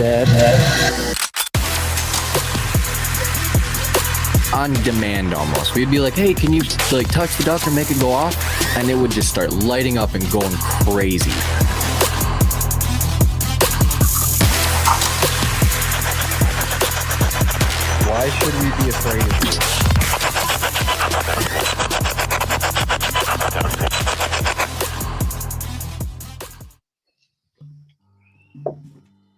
dead. On demand almost. We'd be like, hey, can you like touch the duck or make it go off? And it would just start lighting up and going crazy. Why should we be afraid of you?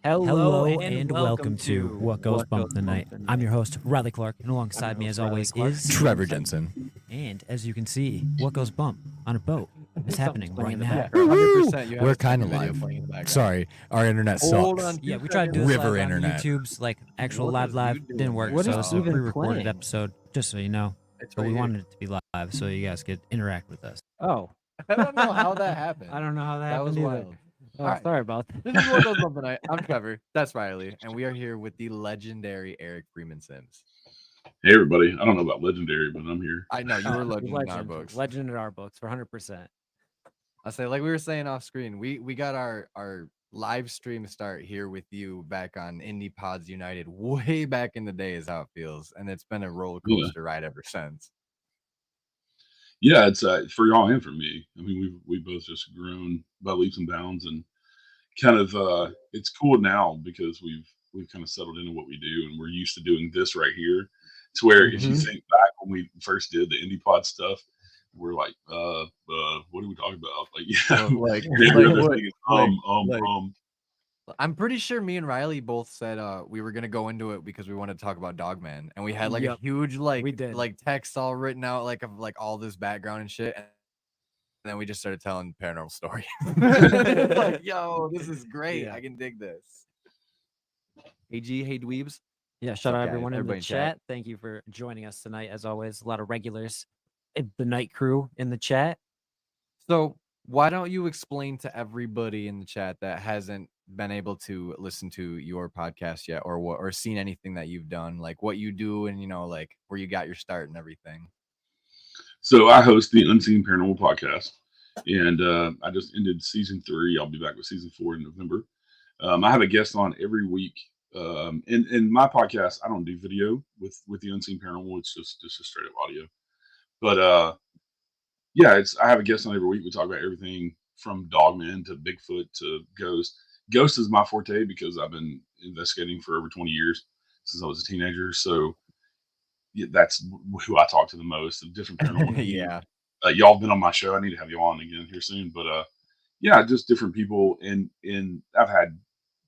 Hello and welcome to What Goes Bump Tonight. I'm your host, Riley Clark, and alongside me as always is Trevor Jensen. And as you can see, What Goes Bump on a boat is happening right now. 100%. We're kind of live. Sorry, our internet sucks. Yeah, we tried to do this River live internet. on YouTube's like actual live didn't work, What so is it's a even pre-recorded playing? episode, just so you know. But we wanted it to be live so you guys could interact with us. Oh, I don't know how that happened. I don't know how that That was happened either. wild. Oh, Alright. sorry about that. This is What Goes Bump Tonight. I'm Trevor. That's Riley. And we are here with the legendary Eric Freeman Sims. Hey everybody, I don't know about legendary, but I'm here. I know you were legend in our books. Legend in our books for 100%. I say, like we were saying off screen, we got our live stream start here with you back on Indie Pods United way back in the day is how it feels. And it's been a roller coaster ride ever since. Yeah, it's for y'all and for me. I mean, we've both just grown by leaps and bounds, and kind of it's cool now because we've kind of settled into what we do, and we're used to doing this right here. To where if you think back when we first did the indie pod stuff, we're like, what are we talking about? Like, yeah, I'm pretty sure me and Riley both said we were gonna go into it because we wanted to talk about Dogman, and we had like a huge we did. like text all written out like of like all this background and shit, and then we just started telling paranormal story. Like, yo, this is great. I can dig this. Hey G, hey dweebs. Yeah, shout out guys? everyone in Everybody the in chat. chat. Thank you for joining us tonight. As always, a lot of regulars, the night crew in the chat. So why don't you explain to everybody in the chat that hasn't been able to listen to your podcast yet, or seen anything that you've done, like what you do and like where you got your start and everything? So I host the Unseen Paranormal podcast, and I just ended season 3. I'll be back with season 4 in November. I have a guest on every week. In my podcast, I don't do video with the Unseen Paranormal. It's just a straight up audio. But yeah, I have a guest on every week. We talk about everything from Dogman to Bigfoot to Ghost. Ghost is my forte because I've been investigating for over 20 years since I was a teenager. So yeah, that's who I talk to the most. The different paranormal. Yeah. Y'all have been on my show. I need to have you on again here soon. But yeah, just different people. And I've had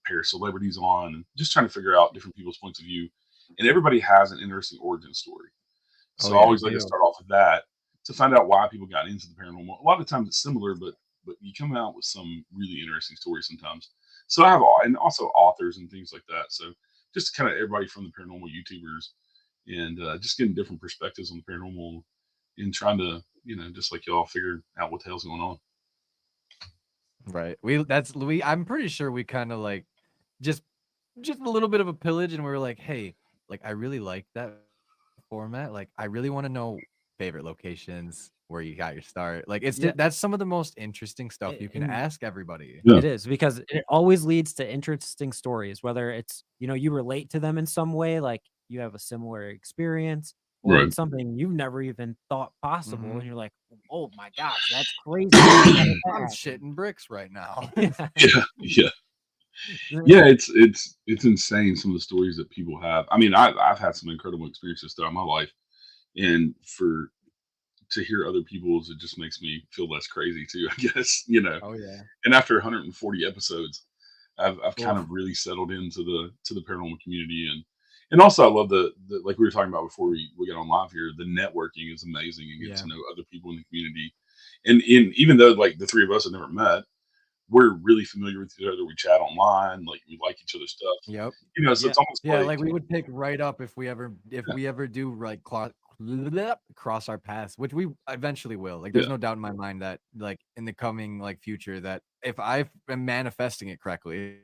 pair of celebrities on, and just trying to figure out different people's points of view. And everybody has an interesting origin story. So I always like to start off with that to find out why people got into the paranormal. A lot of times it's similar, but you come out with some really interesting stories sometimes. So I have, and also authors and things like that. So just kind of everybody from the paranormal YouTubers, and just getting different perspectives on the paranormal and trying to, just like y'all figure out what the hell's going on. Right. I'm pretty sure we kind of like just a little bit of a pillage, and we were like, hey, like I really like that format. Like I really want to know favorite locations, where you got your start. Like that's some of the most interesting stuff you can ask everybody. Yeah. It is, because it always leads to interesting stories, whether it's you relate to them in some way, like you have a similar experience, or it's something you've never even thought possible, and you're like, oh my gosh, that's crazy. I'm shitting bricks right now. Yeah, it's insane some of the stories that people have. I mean, I've had some incredible experiences throughout my life, and to hear other people's, it just makes me feel less crazy too, I guess. Oh yeah. And after 140 episodes, I've kind of really settled into the paranormal community, and also I love the like we were talking about before we got on live here. The networking is amazing, and get to know other people in the community, and even though like the three of us have never met, we're really familiar with each other. We chat online, like we like each other's stuff. Yep. So it's almost like we would pick right up if we ever do like cross our paths, which we eventually will. Like there's no doubt in my mind that like in the coming like future that if I am manifesting it correctly,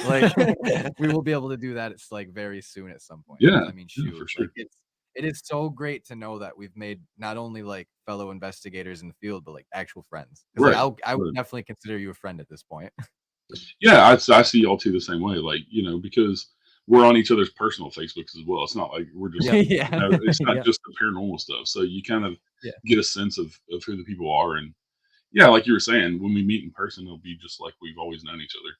like we will be able to do that. It's like very soon at some point. Yeah. I mean, shoot, for sure. like, it is so great to know that we've made not only like fellow investigators in the field, but like actual friends. Like, I would definitely consider you a friend at this point. Yeah, I see y'all too the same way. Like, because we're on each other's personal Facebooks as well. It's not like we're just, Yeah. it's not Yeah. just the paranormal stuff. So you kind of Yeah. get a sense of who the people are. And yeah, like you were saying, when we meet in person, it'll be just like we've always known each other.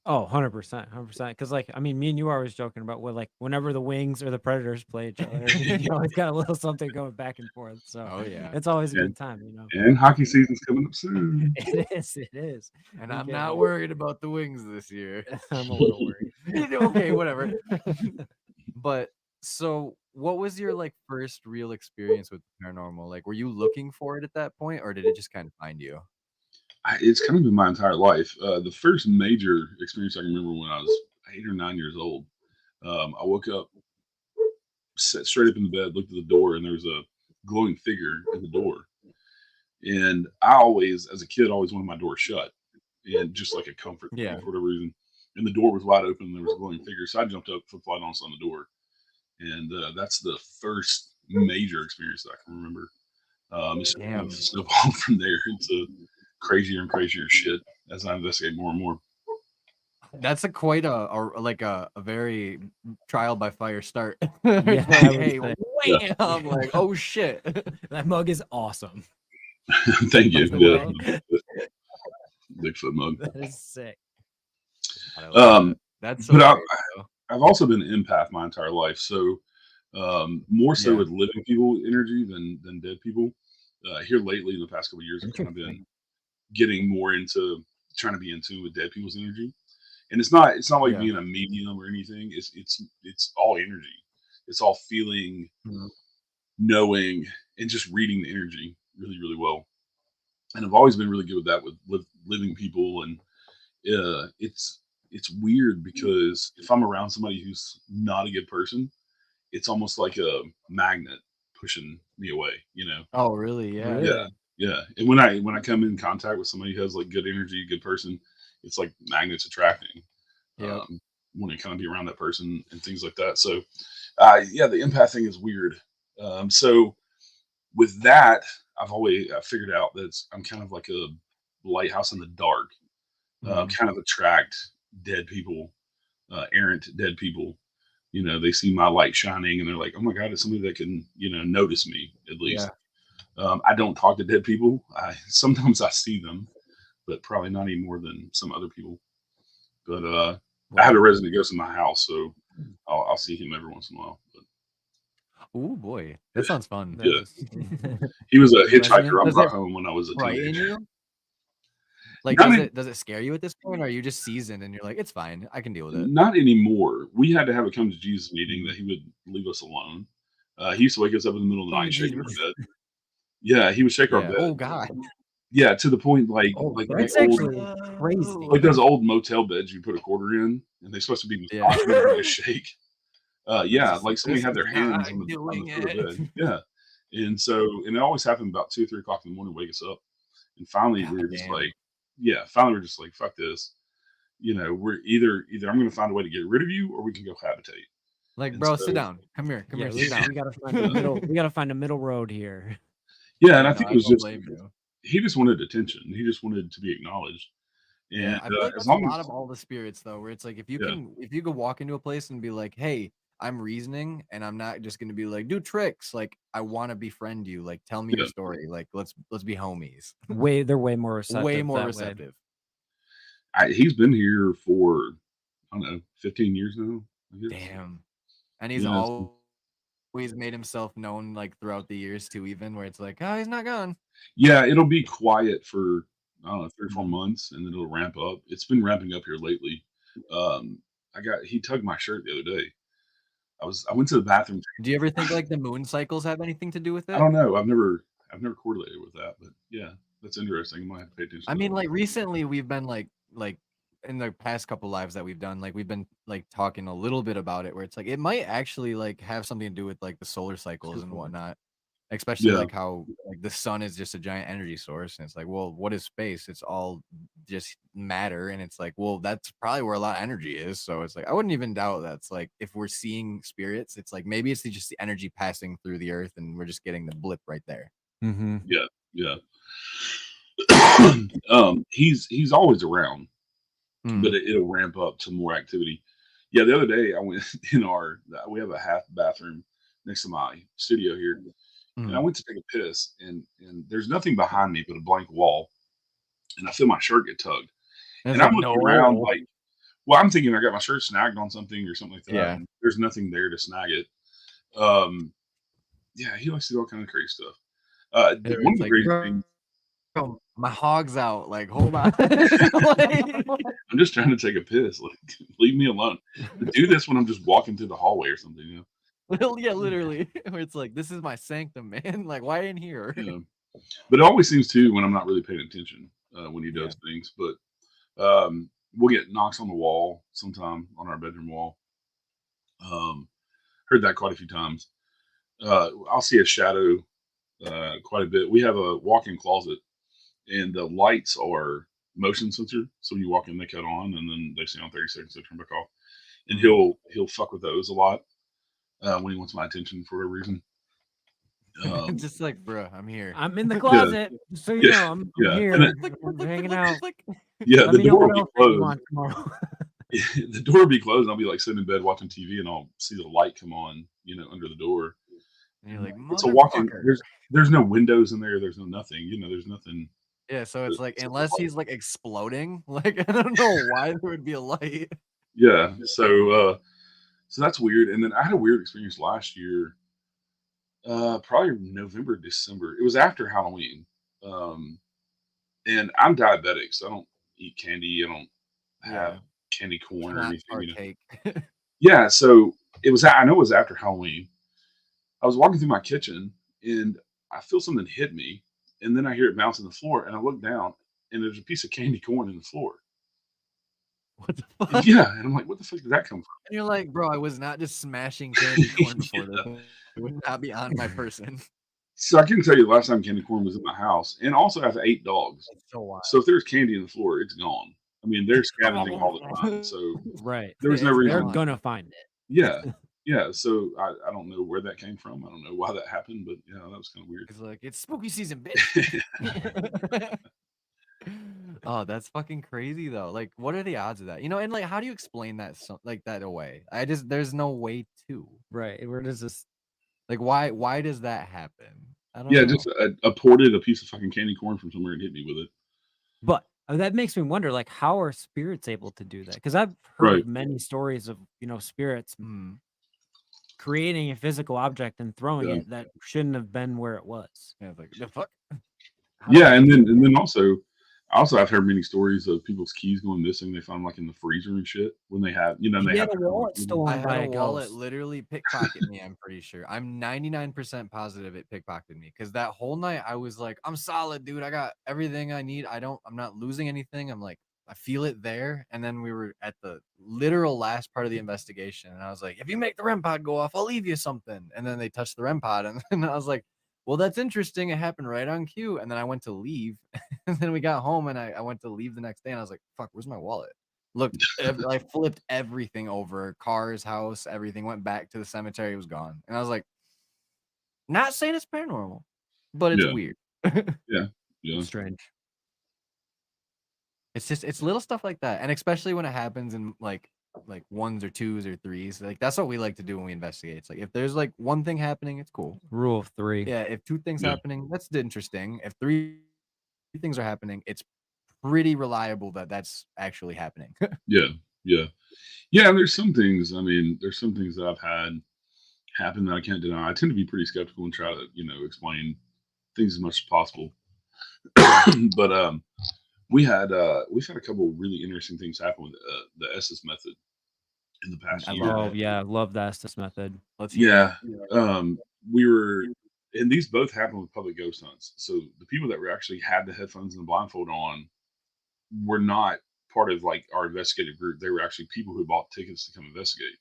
Oh, 100%, 100%. Because, like, I mean, me and you are always joking about like whenever the Wings or the Predators play each other, you always got a little something going back and forth. So Oh yeah. it's always a And good time, you know. and hockey season's coming up soon. It is. It is. And We I'm can't not wait. worried about the Wings this year. I'm a little worried. Okay, whatever. But so what was your like first real experience with the paranormal? Like, were you looking for it at that point, or did it just kind of find you? It's kind of been my entire life. The first major experience I can remember when I was 8 or 9 years old. I woke up, sat straight up in the bed, looked at the door, and there was a glowing figure in the door. And I always, as a kid, always wanted my door shut, and just like a comfort thing Yeah. for whatever reason. And the door was wide open. And there was a glowing figure, so I jumped up, flipped light on the door, and that's the first major experience that I can remember. It's kind Damn. of snowballed from there into crazier and crazier shit as I investigate more and more. That's quite a very trial by fire start. Yeah, It's I like, would hey, say. wait, I'm like, oh shit. That mug is awesome. Thank you. That's the Yeah, way. Bigfoot mug. That is sick. I love Um, that. That's so but great, though. I've also been an empath my entire life, so more so Yeah. with living people energy than dead people. Here lately, in the past couple of years, I've kind of been getting more into trying to be in tune with dead people's energy. And it's not like Yeah. being a medium or anything. It's all energy. It's all feeling, Mhm. knowing, and just reading the energy really, really well. And I've always been really good with that with living people. And it's weird because if I'm around somebody who's not a good person, it's almost like a magnet pushing me away. Oh, really? Yeah. Really? Yeah, yeah. And when I come in contact with somebody who has like good energy, good person, it's like magnets attracting. Yep. Want to kind of be around that person and things like that. So, yeah, the empath thing is weird. So with that, I figured out that I'm kind of like a lighthouse in the dark. Mhm. Kind of attract dead people, errant dead people. They see my light shining and they're like, "Oh my god, it's somebody that can notice me at least." Yeah. I don't talk to dead people. Sometimes I see them, but probably not any more than some other people. But I had a resident ghost in my house, so I'll see him every once in a while. But Oh boy, that sounds fun. That yeah, is- he was a Resident? hitchhiker I Does brought it home when I was a frighten teenager. you? Like, Not does it scare you at this point, or are you just seasoned and you're like, it's fine, I can deal with it? not anymore. We had to have a come to Jesus meeting Mhm. that he would leave us alone. He used to wake us up in the middle of the Come night, to shaking our Jesus. bed. Yeah, he would shake our Yeah. bed. Oh god. Yeah, to the point Oh, like That's the old actually crazy. like those old motel beds you put a quarter in, and they're supposed to be Yeah. massaged and just shake. Yeah, This like somebody this had is their hands not on the doing foot of the it. bed. Yeah, and it always happened about 2 or 3 o'clock in the morning, wake us up, and finally we God were just damn. like, yeah, finally we're just like, fuck this. We're either I'm going to find a way to get rid of you, or we can go habitate. Like, And bro, so sit down. Come here. Come Yeah, here. we, Sit down. we gotta find a middle. We gotta find a middle road here. yeah, and Yeah, I no, think I it was don't just blame you. he just wanted attention. He just wanted to be acknowledged. Yeah, And I feel like as that's a long lot as of all the spirits though, where it's like if you yeah, could walk into a place and be like, hey, I'm reasoning and I'm not just gonna be like, do tricks. Like, I want to befriend you. Like, tell me yeah, your story. Like, let's be homies. They're way more receptive. Way more that way. receptive. he's been here for I don't know 15 years now. I guess. Damn. And he's Yeah, so- always made himself known like throughout the years too, even where it's like, oh, he's not gone. yeah. It'll be quiet for I don't know 3 or 4 Mhm. months, and then it'll ramp up. It's been ramping up here lately. He tugged my shirt the other day. I went to the bathroom. Do you ever think like the moon cycles have anything to do with I it? don't know. I've never correlated with that, but yeah, that's interesting. I might have to pay attention. I To mean, that. like recently we've been like in the past couple lives that we've done, like we've been like talking a little bit about it, where it's like it might actually like have something to do with like the solar cycles and whatnot. Especially Yeah, like how like the sun is just a giant energy source, and it's like, well, what is space? It's all just matter, and it's like, well, that's probably where a lot of energy is. So it's like I wouldn't even doubt that's like if we're seeing spirits, it's like maybe it's just the energy passing through the earth, and we're just getting the blip right there. Mm-hmm. yeah. He's always around. but it'll ramp up to more activity. Yeah, the other day I went we have a half bathroom next to my studio here, and I went to take a piss, and there's nothing behind me but a blank wall, and I feel my shirt get tugged, and I'm looking around like, well, I'm thinking I got my shirt snagged on something or something like that. Yeah. And there's nothing there to snag it. Yeah, he likes to do all kind of crazy stuff. One of the crazy things. My hog's out. Like, hold on. I'm just trying to take a piss. Like, leave me alone. Do this when I'm just walking through the hallway or something. You know. Well, yeah, literally. Where it's like, this is my sanctum, man. Like, why in here? Yeah. But it always seems to when I'm not really paying attention when he does things. But we'll get knocks on the wall sometime on our bedroom wall. Heard that quite a few times. I'll see a shadow quite a bit. We have a walk-in closet, and the lights are motion sensor. So when you walk in, they cut on, and then they stay on 30 seconds, they turn back off. And he'll fuck with those a lot when he wants my attention for a reason. Just like, bro, I'm here. I'm in the closet, so you know I'm here. I'm hanging out. Yeah, Let the me know door what will be else that you closed. want tomorrow. The door will be closed, and I'll be like sitting in bed watching TV, and I'll see the light come on, under the door. And you're like, it's a walk-in. There's no windows in there. There's no nothing. There's nothing. Yeah, so it's like, unless he's like exploding, like I don't know why there would be a light. Yeah, so that's weird. And then I had a weird experience last year, probably November, December. It was after Halloween, and I'm diabetic, so I don't eat candy. I don't have candy corn or anything. Yeah, so it was. I know it was after Halloween. I was walking through my kitchen, and I feel something hit me, and then I hear it bounce on the floor, and I look down, and there's a piece of candy corn in the floor. What the fuck? Yeah, and I'm like, what the fuck did that come from? And you're like, bro, I was not just smashing candy corn before this. It would not be on my person. So I can tell you the last time candy corn was in my house, and also I have 8 dogs. So if there's candy in the floor, it's gone. I mean, they're scavenging all the time. So right, there was no reason. They're gonna find it. Yeah. Yeah, so I don't know where that came from. I don't know why that happened, but yeah, that was kind of weird. It's like, it's spooky season, bitch. Oh, that's fucking crazy though. Like, what are the odds of that? And like, how do you explain that like that away? There's no way to. Right. Where does this? Like, why does that happen? I don't know. Just apported a piece of fucking candy corn from somewhere and hit me with it. But that makes me wonder, like, how are spirits able to do that? Because I've heard of many stories of spirits creating a physical object and throwing it that shouldn't have been where it was. Yeah, like the fuck. Yeah, and then also I've heard many stories of people's keys going missing. They found them, like, in the freezer and shit when they have, they have a wallet stolen by a wallet ghost. literally pickpocketed me. I'm pretty sure. I'm 99% positive it pickpocketed me, because that whole night I was like, I'm solid, dude. I got everything I need. I'm not losing anything. I'm like, I feel it there. And then we were at the literal last part of the investigation, and I was like, if you make the REM pod go off, I'll leave you something. And then they touched the REM pod, and then I was like, well, that's interesting. It happened right on cue. And then I went to leave, and then we got home, and I went to leave the next day, and I was like, fuck, where's my wallet? Look, I flipped everything over, cars, house, everything, went back to the cemetery. It was gone. And I was like, not saying it's paranormal, but it's weird. Yeah. Strange. It's little stuff like that. And especially when it happens in like ones or twos or threes, like that's what we like to do when we investigate. It's like, if there's like one thing happening, it's cool. Rule of 3. Yeah, if 2 things happening, that's interesting. If 3 things are happening, it's pretty reliable that that's actually happening. Yeah. And there's some things. I mean, there's some things that I've had happen that I can't deny. I tend to be pretty skeptical and try to explain things as much as possible. But we've had a couple of really interesting things happen with the Estes method in the past year. I love the Estes method. We were, and these both happened with public ghost hunts. So the people that were actually had the headphones and the blindfold on were not part of like our investigative group. They were actually people who bought tickets to come investigate.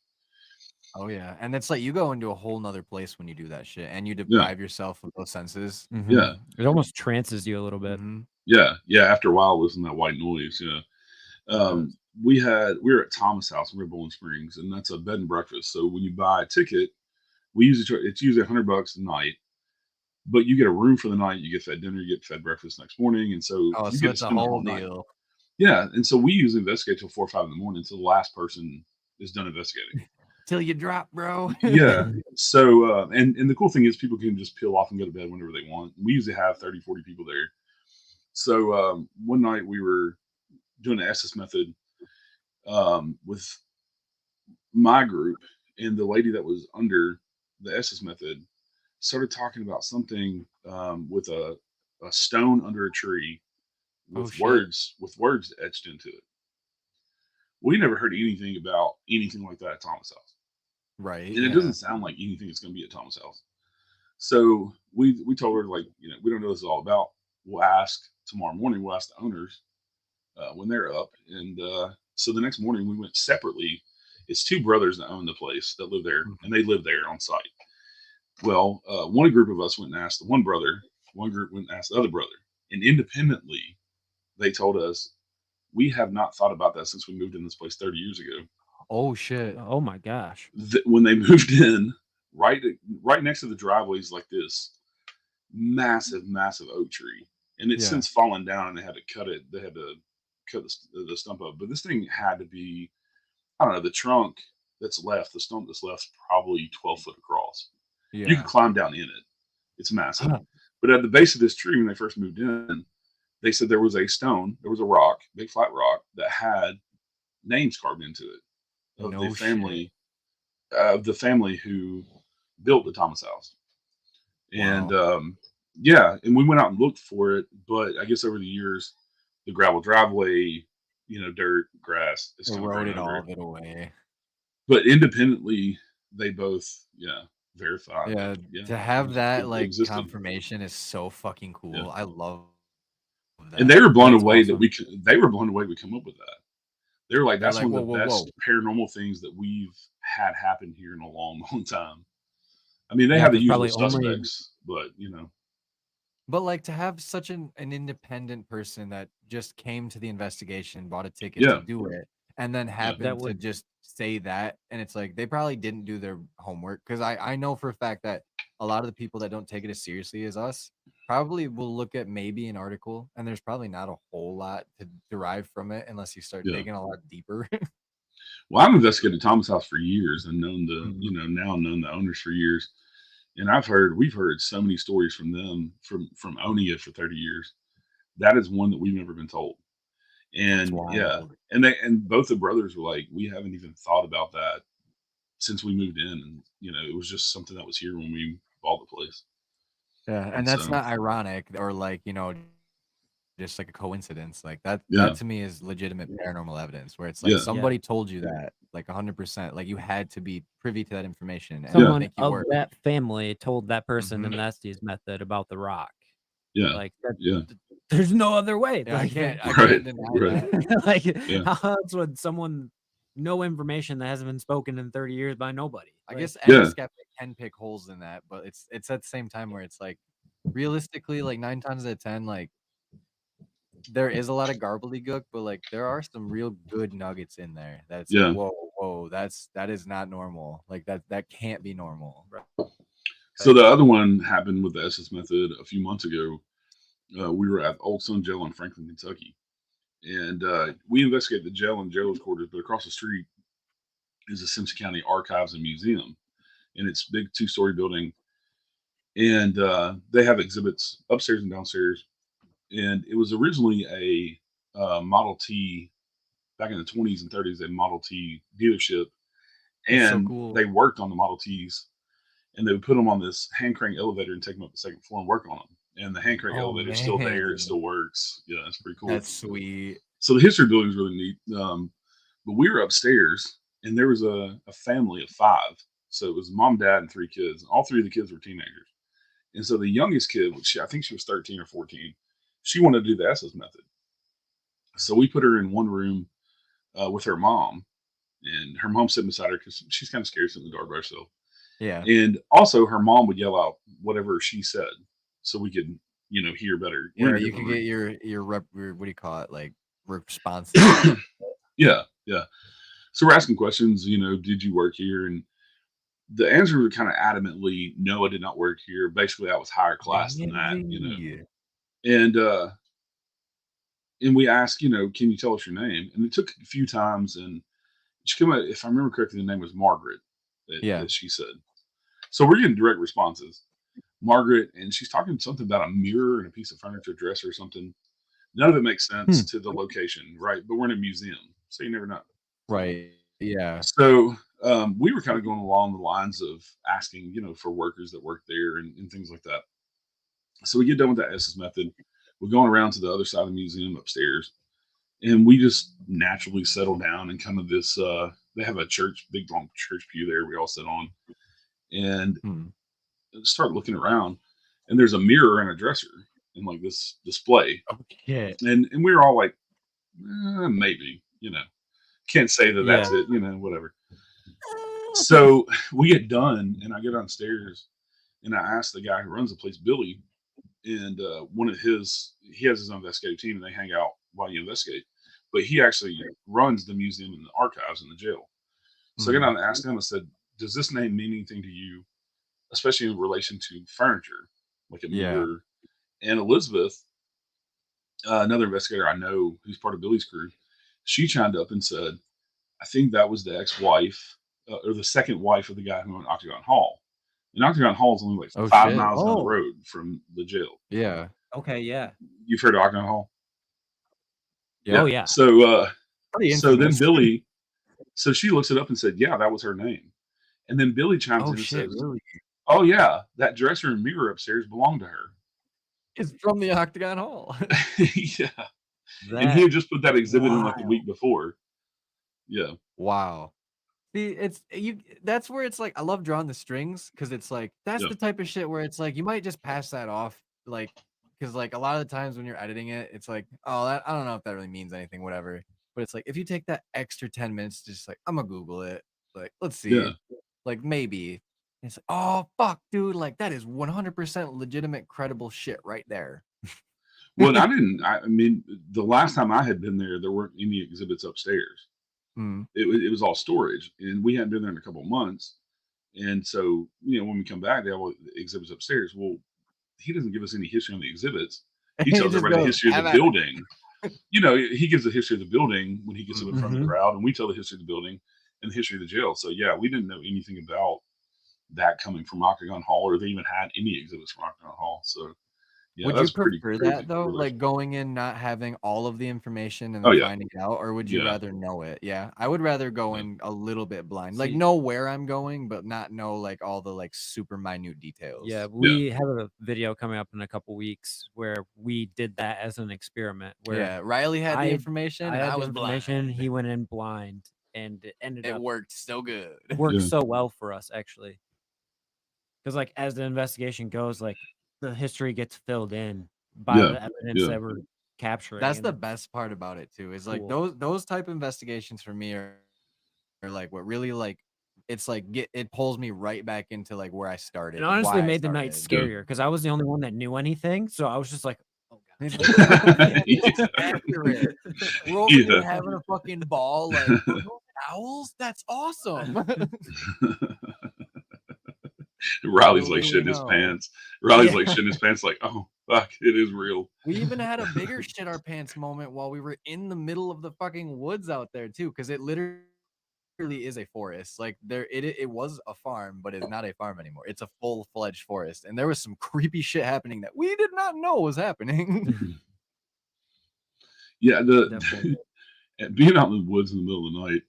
Oh yeah, and it's like you go into a whole nother place when you do that shit, and you deprive yourself of those senses. Mm-hmm. Yeah, it almost trances you a little bit. Mm-hmm. Yeah. After a while, listening to that white noise. We were at Thomas House in Bowling Springs, and that's a bed and breakfast. So when you buy a ticket, it's usually $100 a night, but you get a room for the night. You get fed dinner, you get fed breakfast next morning, and so it's a whole deal. Yeah, and so we usually investigate till 4 or 5 in the morning until the last person is done investigating. Till you drop, bro. Yeah. So, and the cool thing is people can just peel off and go to bed whenever they want. We usually have 30, 40 people there. So one night we were doing the SS method with my group, and the lady that was under the SS method started talking about something with a stone under a tree Oh, with shit. words etched into it. We never heard anything about anything like that at Thomas' house. Right. And it doesn't sound like anything that's going to be at Thomas' house. So we told her, like, we don't know what this is all about. We'll ask tomorrow morning. We'll ask the owners when they're up. And so the next morning we went separately. It's two brothers that own the place that live there, and they live there on site. Well, one group of us went and asked the one brother. One group went and asked the other brother. And independently, they told us, we have not thought about that since we moved in this place 30 years ago. Oh shit. Oh my gosh. When they moved in, right next to the driveways, like this massive oak tree, and it's since fallen down, and they had to cut it. They had to cut the stump up, but this thing had to be, I don't know, the trunk that's left, the stump that's left, probably 12 foot across. You can climb down in it. It's massive. But at the base of this tree, when they first moved in, they said there was a stone, there was a rock, big flat rock, that had names carved into it of the family who built the Thomas house. And and we went out and looked for it, but I guess over the years, the gravel driveway, dirt, grass, it's kind of Eroded grown all over of it away. But independently, they both verified. Yeah, Yeah, to have that it like existed. confirmation is so fucking cool. Yeah. I love that. And they were blown That's away awesome. they were blown away we come up with that. They were like, They're that's like, one of the "Whoa, best paranormal things that we've had happen here in a long, long time. I mean, they Yeah, have the 'cause usual probably only- suspects, but But like to have such an independent person that just came to the investigation, bought a ticket Yeah. to do it, and then happened That to would- just say that, and it's like they probably didn't do their homework, because I know for a fact that a lot of the people that don't take it as seriously as us probably will look at maybe an article, and there's probably not a whole lot to derive from it unless you start digging a lot deeper. Well, I've investigated Thomas House for years and known Mhm. now known the owners for years. And we've heard so many stories from them from owning it for 30 years. That is one that we've never been told. And wild. and both the brothers were like, we haven't even thought about that since we moved in. And it was just something that was here when we bought the place. Yeah, and that's not ironic or like, just like a coincidence. Like that to me is legitimate paranormal evidence, where it's like somebody told you that, like 100%. Like you had to be privy to that information. And Someone make you of work. that family told that person Mhm. in Esty's method about the rock. Yeah. Like that, there's no other way. Yeah, Like, I Right, can't deny right. that. like Yeah. how else would someone know information that hasn't been spoken in 30 years by nobody? I Like, guess any skeptic can pick holes in that, but it's at the same time where it's like realistically, like 9 times out of 10, like there is a lot of gobbledygook, but like there are some real good nuggets in there. That's like, whoa, that is not normal. Like that can't be normal. So the other one happened with the SS method a few months ago. We were at Old Stone Jail in Franklin, Kentucky, and we investigated the jail and jailers' quarters. But across the street is the Simpson County Archives and Museum, and it's a big 2-story building. And they have exhibits upstairs and downstairs. And it was originally a Model T back in the 20s and 30s, a Model T dealership, That's so and cool. they worked on the Model Ts. And they would put them on this hand crank elevator and take them up the second floor and work on them. And the hand crank elevator is still there; man. it still works. Yeah, it's pretty cool. That's sweet. So the history building is really neat. But we were upstairs, and there was a family of 5. So it was mom, dad, and 3 kids. All 3 of the kids were teenagers. And so the youngest kid, I think she was 13 or 14, she wanted to do the SS method. So we put her in one room with her mom, and her mom sitting beside her because she's kind of scared sitting in the dark by herself. Yeah. And also her mom would yell out whatever she said so we could, hear better. Yeah, you can get your what do you call it? Like response. Yeah. So we're asking questions, did you work here? And the answers were kind of adamantly, no, I did not work here. Basically, I was higher class than that, And and we asked, can you tell us your name? And it took a few times, and she came out, if I remember correctly, the name was Margaret Yeah. that she said. So we're getting direct responses. Margaret, and she's talking something about a mirror and a piece of furniture, dresser or something. None of it makes sense to the location, right? But we're in a museum, so you never know. Right. Yeah. So we were kind of going along the lines of asking, for workers that work there and things like that. So we get done with that Estes method. We're going around to the other side of the museum upstairs, and we just naturally settle down and kind of this. They have a big long church pew there. We all sit on and start looking around, and there's a mirror and a dresser in like this display. Okay. And we were all like, maybe, can't say that that's it, whatever. So we get done, and I get downstairs, and I ask the guy who runs the place, Billy, and he has his own investigative team, and they hang out while you investigate. But he actually runs the museum and the archives in the jail. So I got down and asked him, I said, does this name mean anything to you, especially in relation to furniture, like a mirror? And Elizabeth, another investigator I know who's part of Billy's crew, she chimed up and said, I think that was the ex-wife or the second wife of the guy who owned Octagon Hall. And Octagon Hall is only like 5 miles down the road from the jail. Yeah. Okay, yeah. You've heard of Octagon Hall? Yeah. Oh, yeah. So then Billy, so she looks it up and said, yeah, that was her name. And then Billy chimes in and says, really? oh, yeah, that dresser and mirror upstairs belonged to her. It's from the Octagon Hall. Yeah. And he had just put that exhibit in like the week before. Yeah. Wow. See, that's where it's like, I love drawing the strings, because it's like, that's the type of shit where it's like, you might just pass that off, like, because like a lot of the times when you're editing it, it's like, oh, I don't know if that really means anything, whatever. But it's like, if you take that extra 10 minutes, just like, I'm gonna Google it. Like, let's see. Yeah. Like, maybe. And it's like, oh, fuck, dude. Like, that is 100% legitimate, credible shit right there. Well, I mean, the last time I had been there weren't any exhibits upstairs. It was all storage, and we hadn't been there in a couple of months. And so, when we come back, they have all the exhibits upstairs. Well, he doesn't give us any history on the exhibits. He tells everybody the history of the building. He gives the history of the building when he gets up in front of the crowd, and we tell the history of the building and the history of the jail. So, yeah, we didn't know anything about that coming from Octagon Hall, or they even had any exhibits from Octagon Hall. So, yeah, would you prefer that though? Like going in, not having all of the information and then finding it out, or would you rather know it? Yeah, I would rather go in a little bit blind, like know where I'm going, but not know like all the like super minute details. Yeah, we have a video coming up in a couple weeks where we did that as an experiment. Where Riley had the information, I was blind. He went in blind, and it worked so good. Worked so well for us, actually. Because like as the investigation goes, like the history gets filled in by the evidence that we're capturing. That's the best part about it too. Is like those type of investigations for me are like what really like it's like it pulls me right back into like where I started. And honestly, made the night scarier because I was the only one that knew anything. So I was just like, oh god, accurate. We're over here having a fucking ball. Like owls. That's awesome. Riley's like shitting his pants. Riley's like shitting his pants like, oh, fuck, it is real. We even had a bigger shit our pants moment while we were in the middle of the fucking woods out there too, because it literally is a forest. Like it was a farm, but it's not a farm anymore. It's a full-fledged forest. And there was some creepy shit happening that we did not know was happening. Yeah, being out in the woods in the middle of the night,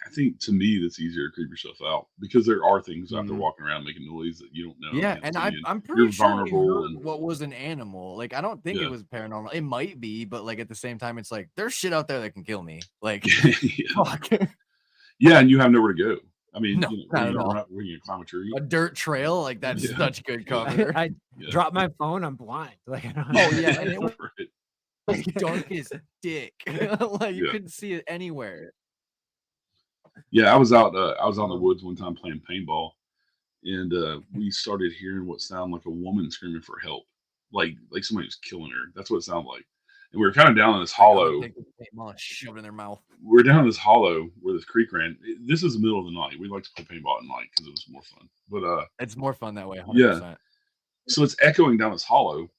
I think to me that's easier to creep yourself out because there are things out there walking around making noise that you don't know. Yeah, and I'm pretty sure we heard what was an animal. Like I don't think it was paranormal. It might be, but like at the same time, it's like there's shit out there that can kill me. Like, fuck. Yeah, and you have nowhere to go. I mean, no, not at all. We're gonna climb a tree, a dirt trail. Like that's such good cover. I dropped my phone. I'm blind. Like, I don't know. Oh yeah, and it was dark as dick. Like you couldn't see it anywhere. Yeah, I was out in the woods one time playing paintball, and we started hearing what sounded like a woman screaming for help, like somebody was killing her. That's what it sounded like. And we were kind of down in this hollow. Shoved in their mouth. We're down in this hollow where this creek ran. This is the middle of the night. We like to play paintball at night because it was more fun. But it's more fun that way. 100%. Yeah. So it's echoing down this hollow,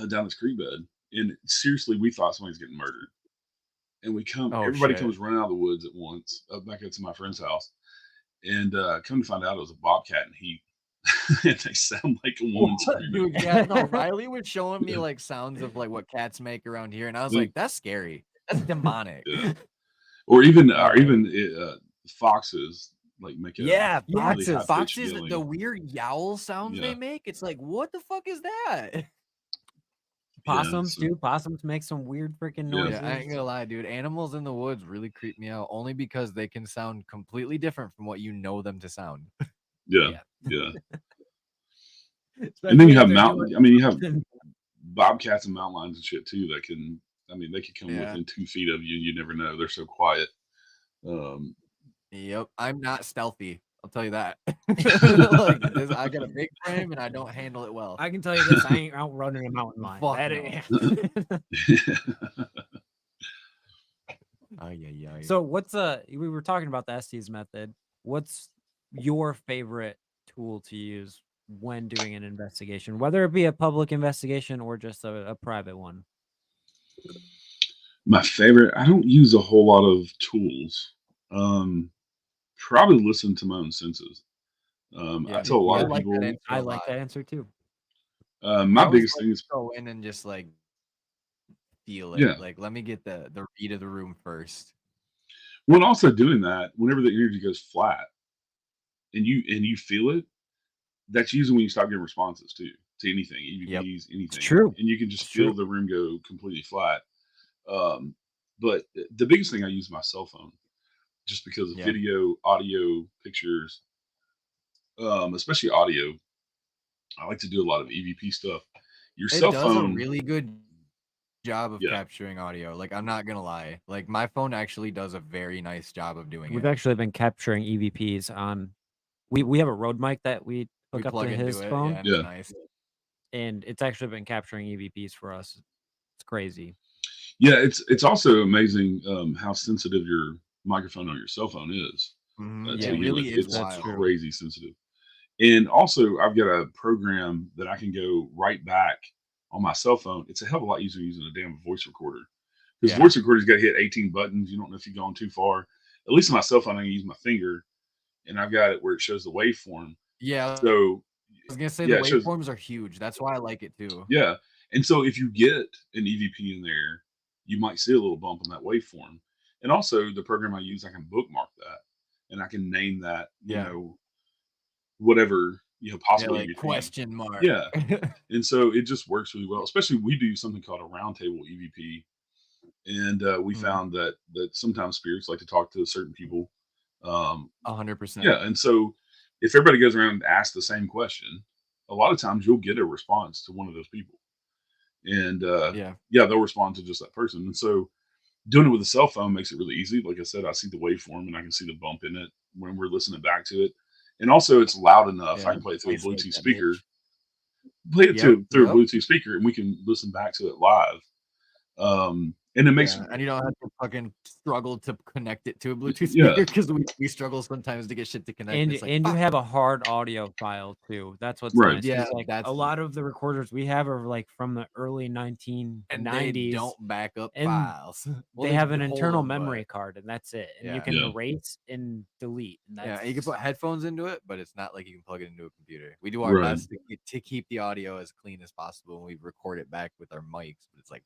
down this creek bed, And seriously, we thought somebody's getting murdered. And Oh everybody shit. comes running out of the woods at once, back up to my friend's house. And come to find out it was a bobcat and heat. And they sound like a woman screaming. Dude, yeah, no, Riley was showing me like sounds of like what cats make around here, and I was like, that's scary. That's demonic. Yeah. Or even Yeah. foxes like make a Yeah, really foxes. high-pitched Foxes, yelling. the weird yowl sounds Yeah. they make. It's like, what the fuck is that? Possums so- too. Possums make some weird freaking Yeah. noises. Yeah, I ain't gonna lie, dude. Animals in the woods really creep me out, only because they can sound completely different from what you know them to sound. Yeah. Yeah. And then you Especially have if they're doing you have something- bobcats and mountain lions and shit too that can, they could come Yeah. within 2 feet of you. You never know. They're so quiet. Yep, I'm not stealthy. I'll tell you that. Like this, I got a big frame and I don't handle it well. I can tell you this: I ain't outrunning a mountain lion. Fuck That no. ain't- Yeah. So what's we were talking about the Estes method. What's your favorite tool to use when doing an investigation, whether it be a public investigation or just a private one? My favorite, I don't use a whole lot of tools. Probably listen to my own senses. Yeah, I tell a lot I of like that people, answer I a like lot. that answer too. I my always biggest like thing to is, go in and just like feel it. yeah. Like let me get the read of the room first. When also doing that, whenever the energy goes flat and you feel it, that's usually when you stop getting responses to anything, Yep. EVPs, anything. true. And you can just It's feel true. the room go completely flat. But the biggest thing I use is my cell phone, just because of Yeah. video, audio, pictures, especially audio. I like to do a lot of EVP stuff. Your It cell does phone, a really good job of Yeah. capturing audio. Like I'm not gonna lie. Like my phone actually does a very nice job of doing We've it. actually been capturing EVPs on. We have a Rode mic that we We hook up plug to into his it, phone, yeah, and Yeah. it's nice. and it's actually been capturing EVPs for us. It's crazy. yeah, it's also amazing how sensitive your microphone on your cell phone is. Mhm, Yeah, To it hear really it. is It's wild. crazy sensitive. And also, I've got a program that I can go right back on my cell phone. It's a hell of a lot easier using a damn voice recorder. Because Yeah. voice recorder's got to hit 18 buttons. You don't know if you've gone too far. At least on my cell phone, I can use my finger, and I've got it where it shows the waveform. Yeah. So, I was gonna say yeah, the it shows, waveforms are huge. That's why I like it too. yeah. And so, if you get an EVP in there, you might see a little bump in that waveform. And also, the program I use, I can bookmark that, and I can name that, Yeah. whatever, Yeah, possible like EVP. question mark. Yeah. And so it just works really well. Especially we do something called a roundtable EVP, and we Mhm. found that sometimes spirits like to talk to certain people. 100%. Yeah, and so if everybody goes around and asks the same question, a lot of times you'll get a response to one of those people, and Yeah. they'll respond to just that person. And so doing it with a cell phone makes it really easy. Like I said, I see the waveform and I can see the bump in it when we're listening back to it, and also it's loud enough. I Yeah. can play it through a Isolate Bluetooth that speaker. bitch. Play it Yep, through a yep. Bluetooth speaker, and we can listen back to it live. And it makes Yeah, and you don't have to fucking struggle to connect it to a Bluetooth Yeah. speaker because we struggle sometimes to get shit to connect. And It's like, you fuck. have a hard audio file too. That's what's Right. nice. Yeah, 'Cause, like that's a lot of the recorders we have are like from the early and they 1990s. don't back up and files. Well, they have an hold internal 'em, but- memory card, and that's it. And you Yeah. can Yeah. erase and delete. And Yeah, that's you can put headphones into it, but it's not like you can plug it into a computer. We do our Right. best to keep the audio as clean as possible, and we record it back with our mics. But it's like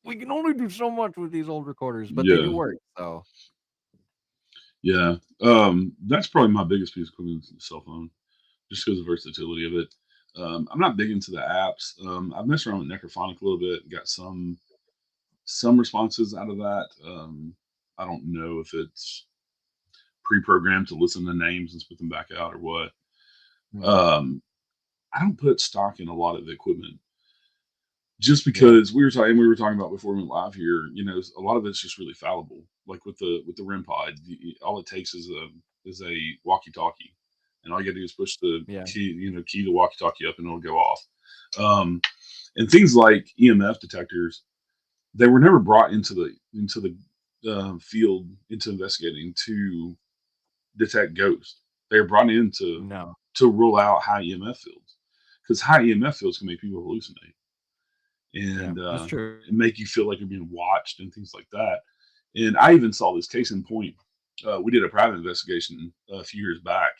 we can only do so much with these old recorders, but they Yeah. do work. So Yeah. That's probably my biggest piece of equipment is the cell phone, just because of the versatility of it. I'm not big into the apps. I've messed around with Necrophonic a little bit, got some responses out of that. I don't know if it's pre-programmed to listen to names and spit them back out or what. I don't put stock in a lot of the equipment just because we were talking about before we went live here. A lot of it's just really fallible. Like with the REM pod, all it takes is a walkie-talkie, and all you got to do is push the Yeah. key the walkie-talkie up, and it'll go off. And things like EMF detectors, they were never brought into the field into investigating to detect ghosts. They were brought in to rule out high EMF fields, because high EMF fields can make people hallucinate. and that's true. make you feel like you're being watched and things like that. And I even saw this case in point. We did a private investigation a few years back,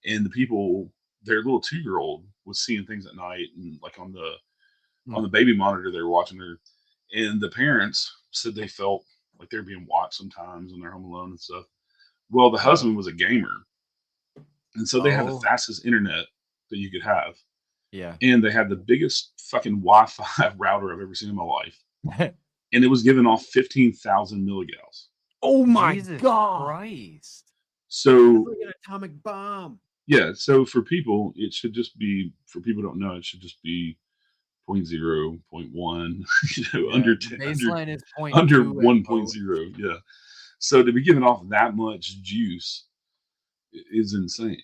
and the people, their little 2-year-old was seeing things at night, and like on the baby monitor they were watching her, and the parents said they felt like they're being watched sometimes when they're home alone and stuff. Well, the husband was a gamer, and so they had the Oh. fastest internet that you could have, Yeah. and they had the biggest fucking Wi-Fi router I've ever seen in my life, and it was giving off 15,000 milligauss. Oh my Jesus god! Christ. So It's like an atomic bomb. yeah, so for people, it should just be, for people who don't know, it should just be 0.0, 0.1, Yeah, under the 10, baseline is 0.2 under at 1.0. Yeah. So to be giving off that much juice is insane,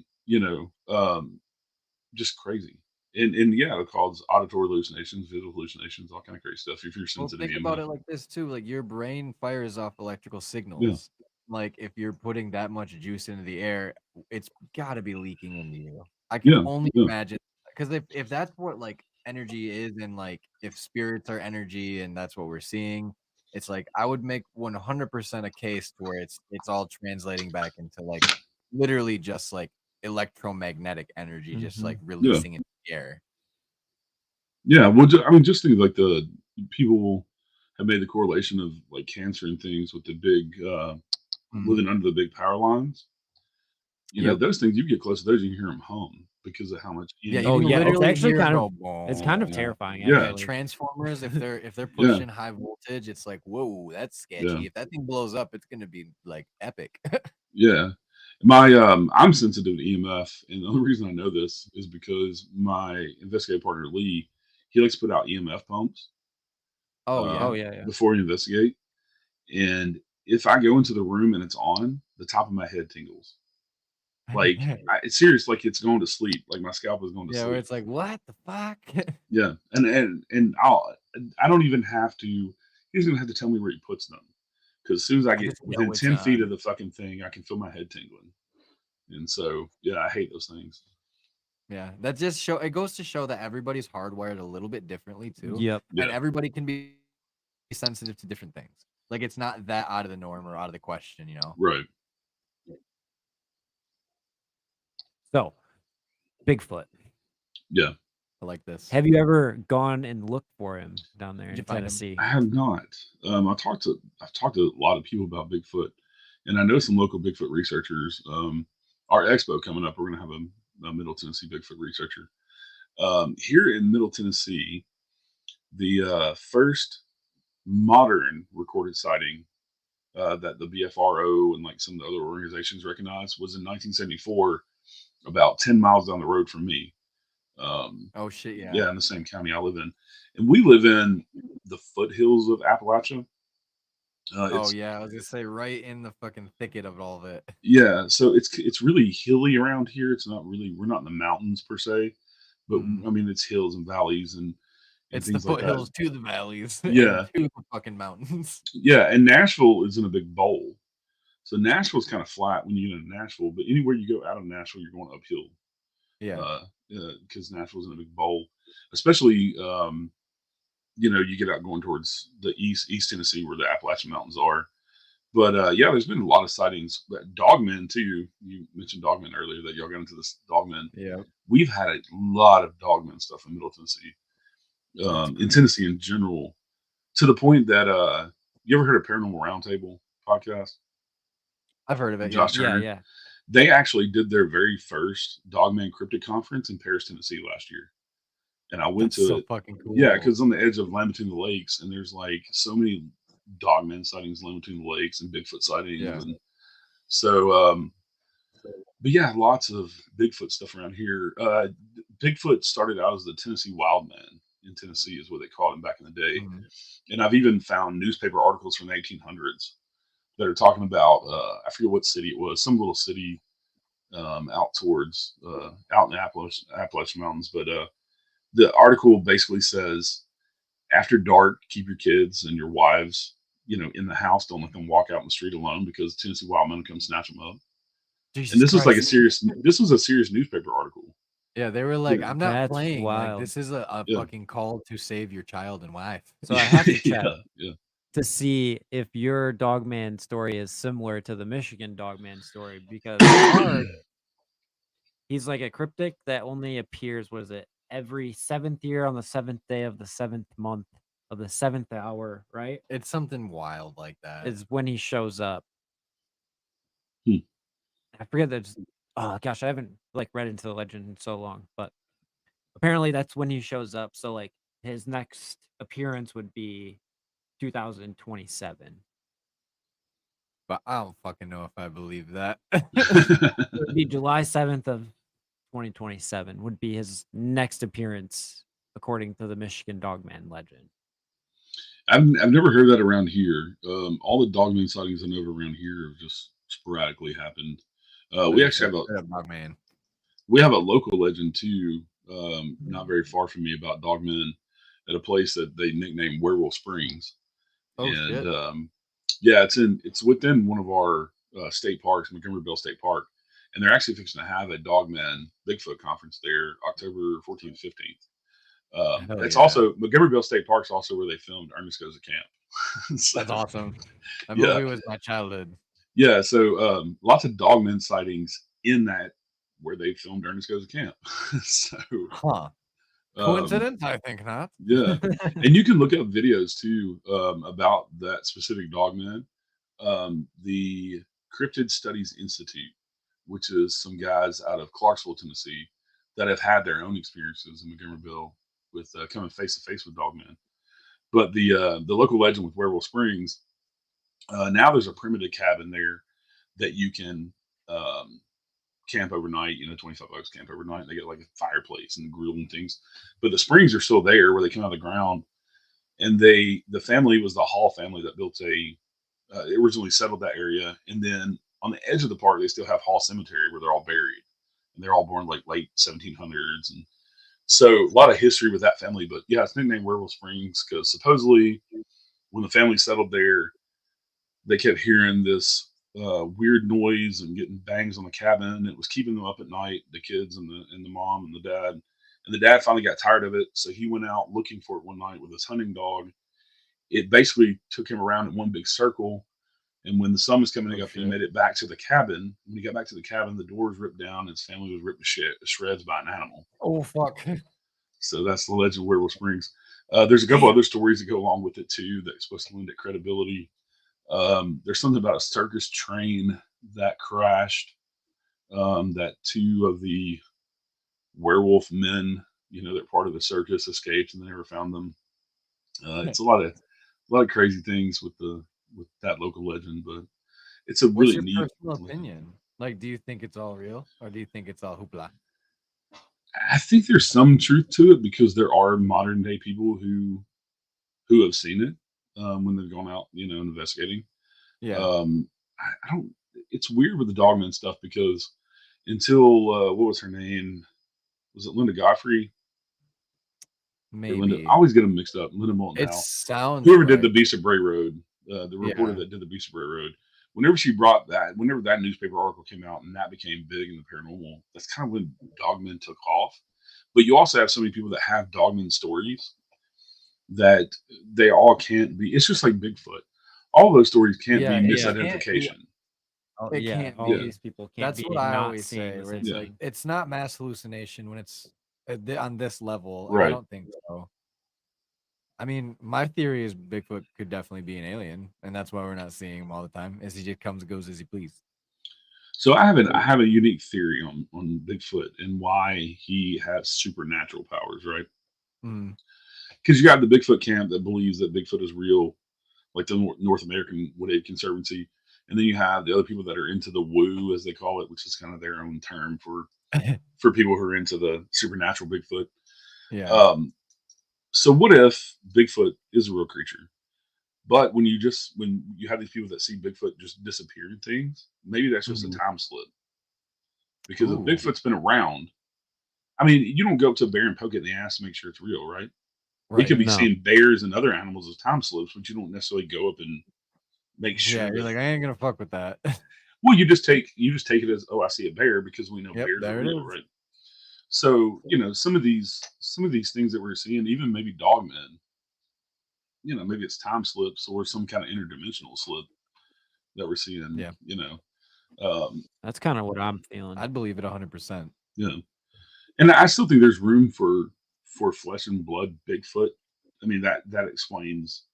just crazy. And yeah, it causes auditory hallucinations, visual hallucinations, all kind of crazy stuff if you're Well, sensitive think to about EMF. it like this too. Like your brain fires off electrical Yeah. signals. Like if you're putting that much juice into the air, it's got to be leaking into you. I can Yeah. only Yeah. imagine, because if that's what like energy is, and like if spirits are energy and that's what we're seeing, it's like I would make 100% a case to where it's all translating back into like literally just like electromagnetic energy, just like Yeah. releasing into the air. Yeah. Well, I mean, just think like the people have made the correlation of like cancer and things with the big, living under the big power lines. Yep. Those things, you get close to those, you can hear them hum because of how much Yeah, EMF. you Oh can yeah, it's literally actually hear it kind of go it's kind of boom. terrifying. Yeah. Actually. Transformers, if they're Yeah. pushing high voltage, it's like, whoa, that's sketchy. Yeah. If that thing blows up, it's gonna be like epic. Yeah. I'm sensitive to EMF, and the only reason I know this is because my investigative partner Lee, he likes to put out EMF pumps Oh yeah. Oh yeah. before we investigate. And if I go into the room and it's on, the top of my head tingles. Like it's serious, like it's going to sleep. Like my scalp is going to Yeah, where sleep. it's like, what the fuck? Yeah. And I don't even have to. He's gonna have to tell me where he puts them, because as soon as I get just know within it's 10 feet on. of the fucking thing, I can feel my head tingling. And so yeah, I hate those things. Yeah, that just it goes to show that everybody's hardwired a little bit differently too. Yep. And Yeah. everybody can be sensitive to different things. Like it's not that out of the norm or out of the question, Right. So, Bigfoot. Yeah. I like this. Have you ever gone and looked for him down there Did you in find him? Tennessee? I have not. I've talked to a lot of people about Bigfoot, and I know some local Bigfoot researchers. Our expo coming up, we're going to have a Middle Tennessee Bigfoot researcher. Here in Middle Tennessee, the first modern recorded sighting that the BFRO and like some of the other organizations recognize was in 1974, about 10 miles down the road from me. Oh shit, yeah. Yeah, in the same county I live in, and we live in the foothills of Appalachia. Oh yeah, I was gonna say right in the fucking thicket of all of it. Yeah, so it's really hilly around here. It's not really, we're not in the mountains per se, but I mean it's hills and valleys and It's the things like that. foothills to the valleys. Yeah. And to the fucking mountains. Yeah, and Nashville is in a big bowl. So Nashville's kind of flat when you get into Nashville, but anywhere you go out of Nashville, you're going uphill. Yeah. Because Nashville's in a big bowl, especially you get out going towards the East Tennessee where the Appalachian Mountains are. But yeah, there's been a lot of sightings. Dogmen too. You mentioned dogmen earlier, that y'all got into this dogmen. Yeah. We've had a lot of dogmen stuff in Middle Tennessee, in Tennessee in general, to the point that you ever heard of Paranormal Roundtable podcast? I've heard of it. Josh Yeah. Turner. Yeah. They actually did their very first Dogman Cryptid Conference in Paris, Tennessee last year. And I went That's to so it. fucking cool. Yeah, because on the edge of Land Between the Lakes, and there's like so many dogman sightings, Land Between the Lakes, and Bigfoot sightings. Yeah. And so, but yeah, lots of Bigfoot stuff around here. Bigfoot started out as the Tennessee Wildman in Tennessee, is what they called him back in the day. Mhm. And I've even found newspaper articles from the 1800s that are talking about, I forget what city it was, some little city out towards, out in the Appalachian Mountains. But the article basically says, after dark, keep your kids and your wives, in the house. Don't let them walk out in the street alone, because Tennessee Wildmen come snatch them up. Jesus And this was like Christ. this was a serious newspaper article. Yeah, they were like, Yeah. "I'm not That's playing. Like, wild. this is a Yeah. fucking call to save your child and wife." So I have to check Yeah. to see if your Dogman story is similar to the Michigan Dogman story because the card, he's like a cryptic that only appears, what is it, every 7th year on the 7th day of the 7th month of the 7th hour, right? It's something wild like that. Is when he shows up. Hmm. I forget that. Oh gosh, I haven't like read into the legend in so long, but apparently that's when he shows up. So like his next appearance would be 2027. But I don't fucking know if I believe that. It would be July 7th of 2027 would be his next appearance, according to the Michigan Dogman legend. I've never heard that around here. All the dogman sightings I know of around here have just sporadically happened. We actually have a Dogman. local legend too, not very far from me about dogmen at a place that they nicknamed Werewolf Springs. Oh And shit! yeah, it's within one of our state parks, Montgomery State Park, and they're actually fixing to have a Dogman Bigfoot conference there, October 14th, 15th. Hell It's yeah. also Montgomery State Park's also where they filmed Ernest Goes to Camp. So, That's awesome. That Yeah. movie was my childhood. yeah, so lots of Dogman sightings in that where they filmed Ernest Goes to Camp. So Huh? um, Coincidence? I think not. yeah, and you can look up videos too about that specific Dogman. The Cryptid Studies Institute, which is some guys out of Clarksville, Tennessee, that have had their own experiences in Montgomeryville with coming face to face with dogmen. But the local legend with Werewolf Springs, now there's a primitive cabin there that you can camp overnight. You know, $25 camp overnight. They get like a fireplace and grill and things. But the springs are still there where they come out of the ground. And the family was the Hall family that built they originally settled that area, and then on the edge of the park they still have Hall Cemetery where they're all buried, and they're all born like late 1700s, and so a lot of history with that family. But yeah, it's nicknamed Werewolf Springs because supposedly when the family settled there, they kept hearing this weird noise and getting bangs on the cabin, and it was keeping them up at night, the kids and the mom and the dad. And the dad finally got tired of it, so he went out looking for it one night with his hunting dog. It basically took him around in one big circle. And when the sun was coming up, he made it back to the cabin. When he got back to the cabin, the door was ripped down, and his family was ripped to shreds by an animal. Oh fuck! So that's the legend of Werewolf Springs. There's a couple other stories that go along with it too that's supposed to lend it credibility. There's something about a circus train that crashed. That two of the werewolf men, they're part of the circus, escaped, and they never found them. It's a lot of crazy things with that local legend, but it's a What's really your neat personal opinion? Like, do you think it's all real, or do you think it's all hoopla? I think there's some truth to it because there are modern day people who have seen it when they've gone out, investigating. Yeah, I don't. It's weird with the dogman stuff because until what was her name? Was it Linda Godfrey? maybe. Linda, I always get them mixed up. Linda Moulton It Howe. sounds. Whoever did right. the Beast of Bray Road, the reporter Yeah. that did the Beast of Bray Road. Whenever that newspaper article came out and that became big in the paranormal, that's kind of when dogmen took off. But you also have so many people that have dogman stories that they all can't be. It's just like Bigfoot. All those stories can't Yeah, be it can't be- misidentification. It Yeah, can't all be. these people can't That's be what I not always seeing say. the Where same it's Yeah. like thing. it's not mass hallucination when it's on this level. I Right. don't think so. I mean, my theory is Bigfoot could definitely be an alien, and that's why we're not seeing him all the time. Is he just comes and goes as he please. So I have a unique theory on Bigfoot and why he has supernatural powers, right? Mm. Because you got the Bigfoot camp that believes that Bigfoot is real, like the North American Woodhead Conservancy, and then you have the other people that are into the woo, as they call it, which is kind of their own term for people who are into the supernatural Bigfoot. Yeah. So what if Bigfoot is a real creature? But when you have these people that see Bigfoot just disappearing things, maybe that's just a time slip. Because if Ooh. Bigfoot's been around, I mean, you don't go up to a bear and poke it in the ass to make sure it's real, right? You could be No. seeing bears and other animals as time slips, but you don't necessarily go up and make sure. Yeah, you're like, I ain't gonna fuck with that. Well, you just take it as, oh, I see a bear because we know Yep, bears there are it real, is. right? So some of these things that we're seeing, even maybe dogmen, maybe it's time slips or some kind of interdimensional slip that we're seeing. Yeah. That's kind of what I'm feeling. I'd believe it 100%. Yeah, and I still think there's room for flesh and blood Bigfoot. I mean that explains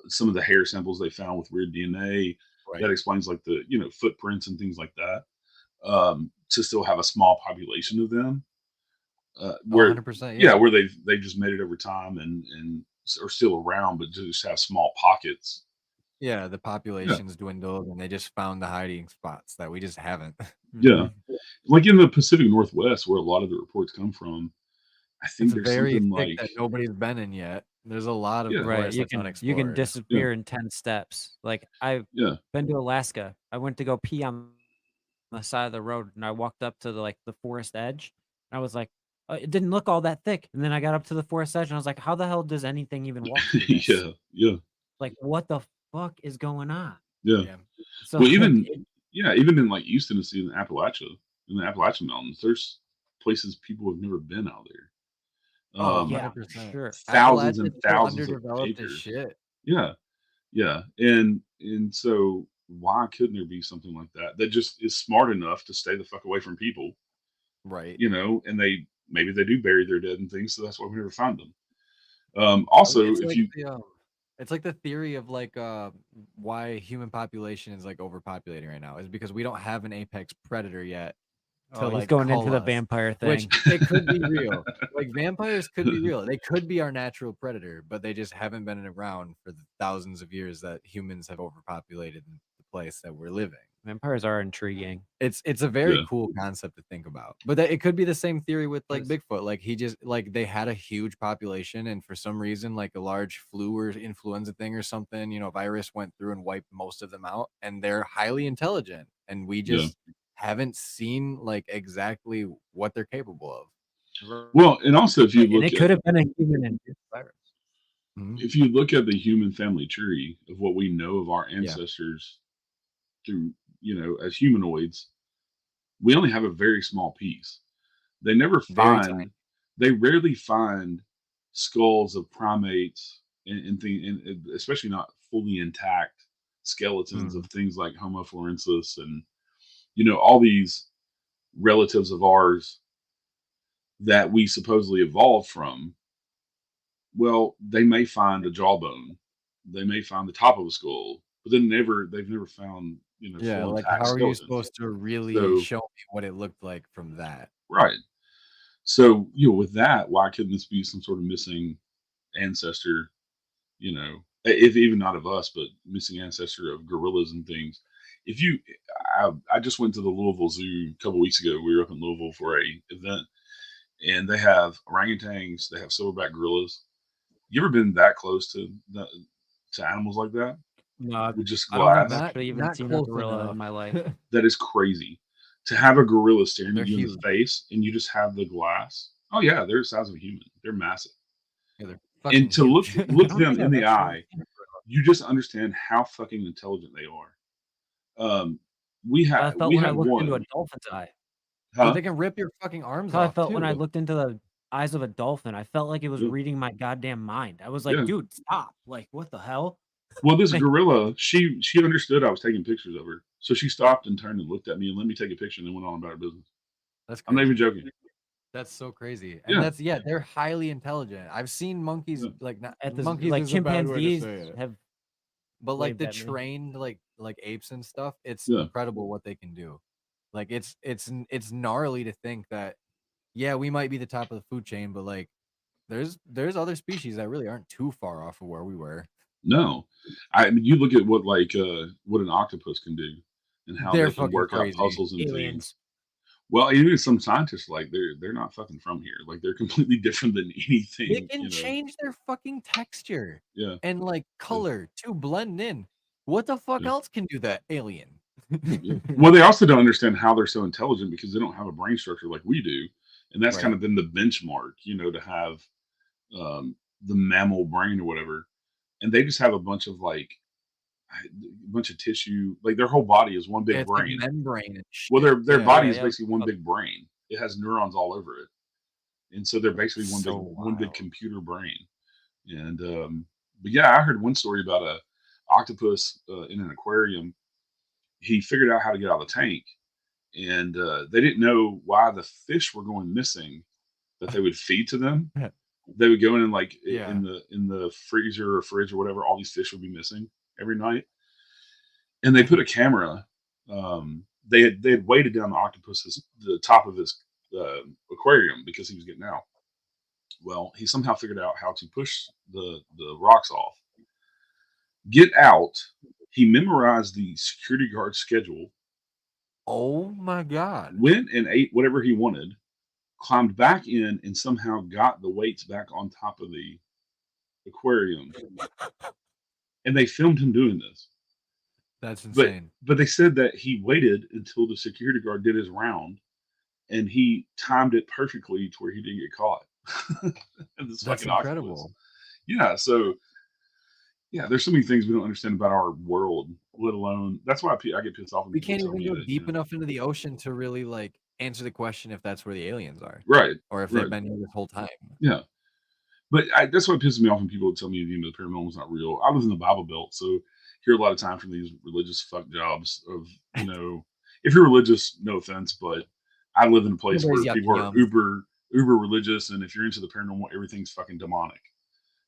some of the hair samples they found with weird DNA. Right. That explains like the footprints and things like that. To still have a small population of them, where 100%. yeah, where they've just made it over time and are still around, but just have small pockets. Yeah, the population's dwindled, and they just found the hiding spots that we just haven't. Yeah, like in the Pacific Northwest, where a lot of the reports come from. I think It's there's very something thick like that nobody's been in yet. There's a lot of Yeah. Right. forest You that's can unexplored. disappear in 10 steps. Like I've yeah, been to Alaska. I went to go pee on the side of the road and I walked up to the forest edge. And I was like, it didn't look all that thick. And then I got up to the forest edge and I was like, how the hell does anything even walk through this? yeah, Like, what the fuck is going on? yeah. Yeah. So Well, like, even in like East Tennessee in the Appalachian Mountains, there's places people have never been out there. Oh, yeah, 100%. sure. Thousands and Appalachia's still thousands of underdeveloped as acres. shit. Yeah, yeah, and so why couldn't there be something like that that just is smart enough to stay the fuck away from people? Right. And maybe they do bury their dead and things, so that's why we never find them. Also, It's if like you it's like the theory of like why human population is like overpopulating right now is because we don't have an apex predator yet to He's like going cull into the us, vampire which thing. it could be real. Like vampires could be real. They could be our natural predator, but they just haven't been around for the thousands of years that humans have overpopulated the place that we're living. Vampires are intriguing. It's a very Yeah. cool concept to think about, but it could be the same theory with like Yes. Bigfoot. Like he just like they had a huge population, and for some reason, like a large flu or influenza thing or something, virus went through and wiped most of them out, and they're highly intelligent, and we just haven't seen like exactly what they're capable of. well, and also if you And look it at could have been a human-induced virus. if you look at the human family tree of what we know of our ancestors through as humanoids, we only have a very small piece. They never Very find tiny. they rarely find skulls of primates and things, and especially not fully intact skeletons of things like Homo florensis and all these relatives of ours that we supposedly evolved from. Well, they may find a jawbone, they may find the top of a skull, but then they've never found Yeah, full like intact how are you skeletons. supposed to really So show me what it looked like from that? right. So with that, why couldn't this be some sort of missing ancestor? If even not of us, but missing ancestor of gorillas and things. If you, I just went to the Louisville Zoo a couple weeks ago. We were up in Louisville for a event, and they have orangutans, they have silverback gorillas. You ever been that close to animals like that? No, With just I don't think glass? I've actually even Not seen a close gorilla enough. in my life. That is crazy. To have a gorilla staring They're at you in the huge. face, and you just have the glass. Oh yeah, they're the size of a human. They're massive. Yeah, they're fucking And to huge. I look don't them think in I've the actually eye, seen a gorilla. you just understand how fucking intelligent they are. We That's how I had felt we when I had looked into a one. dolphin's eye. Dude, Huh? they can rip your fucking arms That's how I off felt when I too. looked into the eyes of a dolphin. I felt like it was Yeah. reading my goddamn mind. I was like, Yeah. dude, stop. Like, what the hell? Well, this Like, gorilla, she understood I was taking pictures of her, so she stopped and turned and looked at me and let me take a picture, and then went on about her business. That's I'm not even crazy. joking. That's so crazy. And Yeah. they're highly intelligent. I've seen monkeys Yeah. like not at this, monkeys like is a bad way to chimpanzees say it. have But like waved the at me. trained like apes and stuff, it's Yeah. incredible what they can do. Like it's gnarly to think that we might be the top of the food chain, but like there's other species that really aren't too far off of where we were. No, I mean you look at what an octopus can do, and how They're they can fucking work out crazy. puzzles and things. Aliens. Well, even some scientists like they're not fucking from here. Like they're completely different than They anything. can change their fucking texture Yeah. and like color to blend in. What the fuck Yeah. else can do that? Alien. Yeah. Well, they also don't understand how they're so intelligent because they don't have a brain structure like we do, and that's Right. kind of been the benchmark, to have the mammal brain or whatever. And they just have a bunch of tissue. Like their whole body is one big It's like brain. membrane and shit. Well, their Yeah. body is yeah. basically one big brain. It has neurons all over it. and so they're basically So one big wild. computer brain. And but yeah, I heard one story about a octopus in an aquarium. He figured out how to get out of the tank, and they didn't know why the fish were going missing that they would feed to them. They would go in and like Yeah. in the freezer or fridge or whatever, all these fish would be missing every night. And they put a camera. They had weighted down the top of his aquarium because he was getting out. Well, he somehow figured out how to push the rocks off, get out. He memorized the security guard schedule, Oh my god. went and ate whatever he wanted, climbed back in, and somehow got the weights back on top of the aquarium. And they filmed him doing this. That's But insane. but they said that he waited until the security guard did his round, and he timed it perfectly to where he didn't get caught. And this That's fucking octopus. incredible. Yeah, so yeah, there's so many things we don't understand about our world, let alone that's why I get pissed off when We people can't tell even me go that, deep enough into the ocean to really like answer the question if that's where the aliens are, Right, or if right. they've been here this whole time. Yeah. But that's what pisses me off when people tell me the paranormal is not real. I live in the Bible Belt, so hear a lot of time from these religious fuck jobs of, if you're religious, no offense, but I live in a place Nobody's where people yucking are yums. uber religious, and if you're into the paranormal, everything's fucking demonic.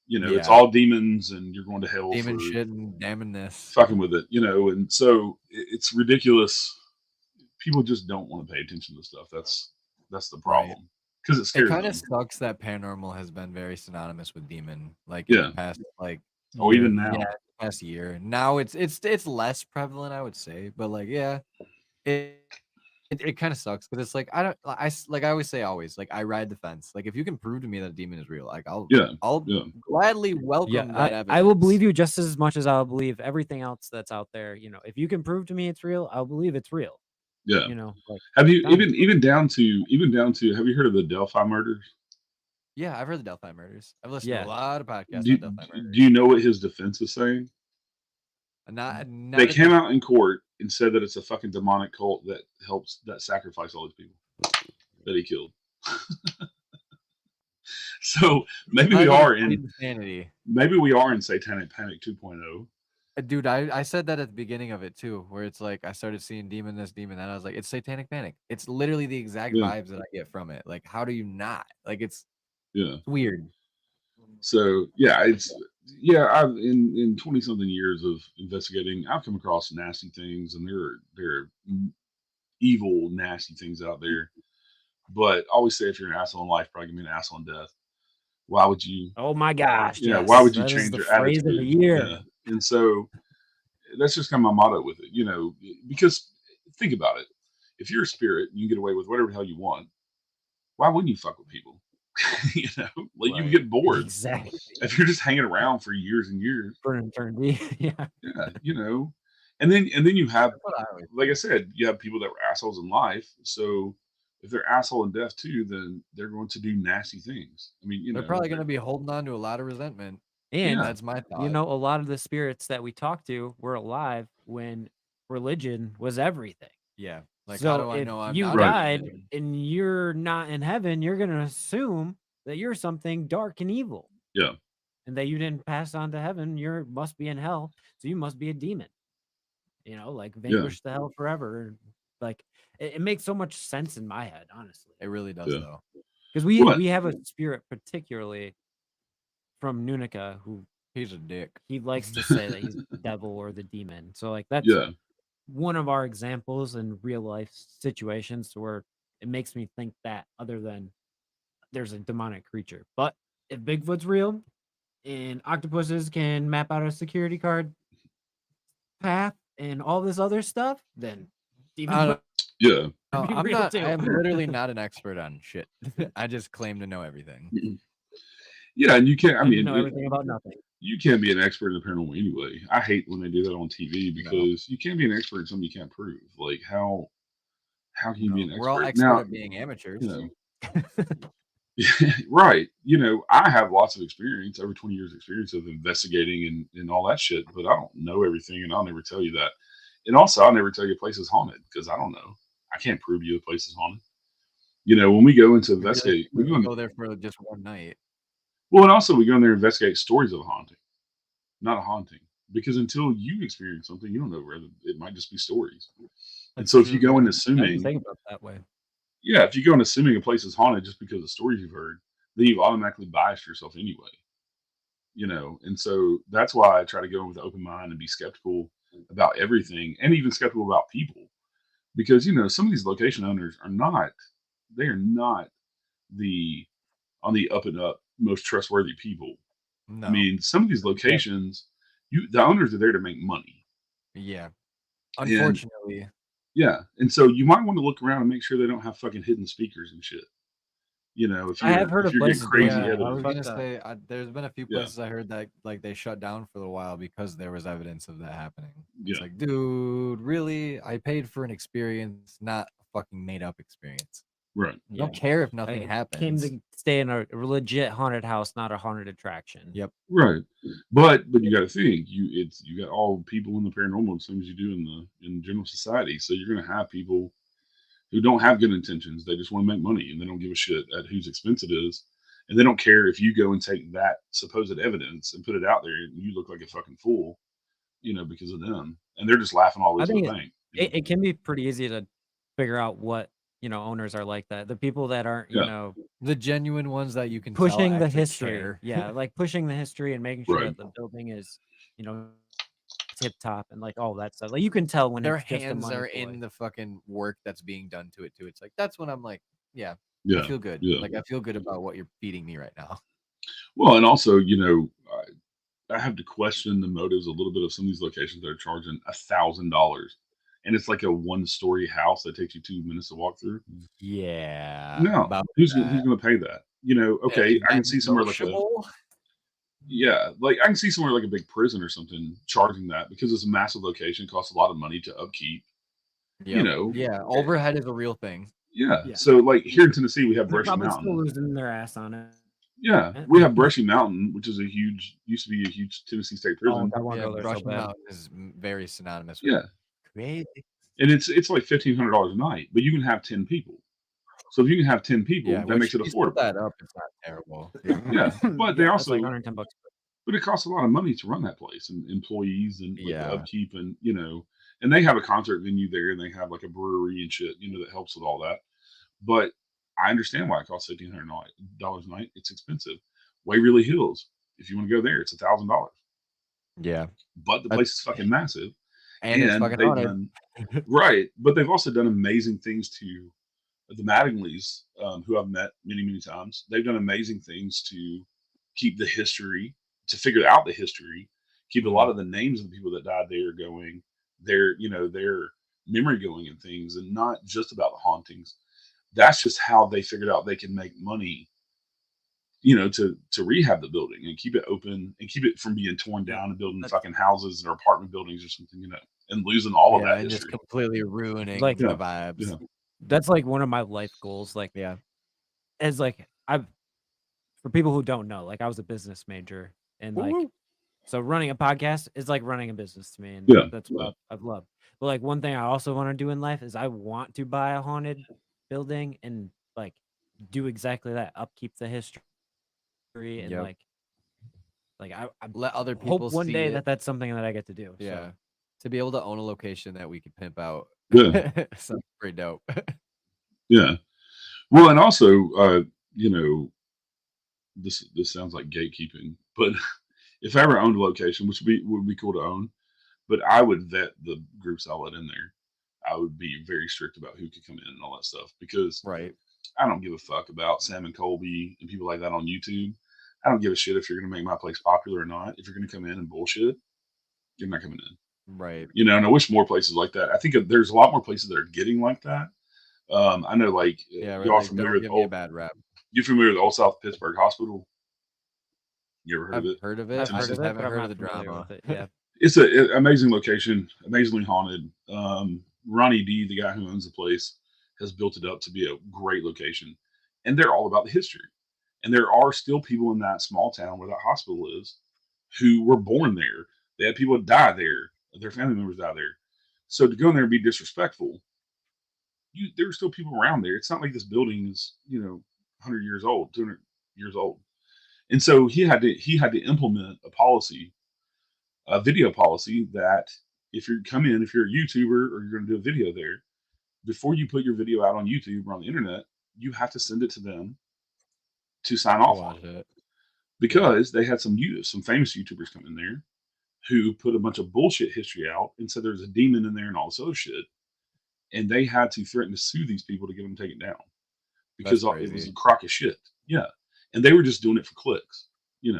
It's Yeah. all demons, and you're going to hell Demon for shit and damning this. fucking with it, and so it's ridiculous. People just don't want to pay attention to stuff. That's the problem because it It scares kind of them. sucks that paranormal has been very synonymous with demon, like Yeah. in the past, like Oh, year. even now. Yeah, the past year. Now it's less prevalent, I would say, but like yeah, it kind of sucks because it's like I always say like I ride the fence. Like if you can prove to me that a demon is real, like I'll Yeah. gladly welcome Yeah, that evidence. I will believe you just as much as I'll believe everything else that's out there. If you can prove to me it's real, I'll believe it's real. Yeah. Like Have you done. even down to have you heard of the Delphi murders? Yeah, I've heard the Delphi murders. I've listened Yeah. to a lot of podcasts Do, on Delphi murders. do you know what his defense is saying? Not They a came de- out in court and said that it's a fucking demonic cult that sacrifice all these people that he killed. So maybe we Title are is in insanity. Satanic Panic 2.0. Dude, I said that at the beginning of it too, where it's like I started seeing demon this, demon that. I was like, it's Satanic Panic. It's literally the exact Yeah. vibes that I get from it. Like, how do you not? Like, it's Yeah. weird. So yeah, I've in 20 something years of investigating, I've come across nasty things, and there are evil, nasty things out there. But I always say, if you're an asshole in life, probably gonna be an asshole in death. Why would you? Oh my gosh! Yeah, Yes, why would you that is change the your phrase attitude? of the year. Yeah. And so that's just kind of my motto with it, because think about it. If you're a spirit and you get away with whatever the hell you want, why wouldn't you fuck with people? Like you get bored. Exactly. If you're just hanging around for years and years. For an eternity. Yeah. Yeah, and then you have, That's what I always like I said, you have people that were assholes in life. So if they're asshole in death too, then they're going to do nasty things. I mean, They're probably going to be holding on to a lot of resentment. And that's my thought. a lot of the spirits that we talked to were alive when religion was everything. Yeah. Like, so how do I if know I'm you not died religion? and you're not in heaven, you're going to assume that you're something dark and evil. Yeah. And that you didn't pass on to heaven, you must be in hell. So you must be a demon. Like vanquish the hell forever. Like it makes so much sense in my head, honestly. It really does, though. Because we have a spirit, particularly from Nunica, who he's a dick. He likes to say that he's the devil or the demon. So like that's one of our examples in real life situations where it makes me think that, other than there's a demonic creature. But if Bigfoot's real and octopuses can map out a security card path and all this other stuff, then demons yeah. No, be I'm real not. too. I'm literally not an expert on shit. I just claim to know everything. Yeah, and you can't. I mean, know everything about nothing. You can't be an expert in the paranormal anyway. I hate when they do that on TV because you can't be an expert in something you can't prove. Like how can you be an expert? We're all expert at being amateurs. Right. I have lots of experience, over 20 years experience of investigating and all that shit, but I don't know everything, and I'll never tell you that. And also, I'll never tell you a place is haunted because I don't know. I can't prove you a place is haunted. You know, when we go into We really investigate, we shouldn't go go there for just one night. well, and also we go in there and investigate stories of a haunting, not a haunting. Because until you experience something, you don't know whether it might just be stories. And That's so if you true, go in yeah. I didn't assuming, think about it that way. yeah, if you go in assuming a place is haunted just because of stories you've heard, then you've automatically biased yourself anyway. You know, and so that's why I try to go in with an open mind and be skeptical about everything, and even skeptical about people, because you know some of these location owners are not, they are not the on the up and up most trustworthy people. I No. mean, some of these locations, the owners are there to make money, Yeah. and Unfortunately. yeah, and so you might want to look around and make sure they don't have fucking hidden speakers and shit. You know, I have heard if of you're getting places doing crazy that. Yeah, I evidence, was Fuck gonna that. say there's been a few yeah, places I heard that like they shut down for a while because there was evidence of that happening. It's yeah, like, dude, really? I paid for an experience, not a fucking made up experience. right. I Yeah. don't care if I nothing came happens. to stay in a legit haunted house, not a haunted attraction. Yep. Right, but you got to think you got all people in the paranormal the same as you do in general society. So you're going to have people who don't have good intentions. They just want to make money and they don't give a shit at whose expense it is, and they don't care if you go and take that supposed evidence and put it out there and you look like a fucking fool, you know, because of them, and they're just laughing all the way I to the think bank. You know? it can be pretty easy to figure out what owners are like that. The people that aren't Yeah, The genuine ones that you can tell pushing the actually history. care. Yeah, like pushing the history and making sure right. that the building is you know tip top and like all that stuff. Like you can tell when Their it's just a hands money are ploy. in the fucking work that's being done to it too. It's like that's when I'm like, yeah, I Yeah, feel good. yeah. Like I feel good about what you're feeding me right now. Well, and also, you know, I have to question the motives a little bit of some of these locations that are charging $1,000, and it's like a one-story house that takes you 2 minutes to walk through. Yeah, No, about who's that. going to pay that? You know, okay, Is I that can see somewhere like a negotiable? yeah, like I can see somewhere like a big prison or something charging that because it's a massive location, costs a lot of money to upkeep. You Yep. know, Yeah, eh, overhead is a real thing. yeah. Yeah, So like here in Tennessee, we have they're Brushy probably still Mountain. losing their ass on it. Yeah, we have Brushy Mountain, which is used to be a huge Tennessee state Oh, prison. I want to Yeah, go there so Brush bad. Mountain is very synonymous with Yeah, crazy. and it's like $1,500 a night, but you can have 10 people. So if you can have 10 people, Yeah, that which makes it if you split affordable. that up, it's not terrible. Yeah. Yeah, but they Yeah, that's like also, $110. but it costs a lot of money to run that place and employees and like the Yeah. upkeep and you know, and they have a concert venue there and they have like a brewery and shit, you know, that helps with all that. But I understand why it costs $1,500 a night. It's expensive. Waverly Hills, if you want to go there, it's $1,000. Yeah. But the place is fucking massive, And it's and fucking they've haunted. done right. But they've also done amazing things to the Mattingleys, who I've met many times. They've done amazing things to keep the history, to figure out the history, keep a lot of the names of the people that died there going, their memory going and things, and not just about the hauntings. That's just how they figured out they can make money, you know, to rehab the building and keep it open and keep it from being torn Yep. down and building That's fucking houses or apartment buildings or something, you know, and losing all of Yeah, that and just history. completely ruining like the Yeah, vibes. yeah, that's like one of my life goals. Like Yeah. as like I've for people who don't know, like I was a business major and like Woo-woo. so running a podcast is like running a business to me, and yeah, that's yeah, what I've loved. But like one thing I also want to do in life is I want to buy a haunted building and like do exactly that, upkeep the history and Yep. like I Let other hope people one see day it. that that's something that I get to do. Yeah. So To be able to own a location that we could pimp out. yeah, Sounds pretty dope. yeah. Well, and also, you know, this sounds like gatekeeping, but if I ever owned a location, which would be cool to own, but I would vet the groups I let in there. I would be very strict about who could come in and all that stuff because Right. I don't give a fuck about Sam and Colby and people like that on YouTube. I don't give a shit if you're going to make my place popular or not. If you're going to come in and bullshit, you're not coming in. Right. You know, and I wish more places like that. I think there's a lot more places that are getting like that. I know, like Yeah, y'all like familiar don't with give me a bad rap. you familiar with Old South Pittsburgh Hospital? You ever heard of I've it? heard of it. I've I heard just of it, haven't but I'm heard of not the familiar drama. with it. Yeah. It's an amazing location, amazingly haunted. Ronnie D, the guy who owns the place, has built it up to be a great location, and they're all about the history. And there are still people in that small town where that hospital is who were born there. They had people die there, their family members die there. So to go in there and be disrespectful, there were still people around there. It's not like this building is 100 years old, 200 years old. And so he had to implement a video policy that if you're if you're a YouTuber or you're going to do a video there, before you put your video out on YouTube or on the internet, you have to send it to them to sign off on Watch it. it. Because they had some famous YouTubers come in there who put a bunch of bullshit history out and said there's a demon in there and all this other shit, and they had to threaten to sue these people to get them taken down because That's it was crazy. a crock of shit. Yeah, and they were just doing it for clicks. They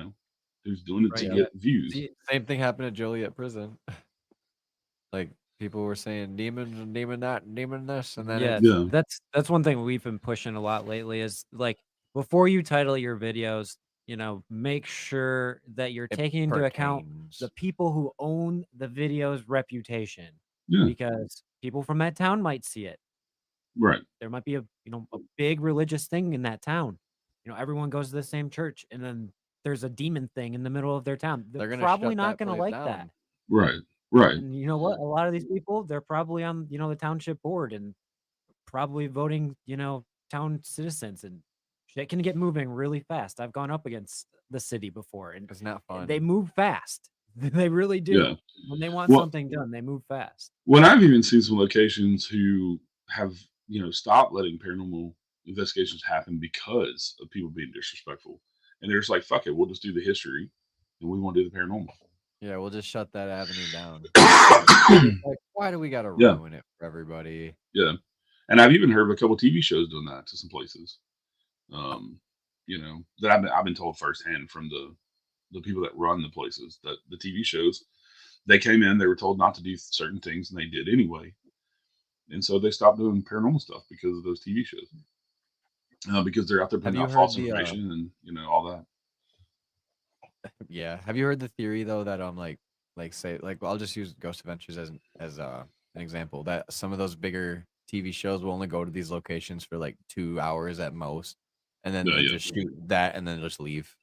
was doing it to Right. get views. See, same thing happened at Joliet prison. Like people were saying demons and demon that and demon this, and then Yeah, it's Yeah, that's one thing we've been pushing a lot lately is like before you title your videos, make sure that you're it taking into account pertains. the people who own the video's reputation, yeah, because people from that town might see it. right, There might be a big religious thing in that town. Everyone goes to the same church, and then there's a demon thing in the middle of their town. They're They're gonna probably shut not that going to place like that. down. right, right. And you know what? A lot of these people, they're probably on, the township board and probably voting, town citizens, and shit can get moving really fast. I've gone up against the city before, and It's not fun. they move fast. They really do. Yeah. When they want Well, something done, they move fast. when I've even seen some locations who have stopped letting paranormal investigations happen because of people being disrespectful, and they're just like, "Fuck it, we'll just do the history, and we want to do the paranormal." Yeah, we'll just shut that avenue down. yeah, Like, why do we gotta Yeah. ruin it for everybody? and I've even heard of a couple TV shows doing that to some places. That I've been told firsthand from the people that run the places, that the TV shows, they came in, they were told not to do certain things, and they did anyway, and so they stopped doing paranormal stuff because of those TV shows, because they're out there Have putting you out heard false the information and all that. yeah? Have you heard the theory though that say I'll just use Ghost Adventures as an example, that some of those bigger TV shows will only go to these locations for like 2 hours at most, and then Yeah, they'll yeah. just shoot that and then just leave.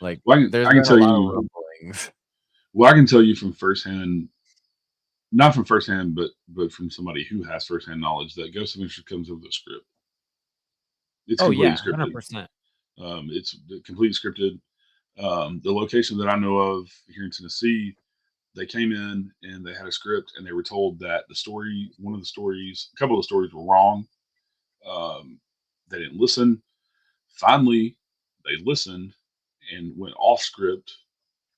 Like Well, there's I can been a tell lot of you. rumblings. Well, I can tell you from firsthand, not from firsthand, but from somebody who has firsthand knowledge, that Ghost Adventures comes with a script. It's Oh completely yeah, scripted. 100%. It's completely scripted. The location that I know of here in Tennessee, they came in and they had a script, and they were told that a couple of the stories were wrong. They didn't listen. Finally, they listened and went off script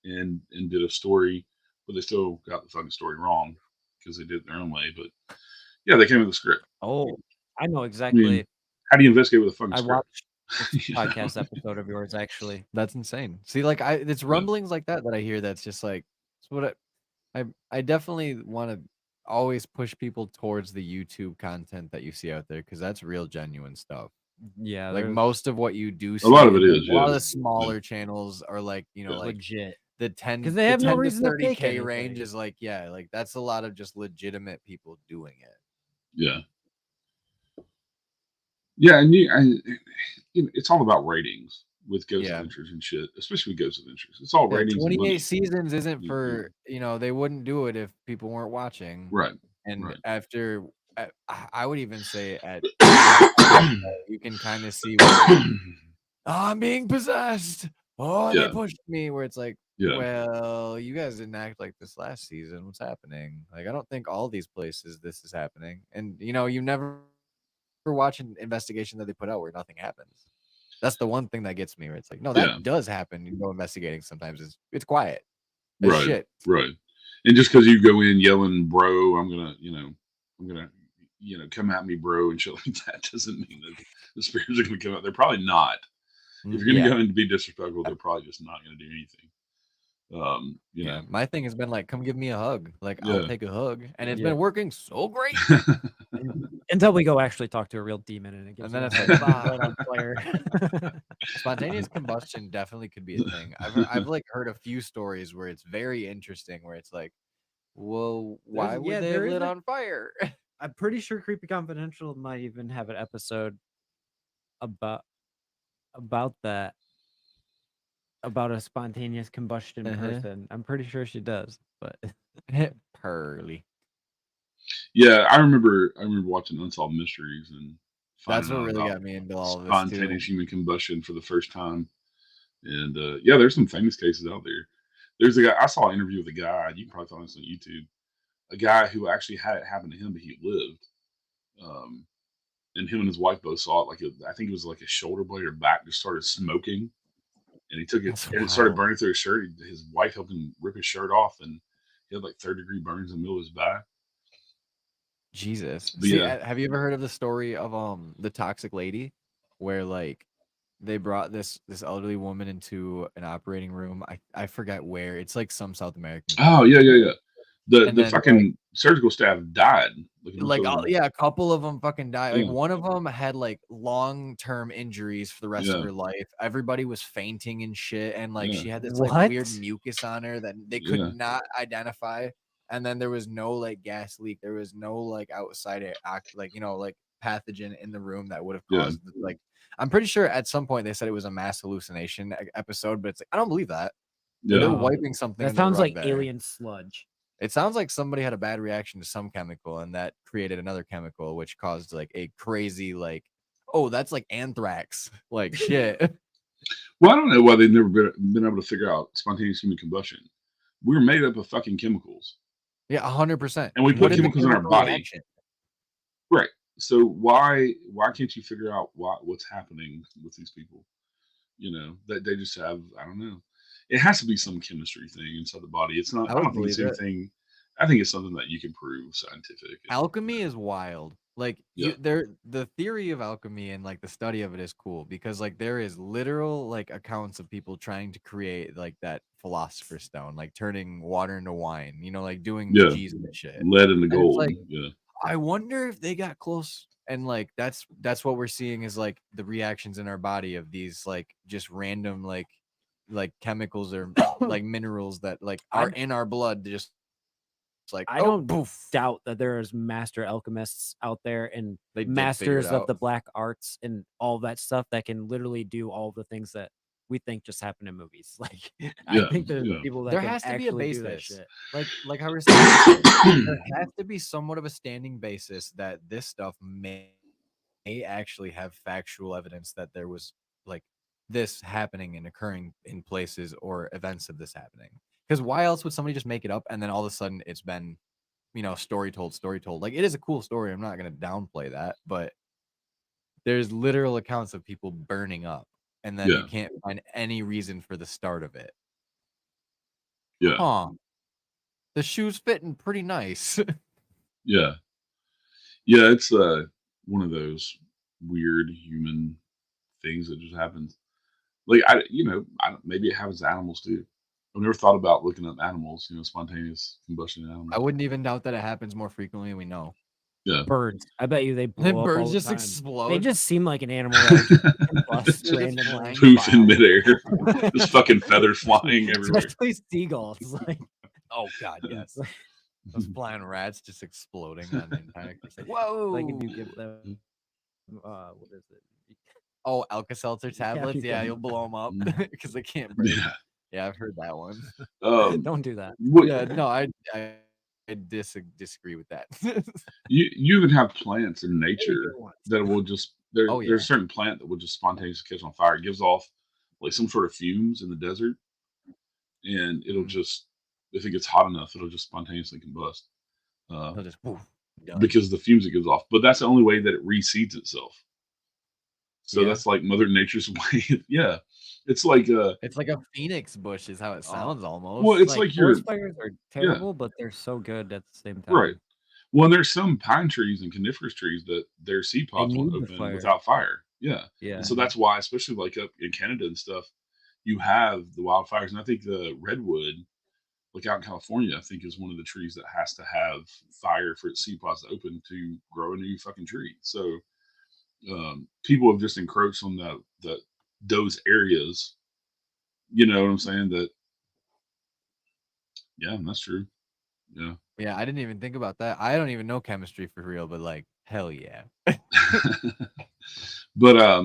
and did a story, but they still got the fucking story wrong because they did it their own way. But yeah, they came with a script. Oh, I know I exactly. mean, how do you investigate with a fucking I script? watched this podcast episode of yours actually. That's insane. See, like it's rumblings like that I hear. That's just like it's what I definitely want to always push people towards the YouTube content that you see out there, because that's real genuine stuff. Yeah, Like there's most of what you do see, lot of it like, is, a lot of yeah. the smaller channels are like like legit. the 10 'Cause they have the no 10 to reason to fake 30K range anything. is like like that's a lot of just legitimate people doing it. Yeah. Yeah, and it's all about ratings with Ghost Yeah. Adventures and shit, especially with Ghost Adventures. It's all Yeah, ratings and 28 money. seasons isn't Yeah. for they wouldn't do it if people weren't watching. Right. And Right. after I would even say at you can kind of see I'm being possessed. Oh, Yeah. they pushed me. Where it's like, Yeah. well, you guys didn't act like this last season. What's happening? Like, I don't think all these places this is happening. And you never watch an investigation that they put out where nothing happens. That's the one thing that gets me. Where it's like, no, that Yeah. does happen. You go investigating sometimes. It's quiet. As Right. shit. Right. And just because you go in yelling, "Bro, I'm gonna come at me, bro," and shit like that, doesn't mean that the spirits are gonna come out. They're probably not. If you're gonna Yeah. go in to be disrespectful, they're probably just not gonna do anything. Yeah, my thing has been like, come give me a hug. Like, I'll Yeah. take a hug, and it's Yeah. been working so great. Until we go actually talk to a real demon and it gives And then you it's a like, hug right on fire. Spontaneous combustion definitely could be a thing. I've like heard a few stories where it's very interesting. Where it's like, well, why would they have there is lit a- on fire? I'm pretty sure Creepy Confidential might even have an episode about that, about a spontaneous combustion Uh-huh. person. I'm pretty sure she does, but Pearly. Yeah, I remember watching Unsolved Mysteries and That's finding what out really about got me into all of this too. spontaneous human combustion for the first time. And yeah, there's some famous cases out there. There's a guy I saw an interview with a guy. You can probably find this on YouTube. A guy who actually had it happen to him, but he lived. Um, and him and his wife both saw it. I think it was like his shoulder blade or back just started smoking, and he took it That's and it started wild. burning through his shirt. His wife helped him rip his shirt off, and he had like 3rd-degree burns in the middle of his back. Jesus. But See, yeah, have you ever heard of the story of the toxic lady, where like they brought this elderly woman into an operating room? I forget where. It's like some South American oh country. yeah. The And the then like fucking surgical staff died. Like a bunch of them. yeah, a couple of them fucking died. Like Yeah, one of them had like long-term injuries for the rest of yeah, her life. Everybody was fainting and shit, and like yeah, she had this like weird What? mucus on her that they could yeah, not identify. And then there was no like gas leak. There was no like outside like like pathogen in the room that would have yeah, caused like. I'm pretty sure at some point they said it was a mass hallucination episode, but it's like I don't believe that. They're yeah. wiping something That under the sounds rug like there. alien sludge. It sounds like somebody had a bad reaction to some chemical and that created another chemical, which caused like a crazy like, oh, that's like anthrax. Like shit. Well, I don't know why they've never been able to figure out spontaneous human combustion. We're made up of fucking chemicals, Yeah, 100%. and we What put is the chemicals in our chemical body. reaction? Right. So why can't you figure out what's happening with these people? That they just have, I don't know. It has to be some chemistry thing inside the body. It's not. I I would don't think it's believe it. anything. I think it's something that you can prove scientific. Alchemy is wild. Like Yeah. the theory of alchemy and like the study of it is cool because like there is literal like accounts of people trying to create like that philosopher's stone, like turning water into wine, like doing Yeah. Jesus and shit. Lead into And it's gold. like Yeah. I wonder if they got close. And like that's what we're seeing is like the reactions in our body of these like just random like chemicals or like minerals that like are in our blood just like I oh don't poof. doubt that there's master alchemists out there and They did figure masters it of out. the black arts and all that stuff that can literally do all the things that we think just happen in movies. Like I Yeah. think there's Yeah. people that There can has to be a actually do that basis. shit. Like how we're saying, there has to be somewhat of a standing basis that this stuff may actually have factual evidence that there was like this happening and occurring in places or events of this happening. Because why else would somebody just make it up and then all of a sudden it's been, story told. Like it is a cool story. I'm not gonna downplay that, but there's literal accounts of people burning up, and then Yeah. you can't find any reason for the start of it. Yeah. Huh. The shoe's fitting pretty nice. Yeah. Yeah. It's one of those weird human things that just happens. Like maybe it happens to animals too. I've never thought about looking up animals. Spontaneous combustion in animals. I wouldn't even doubt that it happens more frequently than we know. Yeah. Birds. I bet you they blow up all Birds the just time. explode. They just seem like an animal that would just combust Just randomly. flying Poof in by. midair. Just fucking feathers flying everywhere. Especially seagulls. Like, Oh god, yes. Those flying rats just exploding on impact. It's like, whoa. like if you give them what is it? Oh, Alka-Seltzer tablets. you Yeah, can- you'll blow them up because they can't breathe. Yeah. Yeah, I've heard that one. Don't do that. Yeah, no, I disagree with that. You even have plants in nature ones. that will just Oh, yeah. there's a certain plant that will just spontaneously catch on fire. It gives off like some sort of fumes in the desert, and it'll just if it gets hot enough, it'll just spontaneously combust They'll just woof, done. because of the fumes it gives off. But that's the only way that it reseeds itself. So Yeah. that's like Mother Nature's way. Yeah, it's like It's like a phoenix bush is how it sounds almost. well, it's like your forest fires are terrible, but they're so good at the same time. right. Well, there's some pine trees and coniferous trees that their seed pods won't need the open fire. without fire. Yeah. Yeah. And so that's why, especially like up in Canada and stuff, you have the wildfires. And I think the redwood, like out in California, I think is one of the trees that has to have fire for its seed pods to open to grow a new fucking tree. So people have just encroached on those areas. You know what I'm saying? Yeah, that's true. Yeah. Yeah, I didn't even think about that. I don't even know chemistry for real, but like hell yeah. But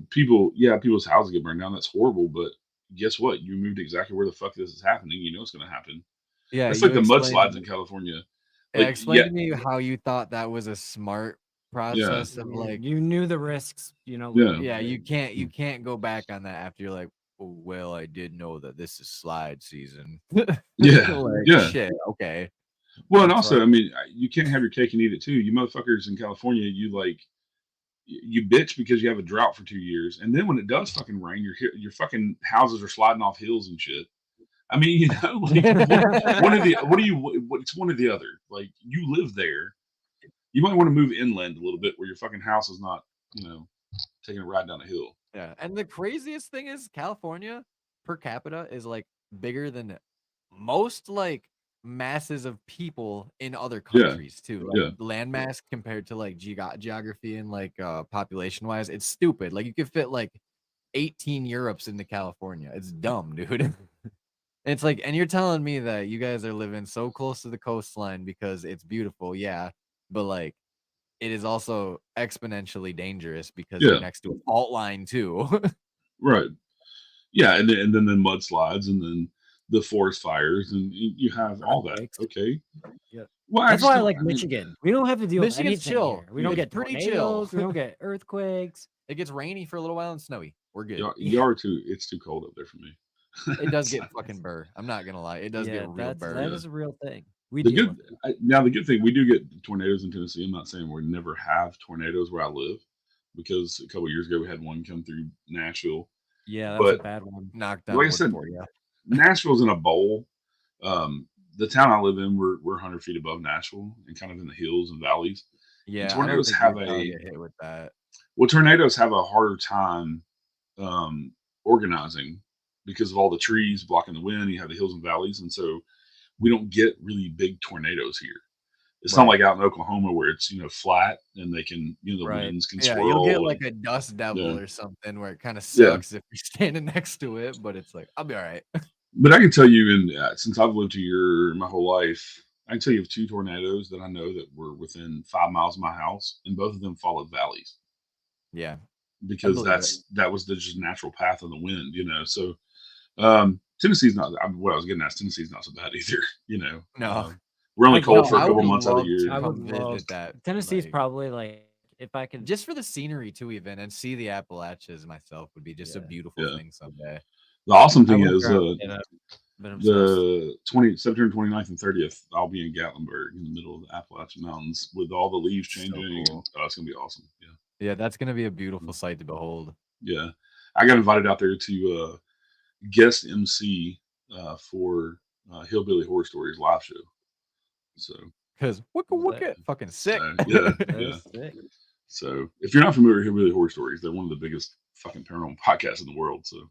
people's houses get burned down. That's horrible. But guess what? You moved exactly where the fuck this is happening. You know it's going to happen. Yeah, That's you like the explained- mudslides in California. Yeah, Like, explain to me how you thought that was a smart process of like, you knew the risks, you know. Yeah. leading yeah, into you it. you can't go back on that after you're like, oh, well, I did know that this is slide season. Yeah, Like, yeah. shit, okay. Well, and It's also, like- I mean, you can't have your cake and eat it too. You motherfuckers in California, you like, you bitch because you have a drought for 2 years, and then when it does fucking rain, your fucking houses are sliding off hills and shit. I mean, you know, like one of the it's one or the other. Like, you live there, you might want to move inland a little bit where your fucking house is not, you know, taking a ride down a hill. Yeah, and the craziest thing is California per capita is like bigger than most like masses of people in other Yeah, countries too. Like yeah. landmass compared to like geography and like population wise, it's stupid. Like you could fit like 18 Europes into California. It's dumb, dude. It's like, and you're telling me that you guys are living so close to the coastline because it's beautiful, yeah, but like it is also exponentially dangerous because Yeah. you're next to a fault line too. Right. Yeah, and then the mudslides, and then the forest fires, and you have all that. Earthquakes. Okay. Yep. Well, That's why I like mean, Michigan. We don't have to deal with Michigan's anything chill. here. We don't Yeah. get Pretty tornadoes. chill. We don't get earthquakes. It gets rainy for a little while and snowy. We're good. it's too cold up there for me. It does get fucking burr. I'm not gonna lie. It does yeah, get real burr. that is a real thing. We The deal good with it. now the good thing, we do get tornadoes in Tennessee. I'm not saying we never have tornadoes where I live, because a couple of years ago we had one come through Nashville. Yeah, that was a But bad one. Knocked down like I wood said, for you. Nashville's in a bowl. The town I live in, we're 100 feet above Nashville and kind of in the hills and valleys. Yeah, tornadoes I don't have think you a- get hit with that. Well, tornadoes have a harder time organizing because of all the trees blocking the wind. You have the hills and valleys, and so we don't get really big tornadoes here. It's not Right. like out in Oklahoma where it's flat and they can, the Right. winds can Yeah, swirl. you'll get and- like a dust devil Yeah. or something where it kind of Yeah. sucks if you're standing next to it, but it's like I'll be all right. But I can tell you, since I've lived here my whole life, I can tell you of 2 tornadoes that I know that were within 5 miles of my house, and both of them followed valleys Yeah, because believe that was the just natural path of the wind. So Tennessee's not. What I was getting at, Tennessee's not so bad either. No. We're only Like, cold no, for a I couple would months out of love the year. to I would come love visit that. Tennessee's like, probably like if I could just for the scenery too, even and see the Appalachians myself would be just a Yeah. beautiful Yeah. thing someday. The awesome I thing went is there, I've been obsessed. the September 29th and 30th, I'll be in Gatlinburg in the middle of the Appalachian Mountains with all the leaves So changing. cool. Oh, it's gonna be awesome. Yeah, Yeah, that's gonna be a beautiful sight to behold. yeah. I got invited out there to guest MC for Hillbilly Horror Stories live show. So Cause wicka fucking sick. yeah, That yeah. is sick. So if you're not familiar with Hillbilly Horror Stories, they're one of the biggest fucking paranormal podcasts in the world. So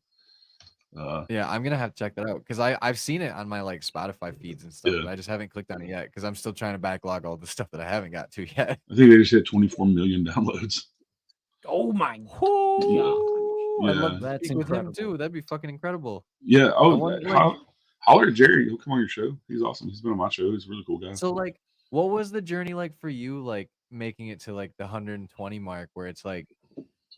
Yeah, I'm gonna have to check that out because I've seen it on my like Spotify feeds and stuff, Yeah. but I just haven't clicked on it yet because I'm still trying to backlog all the stuff that I haven't got to yet. I think they just hit 24 million downloads. Oh my Ooh, I'd love to That's speak with him incredible. too. That'd be fucking incredible. Yeah. Oh, wonder, like- holler at Jerry. He'll come on your show. He's awesome. He's been on my show. He's a really cool guy. So like, what was the journey like for you, like making it to like the 120 mark, where it's like,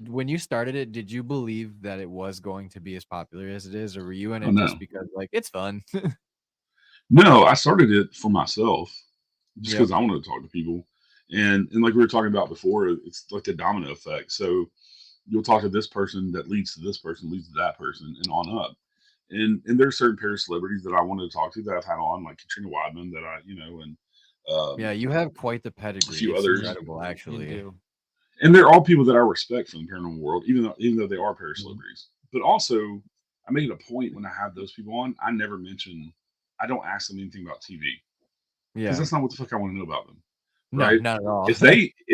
when you started it, did you believe that it was going to be as popular as it is, or were you in Oh, it no. just because like it's fun? No, I started it for myself just Yep. because I wanted to talk to people. And like we were talking about before, it's like the domino effect. So you'll talk to this person that leads to this person, leads to that person, and on up. And there's certain pair of celebrities that I wanted to talk to that I've had on, like Katrina Weidman, that I, and Yeah, you have quite the pedigree. few It's others. incredible, You actually. do. and they're all people that I respect from the paranormal world, even though they are pair celebrities. But also, I made it a point when I have those people on, I don't ask them anything about TV Yeah, because that's not what the fuck I want to know about them. no, right? not at all. If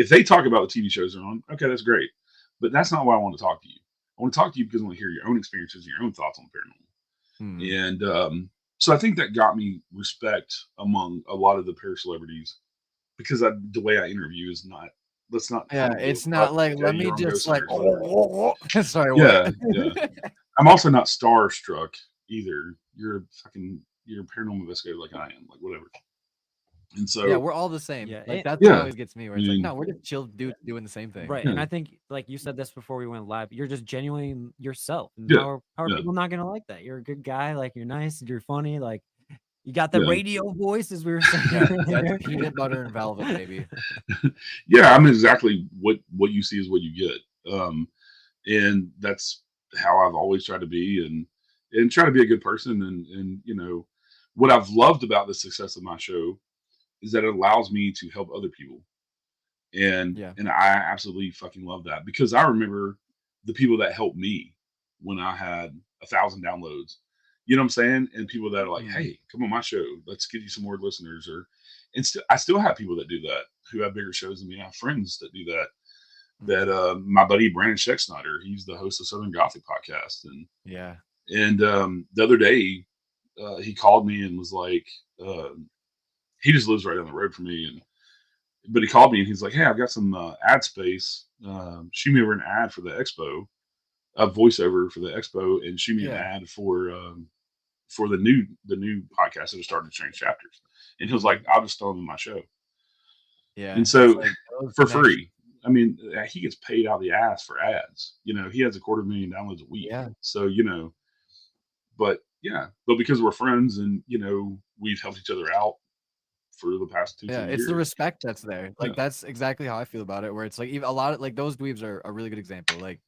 they talk about the TV shows they're on, okay, that's great. But that's not why I want to talk to you. I want to talk to you because I want to hear your own experiences, your own thoughts on paranormal. Hmm. And so I think that got me respect among a lot of the pair celebrities because the way I interview is not. Let's not. Yeah, it's not like let me just like. Sorry. Yeah, what? yeah. I'm also not starstruck either. You're a paranormal investigator like I am, like whatever. And so Yeah, we're all the same. Yeah, Like and- that's Yeah. what always gets me. Where it's like, Mm. no, we're just chill dudes doing the same thing. Right. Yeah. And I think like you said this before we went live, you're just genuinely yourself. And Yeah, how are yeah. people not gonna like that? You're a good guy, like you're nice, you're funny, like You got the Yeah. radio voice, as we were saying. Yeah, earlier. that's peanut butter and velvet, baby. Yeah, I mean, exactly what you see is what you get. And that's how I've always tried to be, and try to be a good person. And you know, what I've loved about the success of my show is that it allows me to help other people. Yeah. And I absolutely fucking love that, because I remember the people that helped me when I had 1,000 downloads. You know what I'm saying? And people that are like, Mhm. "Hey, come on my show. Let's get you some more listeners." Or, and I still have people that do that, who have bigger shows than me. I have friends that do that. That my buddy Brandon Scheck-Snyder, he's the host of Southern Gothic podcast, Yeah. and the other day he called me and was like, he just lives right down the road from me, but he called me and he's like, "Hey, I've got some ad space. Shoot me over an ad for the expo, a voiceover for the expo, and shoot me an Yeah. ad for the new podcast that are starting to change chapters." And he was like, "I'll just throw them in my show." Yeah. And It's so like those for connections. free. I mean, he gets paid out the ass for ads. You know, he has 250,000 downloads a week. Yeah. So, you know, but because we're friends, and, you know, we've helped each other out for the past 2, Yeah, 3 it's the years. respect that's there. Like Yeah. that's exactly how I feel about it. Where it's like even a lot of like those dweebs are a really good example. Like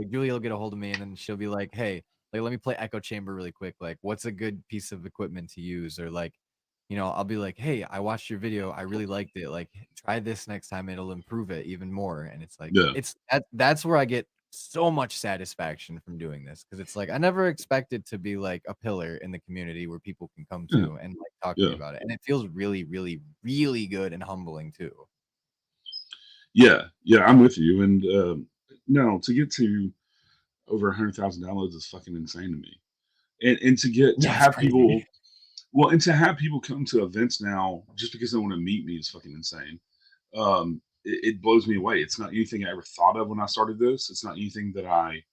Julia will get a hold of me and then she'll be like, "Hey, like let me play echo chamber really quick. Like, what's a good piece of equipment to use?" Or like, you know, I'll be like, "Hey, I watched your video. I really liked it. Like, try this next time. It'll improve it even more." And it's like Yeah. that's where I get so much satisfaction from doing this, because it's like I never expected to be like a pillar in the community where people can come Yeah. to and like talk to me Yeah. about it, and it feels really, really, really good and humbling too. Yeah. Yeah. I'm with you. And no, to get to over 100,000 downloads is fucking insane to me. And to get to Yeah, it's have crazy. people, well, and to have people come to events now just because they want to meet me is fucking insane. It blows me away. It's not anything I ever thought of when I started this. It's not anything that I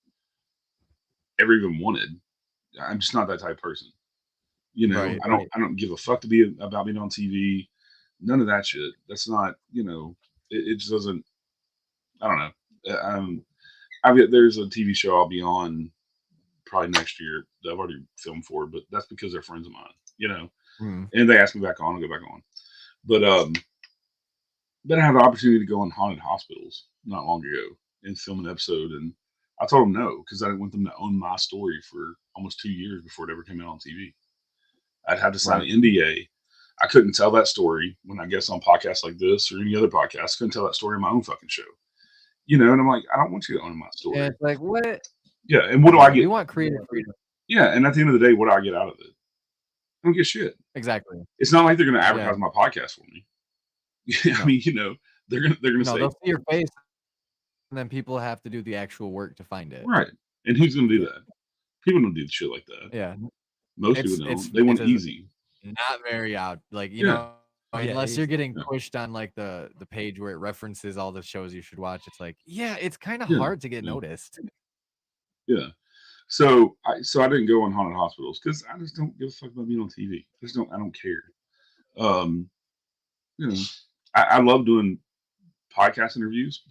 ever even wanted. I'm just not that type of person. You know, Right. I don't give a fuck to be about being on TV. None of that shit. That's not, you know, it just doesn't. I don't know. There's a TV show I'll be on probably next year that I've already filmed for, but that's because they're friends of mine. You know, Mm. and they asked me back on, I'll go back on. But then I had the opportunity to go in haunted hospitals not long ago and film an episode, and I told them no, because I didn't want them to own my story for almost 2 years before it ever came out on TV. I'd have to sign Right. an NDA. I couldn't tell that story when I guess on podcasts like this or any other podcast. Couldn't tell that story in my own fucking show. You know, and I'm like, I don't want you to own my story. And it's like, what? Yeah, and what do I We get? want creative freedom. Yeah, and at the end of the day, what do I get out of it? I don't get shit. Exactly. It's not like they're going to Yeah. advertise my podcast for me. I No. mean, you know, they're gonna No, say, they'll see your face, and then people have to do the actual work to find it. right. And who's gonna do Yeah. that? People don't do shit like that. Yeah. Most It's people it's don't. They want it's a easy. not very out. Like, you Yeah. know, Yeah, unless you're easy. getting Yeah. pushed on like the page where it references all the shows you should watch. It's like, yeah, it's kind of Yeah. hard to get Yeah. noticed. Yeah. So I didn't go on haunted hospitals because I just don't give a fuck about being on TV. I don't care. You know, I love doing podcast interviews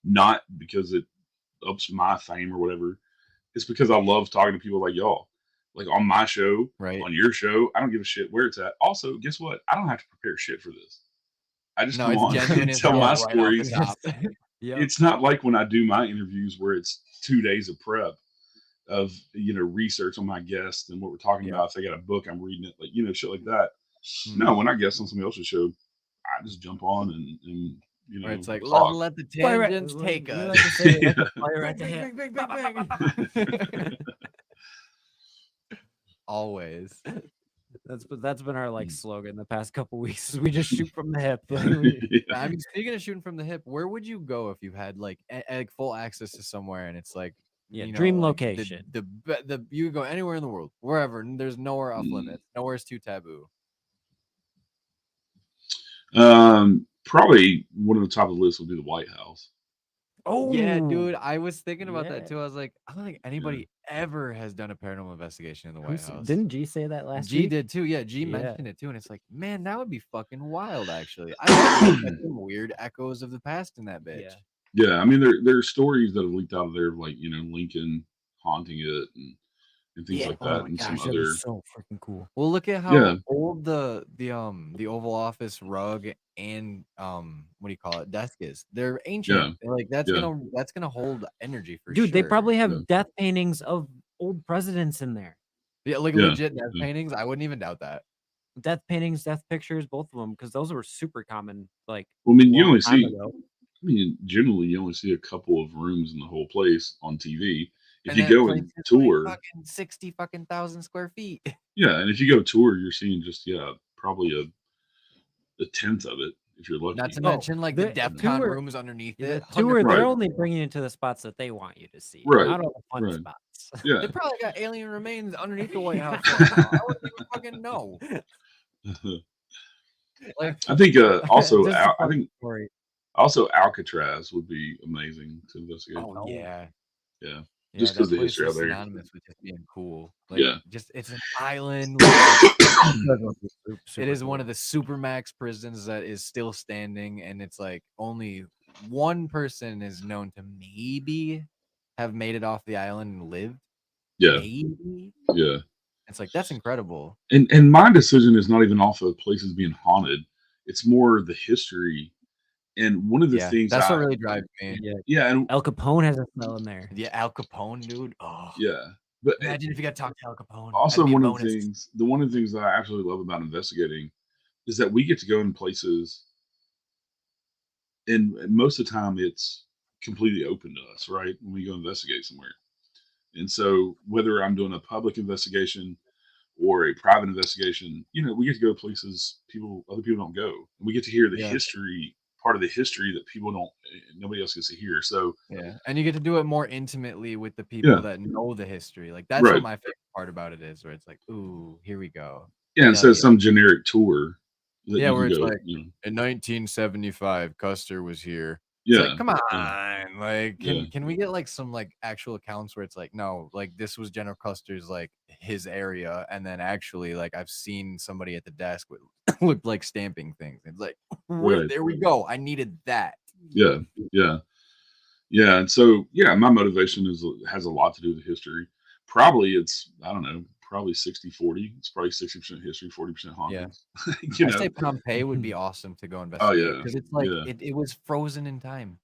not because it ups my fame or whatever. It's because I love talking to people like y'all. Like on my show, Right. on your show, I don't give a shit where it's at. Also, guess what? I don't have to prepare shit for this. I just No, come it's on genuine and as tell hell my right off the stories. top. Yep. It's not like when I do my interviews where it's 2 days of prep of, you know, research on my guest and what we're talking Yeah. about. If they got a book, I'm reading it, like, you know, shit like that. Mhm. No, when I guest on somebody else's show, I just jump on and you know, Where it's like, talk. let the Fire right- tangents take you us. like to say it, Yeah. fire right to Bang, hit. bang, bang, bang, bang. Always. That's been our like Mm. slogan the past couple weeks. Is we just shoot from the hip. Yeah. I mean, speaking of shooting from the hip, where would you go if you had like like full access to somewhere and it's like, Yeah, you know, dream like, location. the you could go anywhere in the world, wherever. And there's nowhere off Mm. limits. Nowhere's too taboo. Probably one of the top of the list would be the White House. Oh Yeah, dude. I was thinking about yeah. that too. I was like, I don't think anybody ever has done a paranormal investigation in the White Who's- House. Didn't G say that last G week? did too. Yeah, G Yeah. mentioned it too, and it's like, man, that would be fucking wild. Actually, I bet there's some weird echoes of the past in that bitch. Yeah. Yeah, I mean, there's stories that have leaked out of there, of like, you know, Lincoln haunting it, and and things like Oh that, my and some gosh, that other. was so freaking cool. Well, look at how Yeah, old the Oval Office rug and what do you call it, desk is. They're yeah, ancient. Like yeah, that's gonna hold energy for Dude, they sure. probably yeah, have death paintings of old presidents in there. Yeah, like yeah, legit death yeah. paintings. I wouldn't even doubt that. Death paintings, death pictures, both of them, because those were super common, like Well, I mean, a you long only time see. ago. I mean, generally, you only see a couple of rooms in the whole place on TV. If And you that go place and is like tour, fucking 60 fucking thousand square feet. yeah, and if you go tour, you're seeing just probably a tenth of it if you're Not lucky. to Oh, mention like the the DEFCON tour, rooms underneath the it. tour, 100%. they're Right, only bringing you to the spots that they want you to see, right, not all the fun right. spots. They Yeah. probably got alien remains underneath the White House right now. I wouldn't even fucking know. Like, I think also Just a I funny think story. also Alcatraz would be amazing to investigate. oh yeah, Yeah, yeah, just because that the place history out is there. synonymous with just being cool. Like, Yeah, just it's an island. Like, it Super is one cool. of the supermax prisons that is still standing, and it's like only one person is known to maybe have made it off the island and lived. yeah, Maybe yeah. it's like that's incredible. And my decision is not even off of places being haunted. It's more the history. And one of the Yeah, things that's what really drives me. Yeah, yeah, and Al Capone has a cell in there. Yeah, Al Capone, dude. Oh, yeah, but imagine if you got to talk to Al Capone. also That'd be a one of bonus. the things that I absolutely love about investigating is that we get to go in places, and most of the time it's completely open to us, right? When we go investigate somewhere. And so whether I'm doing a public investigation or a private investigation, we get to go places other people don't go. And we get to hear the Yeah, history, part of the history that nobody else gets to hear. So yeah, and you get to do it more intimately with the people yeah, that know the history. Like that's what right. my favorite part about it is, where it's like, ooh, here we go. Yeah, instead Hell of yeah. some generic tour that Yeah, you where can it's go, like in 1975, Custer was here. It's like, yeah, come yeah, on, like, yeah, can we get like some like actual accounts where it's like, no, like this was General Custer's like his area, and then actually like I've seen somebody at the desk with looked like stamping things. It's like, right. there we go. I needed that. Yeah, yeah. Yeah, and so yeah, my motivation has a lot to do with history. Probably it's I don't know, probably 60-40. It's probably 60% history, 40% Yeah. hauntings. I say Pompeii would be awesome to go Oh investigate yeah, because it's like yeah, it was frozen in time.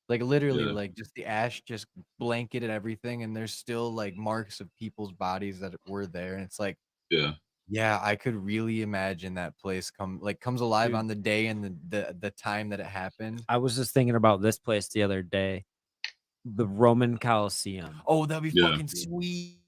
Like literally, yeah, like just the ash just blanketed everything, and there's still like marks of people's bodies that were there. And it's like, yeah, yeah, I could really imagine that place comes alive Dude, on the day and the time that it happened. I was just thinking about this place the other day, the Roman Colosseum. Oh, that'd be yeah, fucking sweet.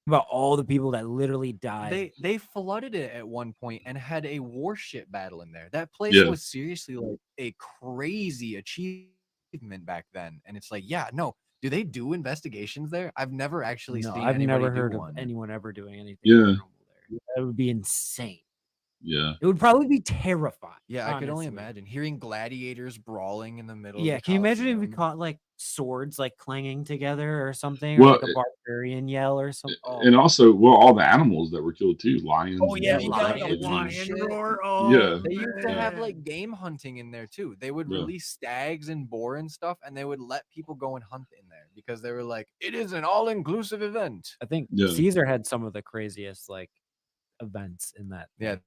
About all the people that literally died. They flooded it at one point and had a warship battle in there. That place yeah, was seriously like a crazy achievement back then. And it's like, yeah, no, do they do investigations there? I've never actually No, seen I've anybody never do heard of one. anyone ever doing anything yeah, paranormal there. That would be insane. yeah. It would probably be terrifying. Yeah, I could only honestly. imagine hearing gladiators brawling in the middle Yeah, of the can you imagine if we Colosseum. caught like swords like clanging together or something, or Well, like a barbarian yell or something? Oh, and also, all the animals that were killed too, lions Oh and yeah, things you like got that. like a Like, lion roar. yeah, They used to have yeah, like game hunting in there too. They would yeah, release stags and boar and stuff, and they would let people go and hunt in there because they were like, it is an all-inclusive event. I think yeah, Caesar had some of the craziest like events in that. Yeah, thing.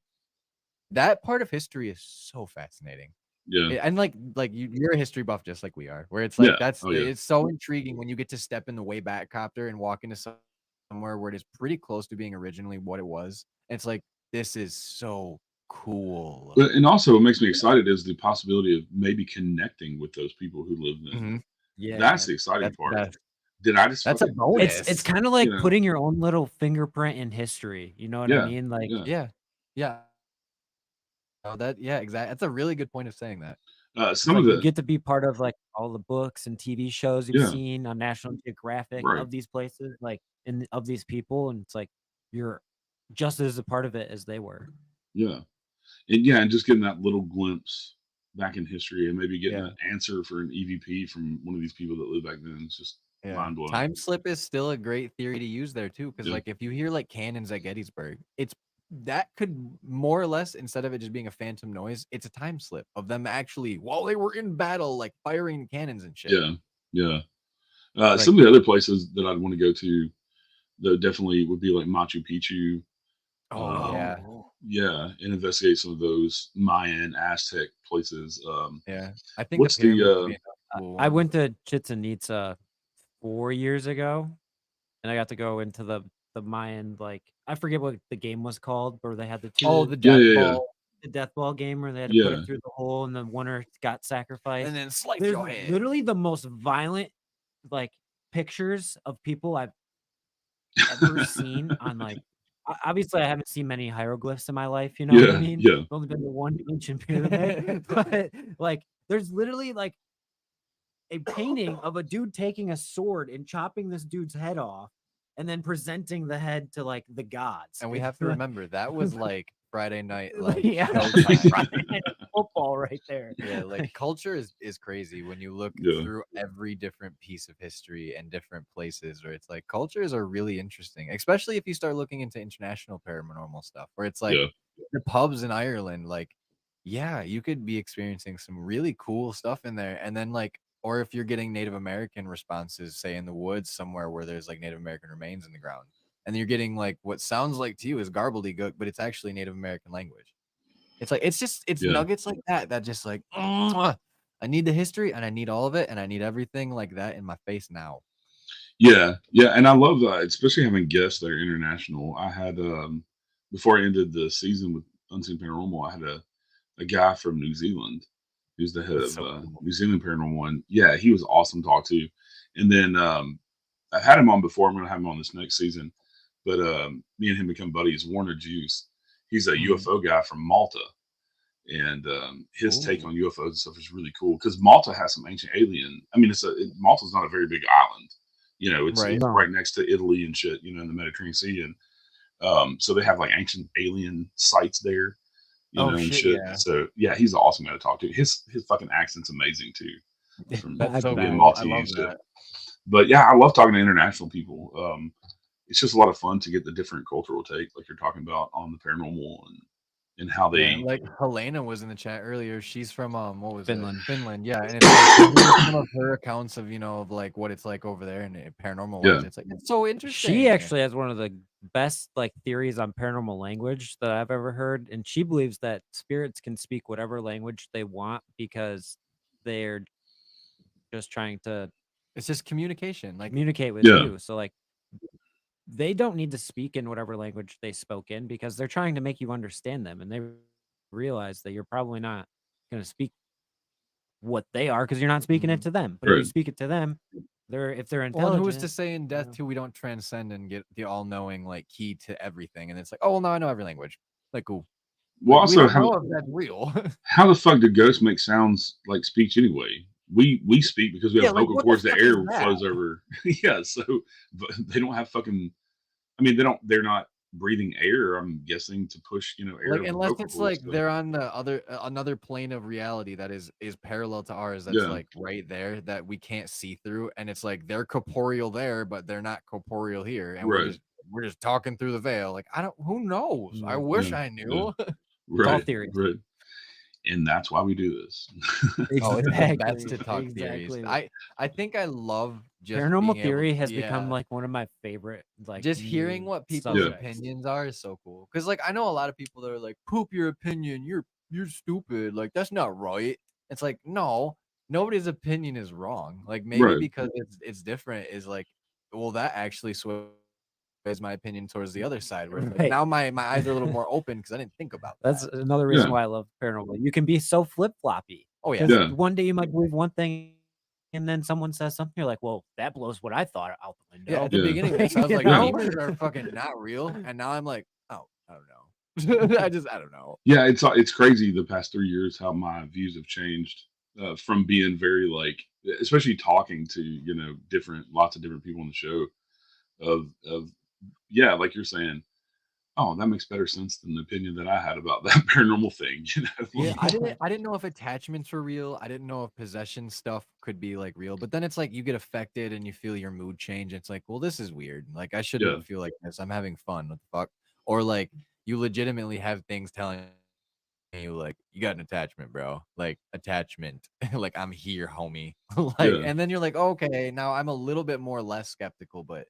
that part of history is so fascinating. yeah, And like you're a history buff just like we are, where it's yeah. like Oh yeah, it's so intriguing when you get to step in the way back copter and walk into somewhere where it is pretty close to being originally what it was. And it's like, this is so cool. but and also what makes me excited is the possibility of maybe connecting with those people who lived then. Mm-hmm. Yeah, That's the exciting That's the part. best. Did I just That's a fucking bonus. it's kind of like you know? putting your own little fingerprint in history. You know what I Yeah, mean? Like, yeah. Yeah. Yeah. Oh, yeah, exactly. That's a really good point of saying that. it's Some like of you the get to be part of like all the books and TV shows you've yeah, seen on National Geographic right, of these places, like and of these people, and it's like you're just as a part of it as they were. yeah, and just getting that little glimpse back in history, and maybe getting Yeah. an answer for an EVP from one of these people that lived back then. It's just Yeah. mind blowing. Time slip is still a great theory to use there too. Cause Yeah. like if you hear like cannons at Gettysburg, that could more or less, instead of it just being a phantom noise, it's a time slip of them actually while they were in battle, like firing cannons and shit. Yeah, yeah. Like, Some of the other places that I'd want to go to, Though definitely would be like Machu Picchu. Oh yeah, Yeah, and investigate some of those Mayan, Aztec places. yeah. I think the What's the pyramids would be another cool I one. went to Chichen Itza 4 years ago, and I got to go into the Mayan, like, I forget what the game was called, where they had the Oh, two the Yeah, death yeah, yeah, ball, the death ball game where they had to put it yeah. through the hole and the winner got sacrificed. and then slice There's your head. literally the most violent, like, pictures of people I've ever seen on, like, obviously I haven't seen many hieroglyphs in my life, you know what I Yeah, mean? yeah, I've only been to one ancient pyramid, but like there's literally like a painting of a dude taking a sword and chopping this dude's head off and then presenting the head to like the gods. And we have to remember that was like Friday night, like yeah, showtime. Friday Night Football right there. Yeah, like culture is crazy when you look yeah, through every different piece of history and different places where it's like cultures are really interesting, especially if you start looking into international paranormal stuff where it's like yeah, the pubs in Ireland, like, yeah, you could be experiencing some really cool stuff in there. And then like, or if you're getting Native American responses, say in the woods somewhere where there's like Native American remains in the ground, and you're getting like what sounds like to you is gobbledygook, but it's actually Native American language. It's like it's yeah. nuggets like that that just like I need the history and I need all of it and I need everything like that in my face now. Yeah, yeah, and I love that, especially having guests that are international. I had before I ended the season with Unseen Paranormal, I had a guy from New Zealand who's the head That's of so cool. New Zealand Paranormal One. Yeah, he was awesome to talk to. And then I've had him on before. I'm going to have him on this next season. But me and him become buddies. Warner Juice, he's a Mhm. UFO guy from Malta, and his take Ooh. on UFOs and stuff is really cool because Malta has some ancient alien. I mean, Malta's not a very big island. You know, Right. it's No. right next to Italy and shit. You know, in the Mediterranean Sea, and so they have like ancient alien sites there. You Oh know, and shit, shit. yeah. So yeah, he's an awesome guy to talk to. His fucking accent's amazing too, That's I so being bet. cool. I Maltese love and shit. that. But yeah, I love talking to international people. It's just a lot of fun to get the different cultural take, like you're talking about on the paranormal and how Yeah, they. like Helena was in the chat earlier. She's from what was Finland. it? Finland. Yeah, and it's like hearing some of her accounts of of like what it's like over there and paranormal wise. Yeah, It's like it's so She interesting. actually has one of the best like theories on paranormal language that I've ever heard, and she believes that spirits can speak whatever language they want because they're just trying to It's just communication. Like communicate with yeah, you. So like they don't need to speak in whatever language they spoke in because they're trying to make you understand them, and they realize that you're probably not going to speak what they are because you're not speaking it mhm. to them. But if you right. speak it to them, if they're Well, and who is to intelligent, say in you death know. too we don't transcend and get the all knowing like key to everything, and it's like, oh well, now I know every language. Like cool. Well, Like we also don't know if that's real. how the fuck do ghosts make sounds like speech anyway? We speak because we Yeah, have like vocal what the cords. The fuck is air that? flows over. Yeah, so but they don't have fucking. I mean, they don't. They're not breathing air. I'm guessing to push air Like over unless vocal it's cords. like So they're on the other another plane of reality that is parallel to ours, that's yeah, like right there that we can't see through, and it's like they're corporeal there but they're not corporeal here, and right, we're just talking through the veil. Like I don't, who knows, I No, wish yeah, I yeah, knew. it's all right, theories. right. And that's why we do this. Oh, it's the best Exactly. to talk theories. Exactly. I think I love just being Paranormal able, theory has become yeah, like one of my favorite like just hearing new what people's Yeah, subjects. opinions are is so cool. Cause like I know a lot of people that are like, poop your opinion, you're stupid. Like that's not right. It's like, no, nobody's opinion is wrong. Like maybe right. because it's different is like, well, that actually sways my opinion towards the other side where it's like Right. now my eyes are a little more open because I didn't think about That's that. another reason Yeah, why I love paranormal. You can be so flip floppy Oh yeah. because yeah, one day you might believe one thing, and then someone says something, you're like, "Well, that blows what I thought out the Yeah. window." At the yeah, beginning of this, I was You like, know? demons are fucking not real. And now I'm like, oh, I don't know. I don't know. yeah. It's crazy the past 3 years how my views have changed from being very like, especially talking to different lots of different people on the show of yeah, like you're saying. Oh, that makes better sense than the opinion that I had about that paranormal thing. Yeah, Like, I didn't know if attachments were real. I didn't know if possession stuff could be like real. But then it's like you get affected and you feel your mood change. It's like, well, this is weird. Like I yeah, shouldn't feel like this. I'm having fun. What the fuck? Or like you legitimately have things telling you like you got an attachment, bro. Like attachment. Like I'm here, homie. Like yeah. and then you're like, okay, now I'm a little bit more less skeptical, but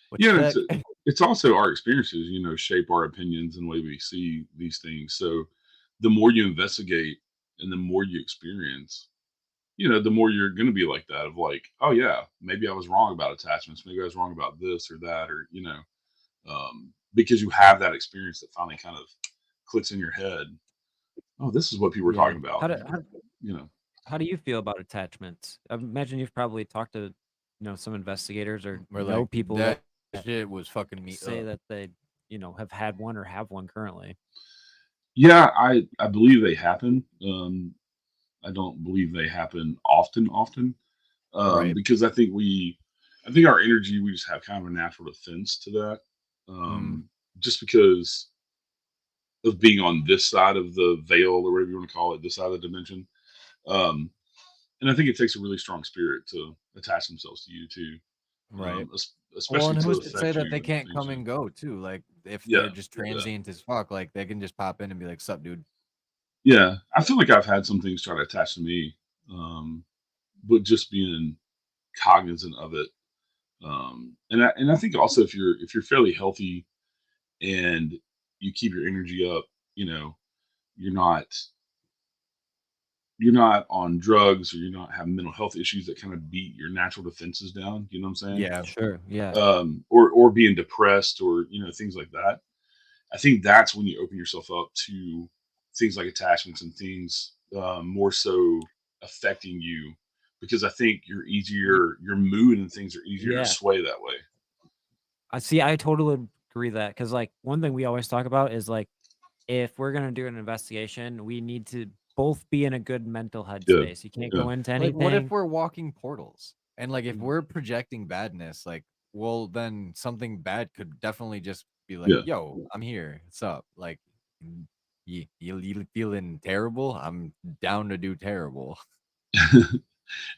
What Yeah, check? it's also our experiences, shape our opinions and the way we see these things. So the more you investigate and the more you experience, the more you're going to be like that of like, oh yeah, maybe I was wrong about attachments. Maybe I was wrong about this or that, or, because you have that experience that finally kind of clicks in your head. Oh, this is what people were Yeah. talking about. You know, How do you feel about attachments? I imagine you've probably talked to, some investigators or We're know like, people that that shit was fucking me say up. that they, have had one or have one currently. yeah, I believe they happen. I don't believe they happen often, Right. because I think our energy, we just have kind of a natural defense to that, Mm. just because of being on this side of the veil or whatever you want to call it, this side of the dimension. Um, and I think it takes a really strong spirit to attach themselves to you too, Right. Well, especially and to who's to say affect that you they and can't things come you. and go too? Like if Yeah, they're just yeah, transient as fuck, like they can just pop in and be like, "Sup, dude." yeah. I feel like I've had some things try to attach to me, but just being cognizant of it. And I think also if you're fairly healthy and you keep your energy up, you know, you're not you're not on drugs or you're not having mental health issues that kind of beat your natural defenses down. You know what I'm saying? Yeah. Sure. Yeah. Or being depressed or things like that. I think that's when you open yourself up to things like attachments and things, more so affecting you, because I think your mood and things are easier to Yeah. sway that way. I see. I totally agree that because like one thing we always talk about is like if we're gonna do an investigation, we need to both be in a good mental Yeah, headspace. You can't yeah, go into Like, what if anything. we're walking portals and like if Mm. we're projecting badness, like, well, then something bad could definitely just be like, yeah. "Yo, I'm here. What's up?" Like, you feeling terrible? I'm down to do terrible.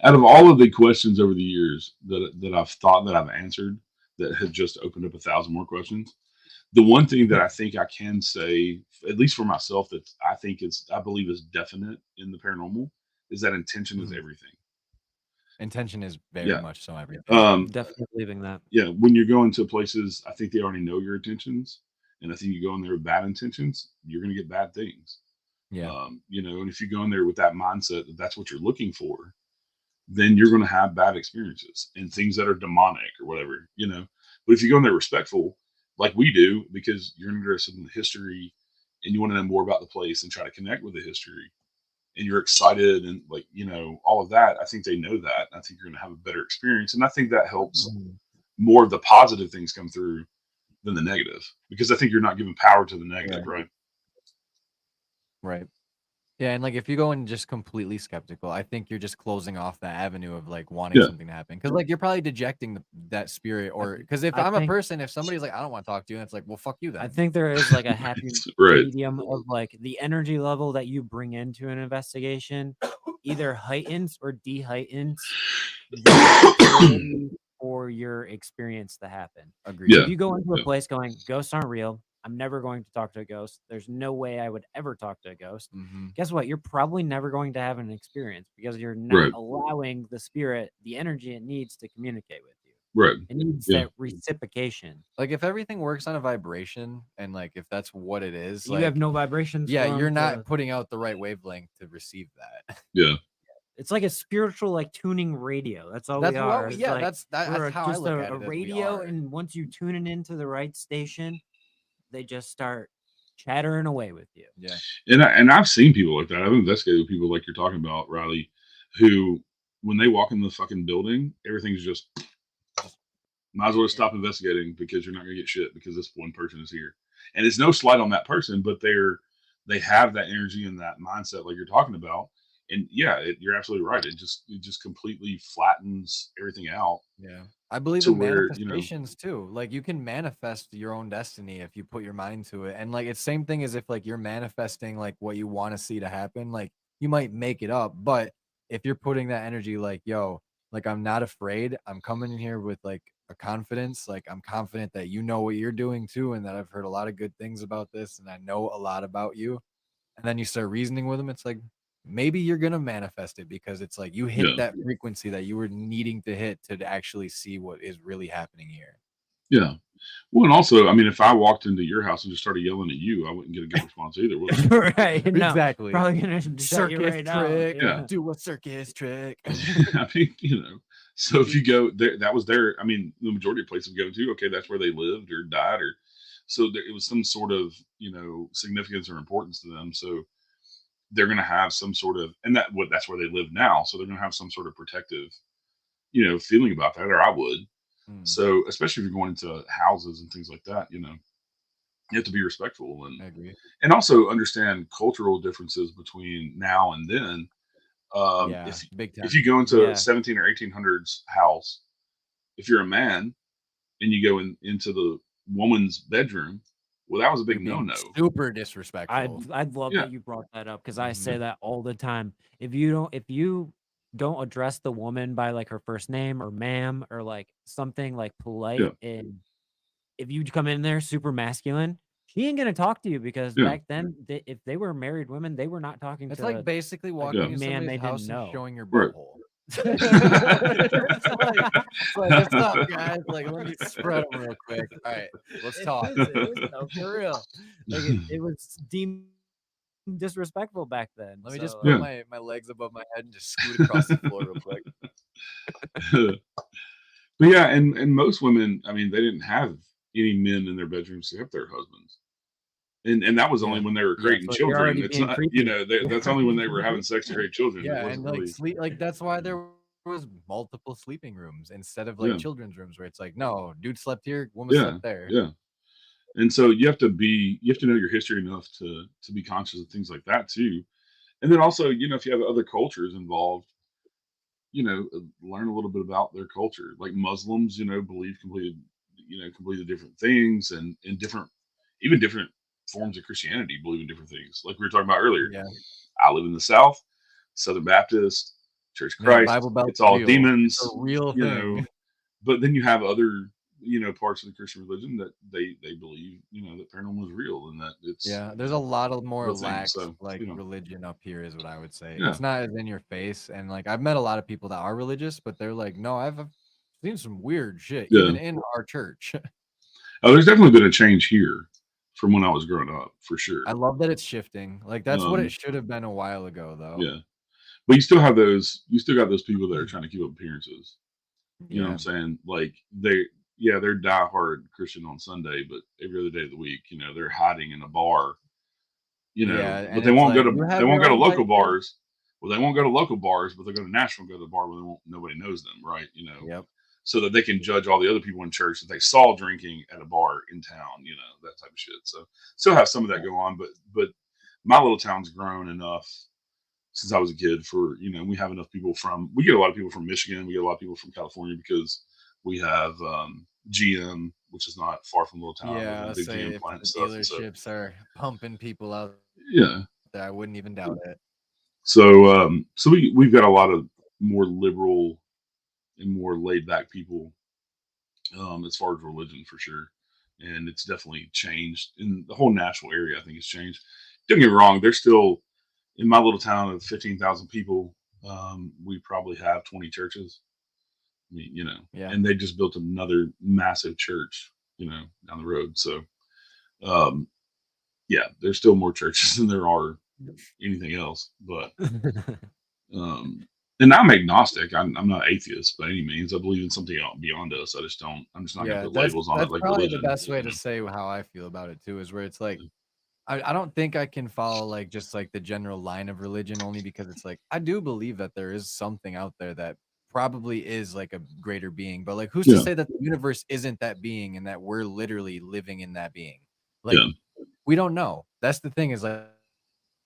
Out of all of the questions over the years that I've thought that I've answered, that have just opened up 1,000 more questions, the one thing that I think I can say, at least for myself, that I believe is definite in the paranormal, is that intention is Mhm. everything. Intention is very Yeah. much so everything. Definitely believing that. Yeah. When you're going to places, I think they already know your intentions, and I think you go in there with bad intentions, you're going to get bad things. Yeah. And if you go in there with that mindset that that's what you're looking for, then you're going to have bad experiences and things that are demonic or whatever. But if you go in there respectful, like we do, because you're interested in the history and you want to know more about the place and try to connect with the history, and you're excited and all of that, I think they know that. I think you're going to have a better experience, and I think that helps Mhm. more of the positive things come through than the negative, because I think you're not giving power to the negative, Right. right? Right. Yeah, and like if you go in just completely skeptical, I think you're just closing off that avenue of like wanting Yeah, something to happen. Because like you're probably dejecting that spirit, I, or because if I I'm a think person, if somebody's like, I don't want to talk to you, and it's like, well, fuck you I then. think there is like a happy right. medium of like the energy level that you bring into an investigation either heightens or deheightens the ability for your experience to happen. So Agreed. if Yeah, you go into a yeah, place going, ghosts aren't real, I'm never going to talk to a ghost. There's no way I would ever talk to a ghost. Mm-hmm. Guess what? You're probably never going to have an experience because you're not right, allowing the spirit the energy it needs to communicate with you. right. It needs Yeah, that reciprocation. Like if everything works on a vibration, and like if that's what it is, You have like no vibrations yeah, for you're them not to. putting out the right wavelength to receive that. yeah, It's like a spiritual like tuning radio. That's all we That's are. what. It's Yeah, like that's we're how I just look at a it. As we radio, are. and once you tune it into the right station, they just start chattering away with you. Yeah. and I've seen people like that. I've investigated with people like you're talking about, Riley, who when they walk in the fucking building, everything's just might as well just stop investigating because you're not gonna get shit because this one person is here. And it's no slight on that person, but they have that energy and that mindset like you're talking about. And yeah, you're absolutely right. It just completely flattens everything out Yeah. I believe to in where manifestations too. Like you can manifest your own destiny if you put your mind to it. And like it's same thing as if like you're manifesting like what you want to see to happen. Like you might make it up, but if you're putting that energy like, yo, like I'm not afraid. I'm coming in here with like a confidence. Like I'm confident that you know what you're doing too, and that I've heard a lot of good things about this and I know a lot about you. And then you start reasoning with them, it's like maybe you're gonna manifest it because it's like you hit yeah, that frequency that you were needing to hit to actually see what is really happening here. Yeah. Well, and also, I mean, if I walked into your house and just started yelling at you, I wouldn't get a good response either, would I? Right? No, Exactly. probably gonna shut you Circus right out. trick. Yeah. Do a circus trick. I mean, so if you go there, that was their, I mean, the majority of places we go to, okay, that's where they lived or died, or so there, it was some sort of, significance or importance to them. So they're going to have some sort of, and that's where they live now. So they're going to have some sort of protective, feeling about that, or I would. Hmm, So especially if you're going into houses and things like that, you have to be respectful I agree. and also understand cultural differences between now and then. Yeah, If big time. if you go into Yeah. 17 or 1800s house, if you're a man and you go into the woman's bedroom, well, that was a You're big being no-no. super disrespectful. I'd love Yeah. that you brought that up because I Mhm. say that all the time. If you don't address the woman by like her first name or ma'am or like something like Yeah. polite, and if you come in there super masculine, she ain't gonna talk to you because Yeah. back then, if they were married women, they were not talking It's to like basically a walking in man somebody's they house didn't and know. showing your Right. butthole. It's like, what's up, guys? Like, let me spread them real quick. All right, let's talk. It is though, for real. Like it was deemed disrespectful back then. Let me just So put Yeah. my legs above my head and just scoot across the floor real quick. But yeah, and most women, I mean, they didn't have any men in their bedrooms except their husbands. And that was only Yeah. when they were yeah, creating so you're children. already It's being not, creepy. that's only when they were having sex to create children. It Yeah, and wasn't like really, sleep, like that's why there was multiple sleeping rooms instead of like yeah, children's rooms where it's like, no, dude slept here, woman yeah, slept there. yeah. And so you have to know your history enough to be conscious of things like that too. And then also, if you have other cultures involved, learn a little bit about their culture. Like Muslims, believe completely different things, and even different forms of Christianity believe in different things. Like we were talking about earlier. Yeah, I live in the South, Southern Baptist, Church of man, Christ. Bible Belt's It's all real. It's demons, a real thing. but then you have other, parts of the Christian religion that they believe, that paranormal is real and that it's Yeah, there's a lot of more real thing. lax So, like religion up here is what I would say. yeah. It's not as in your face, and like I've met a lot of people that are religious, but they're like, no, I've seen some weird shit Yeah. even in our church. Oh, there's definitely been a change here from when I was growing up, for sure. I love that it's shifting. Like that's what it Um, should have been a while ago, though. yeah. But you still got those people that are trying to keep up appearances. You know what Yeah, I'm saying? Like they're diehard Christian on Sunday, but every other day of the week, they're hiding in a bar, yeah, but and they it's won't go like to you they have won't your go to own local vices. bars. Well, they won't go to local bars, but they'll go to Nashville and go to the bar where nobody knows them, right? Yep. So that they can judge all the other people in church that they saw drinking at a bar in town, that type of shit. So still have some of that go on, but my little town's grown enough since I was a kid for, we have enough people we get a lot of people from Michigan, we get a lot of people from California because we have GM, which is not far from Little Town. I live Yeah, in a let's big say GM if plant and the stuff. And so, dealerships are pumping people out yeah. there, I wouldn't even doubt it. So we've got a lot of more liberal and more laid back people, as far as religion for sure. And it's definitely changed in the whole Nashville area. I think it's changed. Don't get me wrong. There's still in my little town of 15,000 people. We probably have 20 churches. I mean, Yeah. and they just built another massive church, down the road. So, um, yeah, there's still more churches than there are anything else. But, um, and I'm agnostic. I'm not atheist by any means. I believe in something beyond us. I just don't. I'm just not going to Yeah, put that's labels on it that's like probably the religion. best way to say how I feel about it too, is where it's like I don't think I can follow like just like the general line of religion only because it's like I do believe that there is something out there that probably is like a greater being, but like who's to Yeah, say that the universe isn't that being and that we're literally living in that being? Like yeah, we don't know. That's the thing is like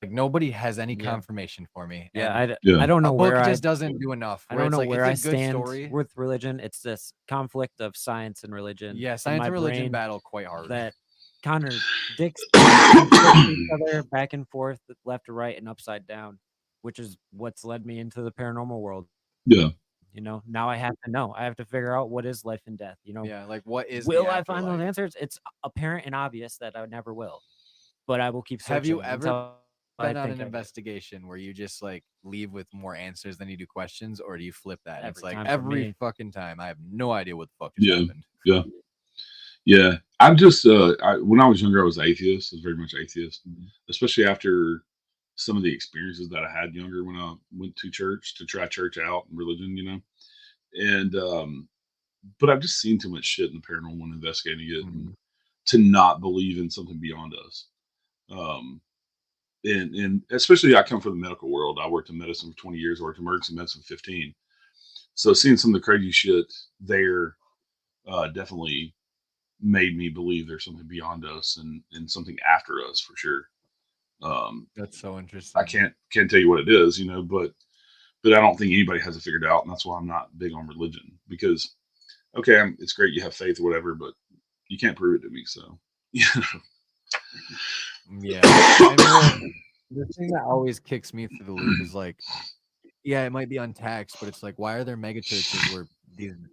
nobody has any Yeah. confirmation for me. Yeah, And yeah, I don't a know where book I just doesn't do enough. I Where don't it's know like where it's a I good stand story. with religion. It's this conflict of science and religion Yeah, in science my and religion brain battle quite hard. that contradicts conflict each other back and forth, left to right and upside down, which is what's led me into the paranormal world. yeah, Now I have to know. I have to figure out what is life and death. Yeah, like what is the Will I find those afterlife? answers? It's apparent and obvious that I never will, but I will keep Have you searching ever until I been on think an I do. investigation where you just like leave with more answers than you do questions, or do you flip that? And it's Every like time for every me. fucking time, I have no idea what the fuck just yeah, happened. yeah. Yeah, I'm just when I was younger, I was atheist. I was very much atheist, especially after some of the experiences that I had younger when I went to church to try church out and religion, And but I've just seen too much shit in the paranormal and investigating it, and to not believe in something beyond us. Um, and especially I come from the medical world. I worked in medicine for 20 years. I worked in emergency medicine for 15. So seeing some of the crazy shit there definitely made me believe there's something beyond us and something after us for sure. That's so interesting. I can't tell you what it is, but I don't think anybody has it figured out, and that's why I'm not big on religion because okay, it's great you have faith or whatever, but you can't prove it to me. So yeah, Yeah. And well, the thing that always kicks me through the loop is like, yeah, it might be untaxed, but it's like, why are there mega churches where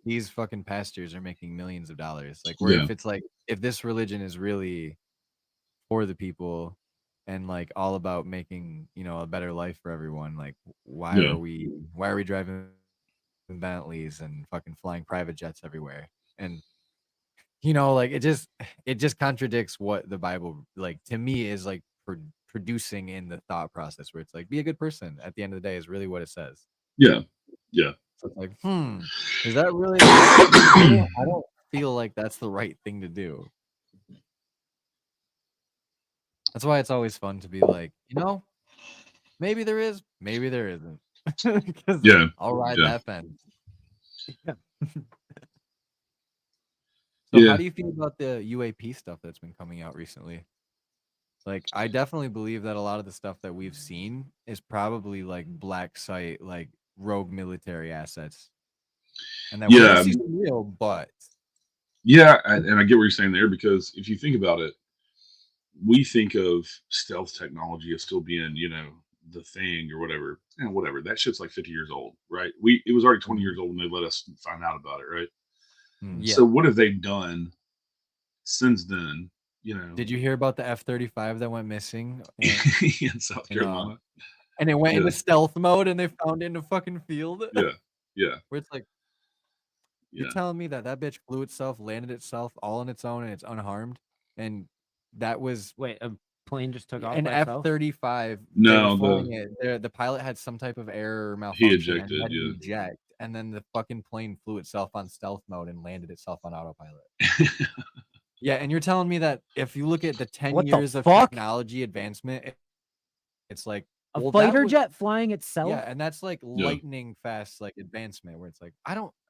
these fucking pastors are making millions of dollars? Like, where yeah, if it's like, if this religion is really for the people and like all about making, a better life for everyone, like why yeah, are we driving Bentleys and fucking flying private jets everywhere? And like it just contradicts what the Bible, like, to me, is like producing in the thought process, where it's like, be a good person at the end of the day is really what it says. yeah, yeah. So it's like, is that really the right thing to do? I don't feel like that's the right thing to do. That's why it's always fun to be like, maybe there is, maybe there isn't. Because Yeah, I'll ride yeah, that fence. So yeah, how do you feel about the UAP stuff that's been coming out recently? Like, I definitely believe that a lot of the stuff that we've seen is probably like black site, like rogue military assets, and that we're gonna yeah, see some real, but yeah. And I get what you're saying there because if you think about it, we think of stealth technology as still being, the thing or whatever, and whatever. That shit's like 50 years old, right? It was already 20 years old when they let us find out about it, right? Yeah. So what have they done since then? did you hear about the F-35 that went missing? In South Carolina. And it went Yeah. into stealth mode, and they found it in a fucking field. Yeah, yeah, Where it's like, yeah. you're telling me that bitch flew itself, landed itself, all on its own, and it's unharmed, and that was Wait, a plane just took off an by itself? F-35. They were No, flying it. The pilot had some type of error or he malfunction and ejected. had to Yeah, eject, and then the fucking plane flew itself on stealth mode and landed itself on autopilot. Yeah, and you're telling me that if you look at the 10 What the years of fuck? technology advancement, it's like, A well, fighter jet flying itself? yeah, and that's like Yeah. lightning fast, like, advancement, where it's like,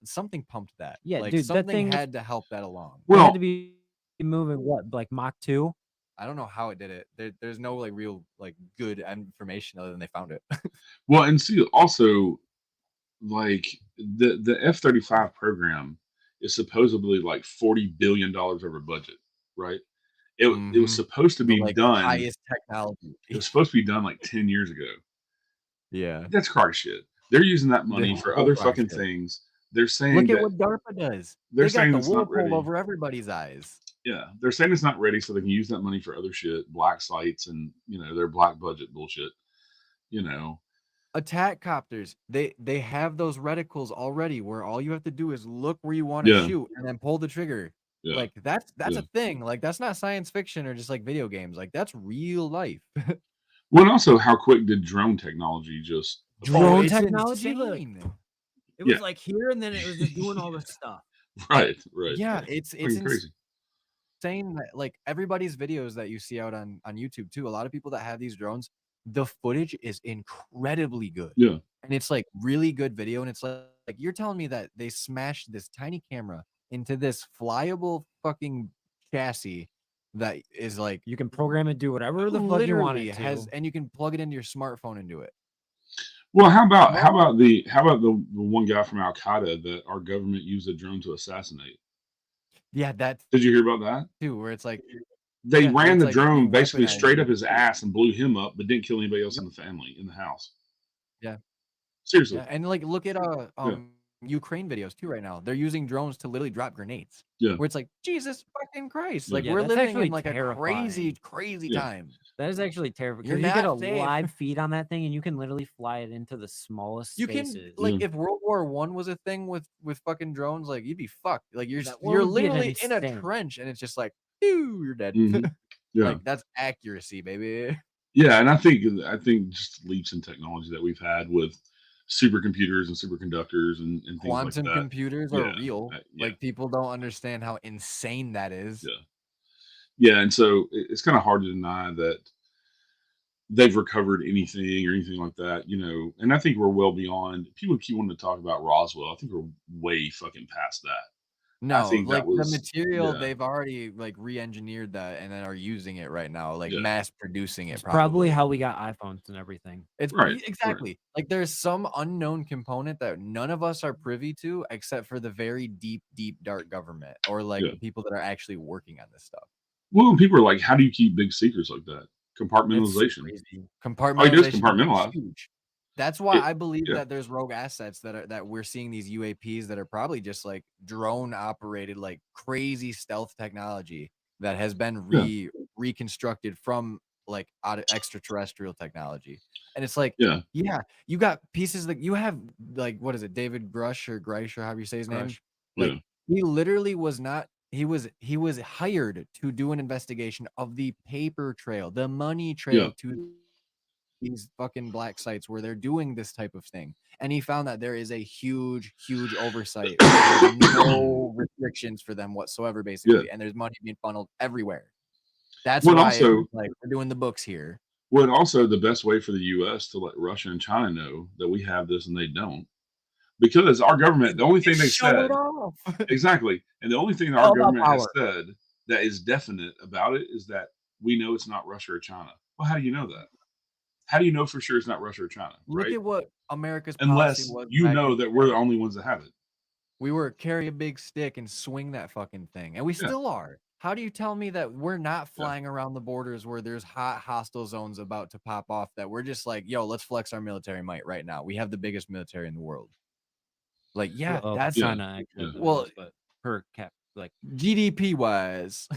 something pumped that. Yeah, like, dude, that something thing had to help that along. It had well, to be moving what, like Mach 2? I don't know how it did it. There's no like real like good information other than they found it. well, and see, also, like the F-35 program is supposedly like $40 billion over budget, right? It was supposed to The, be like, done. highest technology. It was supposed to be done like 10 years ago. Yeah. That's car shit. They're using that money The for whole other car fucking shit. things. They're saying Look at that what DARPA does. they're They got saying the it's not whirlpool ready. over everybody's eyes. Yeah, they're saying it's not ready, so they can use that money for other shit, black sites, and their black budget bullshit. Attack copters. They have those reticles already where all you have to do is look where you want to Yeah, shoot and then pull the trigger. yeah, Like, that's yeah. a thing. Like, that's not science fiction or just like video games. Like, that's real life. Well, and also, how quick did drone technology just? Drone it's technology? Look, insane. it was Yeah. like here, and then it was just doing all this stuff. Right. Yeah, it's Fucking crazy. insane that, like, everybody's videos that you see out on YouTube too, a lot of people that have these drones, the footage is incredibly good. Yeah, And it's like really good video, and it's like you're telling me that they smashed this tiny camera into this flyable fucking chassis that is like You can program it, do whatever the fuck you want literally it to. has, and you can plug it into your smartphone and do it. Well, how about the one guy from Al Qaeda that our government used a drone to assassinate? Yeah, that Did you hear about that? too, where it's like They Yeah, where ran it's the like drone they basically weaponized straight it. up his ass and blew him up, but didn't kill anybody else in the family in the house. Yeah. Seriously. Yeah, and like look at Ukraine videos too right now. They're using drones to literally drop grenades. Yeah. Where it's like, Jesus fucking Christ. Yeah. Like Yeah, we're that's living actually in like a crazy, crazy Yeah. time. That is actually terrible You're because you get a not safe. live feed on that thing and you can literally fly it into the smallest You can spaces. like if World War One was a thing with fucking drones, like you'd be fucked. Like That you're would be literally in a insane. trench and it's just like, pew, you're dead. Mhm. Yeah. Like that's accuracy, baby. Yeah, and I think just leaps in technology that we've had with supercomputers and superconductors and things Quantum like that. computers Yeah, are real. yeah. Like people don't understand how insane that is. Yeah. Yeah, and so it's kind of hard to deny that they've recovered anything or anything like that, and I think we're well beyond people keep wanting to talk about Roswell. I think we're way fucking past that. I No, think like that was the material, yeah, they've already like re-engineered that and then are using it right now, like yeah. mass producing it It's probably probably. how we got iPhones and everything. It's Right, right. exactly like there's some unknown component that none of us are privy to except for the very deep, deep, dark government or like Yeah. the people that are actually working on this stuff. Well, people are like, how do you keep big secrets like that? It's Compartmentalization. crazy. All you do is Compartmentalization is compartmentalize. huge. That's why It, I believe yeah, that there's rogue assets that we're seeing these UAPs that are probably just like drone operated, like crazy stealth technology that has been yeah, reconstructed from like out of extraterrestrial technology. And it's like, yeah, yeah, you got pieces that you have like what is it, David Grush or however you say his name? Crush. yeah, Like he literally was not he was hired to do an investigation of the paper trail, the money yeah, trail to these fucking black sites where they're doing this type of thing. And he found that there is a huge, huge oversight with no restrictions for them whatsoever, yeah. basically. And there's money being funneled everywhere. That's Well, why it also, was like we're doing the books here. the best way for the U.S. to let Russia and China know that we have this and they don't, because our government, the only thing they Show it said off. exactly, and the only thing that our All about government has power. said that is definite about it is that we know it's not Russia or China. Well, how do you know that? How do you know for sure it's not Russia or China, Look right? at what America's policy Unless was you back know in the that we're the day. only ones that have it. We were carry a big stick and swing that fucking thing. And we Yeah, still are. How do you tell me that we're not yeah, flying around the borders where there's hot hostile zones about to pop off that we're just like, yo, let's flex our military might right now. We have the biggest military in the world. Like, yeah, Well, that's yeah, China actually yeah, has the well, biggest, but per cap, like GDP wise.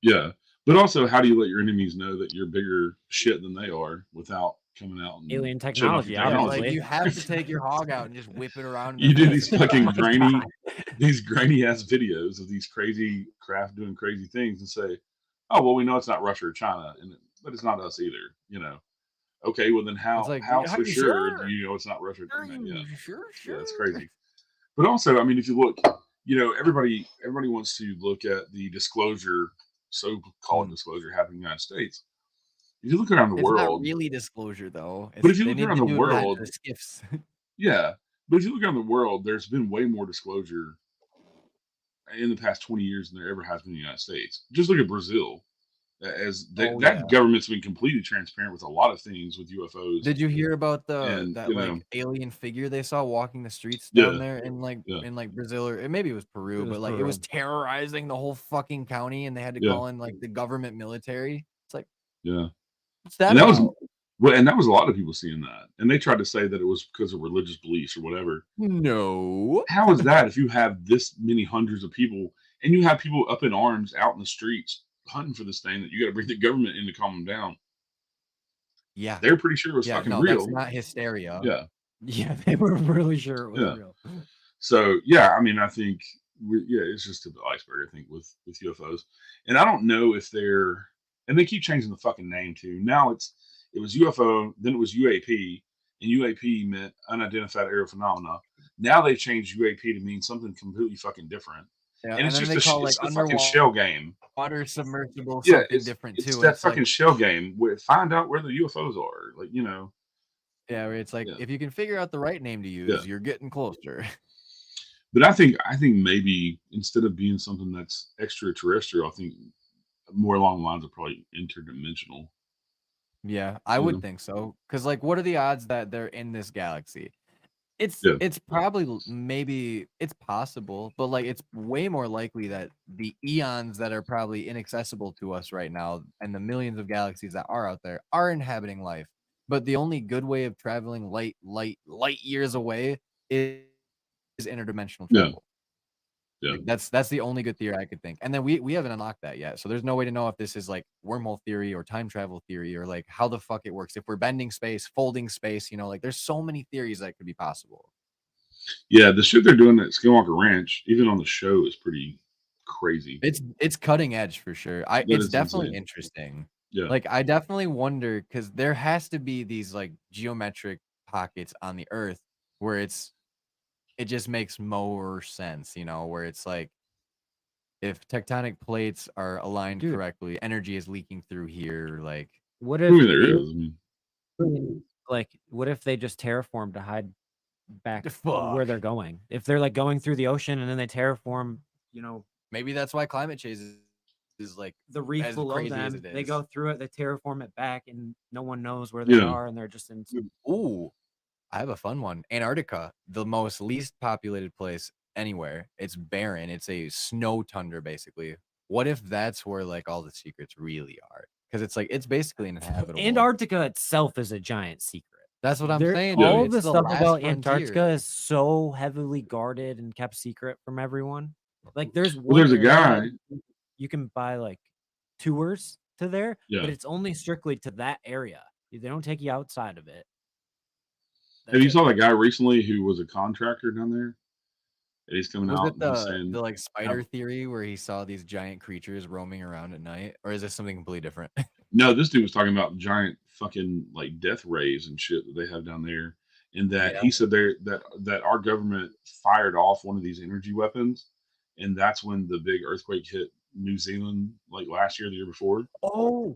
yeah. But also, how do you let your enemies know that you're bigger shit than they are without coming out and alien showing off technology, your Yeah, technology? like obviously. you have to take your hog out and just whip it around in You their do these faces. fucking Oh my grainy, God. ass videos of these crazy craft doing crazy things and say, "Oh, well, we know it's not Russia or China, but it's not us either." Okay, well then It's how like, how are for you sure do sure? you know it's not Russia? Are Yeah, you sure? yeah, it's Sure. crazy. But also, I mean, if you look, everybody wants to look at the disclosure, so-called Mm. disclosure happening in the United States. If you look around the It's not world, really disclosure though. but It's if you they look need around to the do that to world, the skiffs. yeah, but if you look around the world, there's been way more disclosure in the past 20 years than there ever has been in the United States. Just look at Brazil, as Oh yeah. that government's been completely transparent with a lot of things with UFOs, Did you hear about and that like alien figure they saw walking the streets down yeah, there yeah, in like Brazil or maybe it was It Peru, was but like it was Peru. terrorizing the whole fucking county and they had to yeah, call in like the government military. It's like, yeah. what's that And that was about? and that was a lot of people seeing that, and they tried to say that it was because of religious beliefs or whatever. No. How is that if you have this many hundreds of people and you have people up in arms out in the streets hunting for this thing that you got to bring the government in to calm them down? Yeah. They're pretty sure it was Yeah, fucking no, that's real. not hysteria. Yeah, Yeah, they were really sure it was yeah. real. So yeah, I mean, I think it's just tip of the iceberg. I think with UFOs, and I don't know if they're and they keep changing the fucking name too. Now it was UFO, then it was UAP, and UAP meant unidentified aerial phenomena. Now they changed UAP to mean something completely fucking different, Yeah, and and it's then just they call it's like the fucking shell game. underwater submersible Yeah, something different it's too, and that it's like, fucking shell game where find out where the UFOs are. Like yeah, where it's like yeah, if you can figure out the right name to yeah. use, you're getting closer. But I think maybe instead of being something that's extraterrestrial, I think more along the lines of probably interdimensional. Yeah, I You would know? think so. Cause like, what are the odds that they're in this galaxy? Yeah, It's probably maybe it's possible, but like it's way more likely that the eons that are probably inaccessible to us right now and the millions of galaxies that are out there are inhabiting life. But the only good way of traveling light years away is interdimensional Yeah. travel. Yeah. Like, that's the only good theory I could think. And then we haven't unlocked that yet. So there's no way to know if this is like wormhole theory or time travel theory or like how the fuck it works. If we're bending space, folding space, you know, like there's so many theories that could be possible. Yeah, the shit they're doing at Skinwalker Ranch, even on the show, is pretty crazy. It's cutting edge for sure. That It's is definitely insane. interesting. Yeah. Like I definitely wonder because there has to be these like geometric pockets on the earth where it just makes more sense, you know, where it's like if tectonic plates are aligned Dude. correctly, energy is leaking through here. Like, What I if mean, there is. I mean, like what if they just terraform to hide back Fuck. where they're going? If they're like going through the ocean and then they terraform, you know, maybe that's why climate change is like the reef as below crazy as them, it they is. go through it, they terraform it back, and no one knows where they Yeah. are, and they're just in. Ooh, I have a fun one. Antarctica, the most least populated place anywhere. It's barren. It's a snow tundra, basically. What if that's where like all the secrets really are? Because it's like it's basically uninhabitable. Antarctica itself is a giant secret. That's what I'm saying. Yeah. All Dude. of the It's stuff last about frontier. Antarctica is so heavily guarded and kept secret from everyone. Like there's Well, one there's a area guy. you can buy like tours to there, Yeah. but it's only strictly to that area. They don't take you outside of it. Have you That's it. saw that guy recently who was a contractor down there? And he's coming Was out it and he's saying, the like spider theory where he saw these giant creatures roaming around at night, or is this something completely different? no, this dude was talking about giant fucking like death rays and shit that they have down there. And that Yeah. he said there that our government fired off one of these energy weapons, and that's when the big earthquake hit New Zealand like last year, the year before. Oh,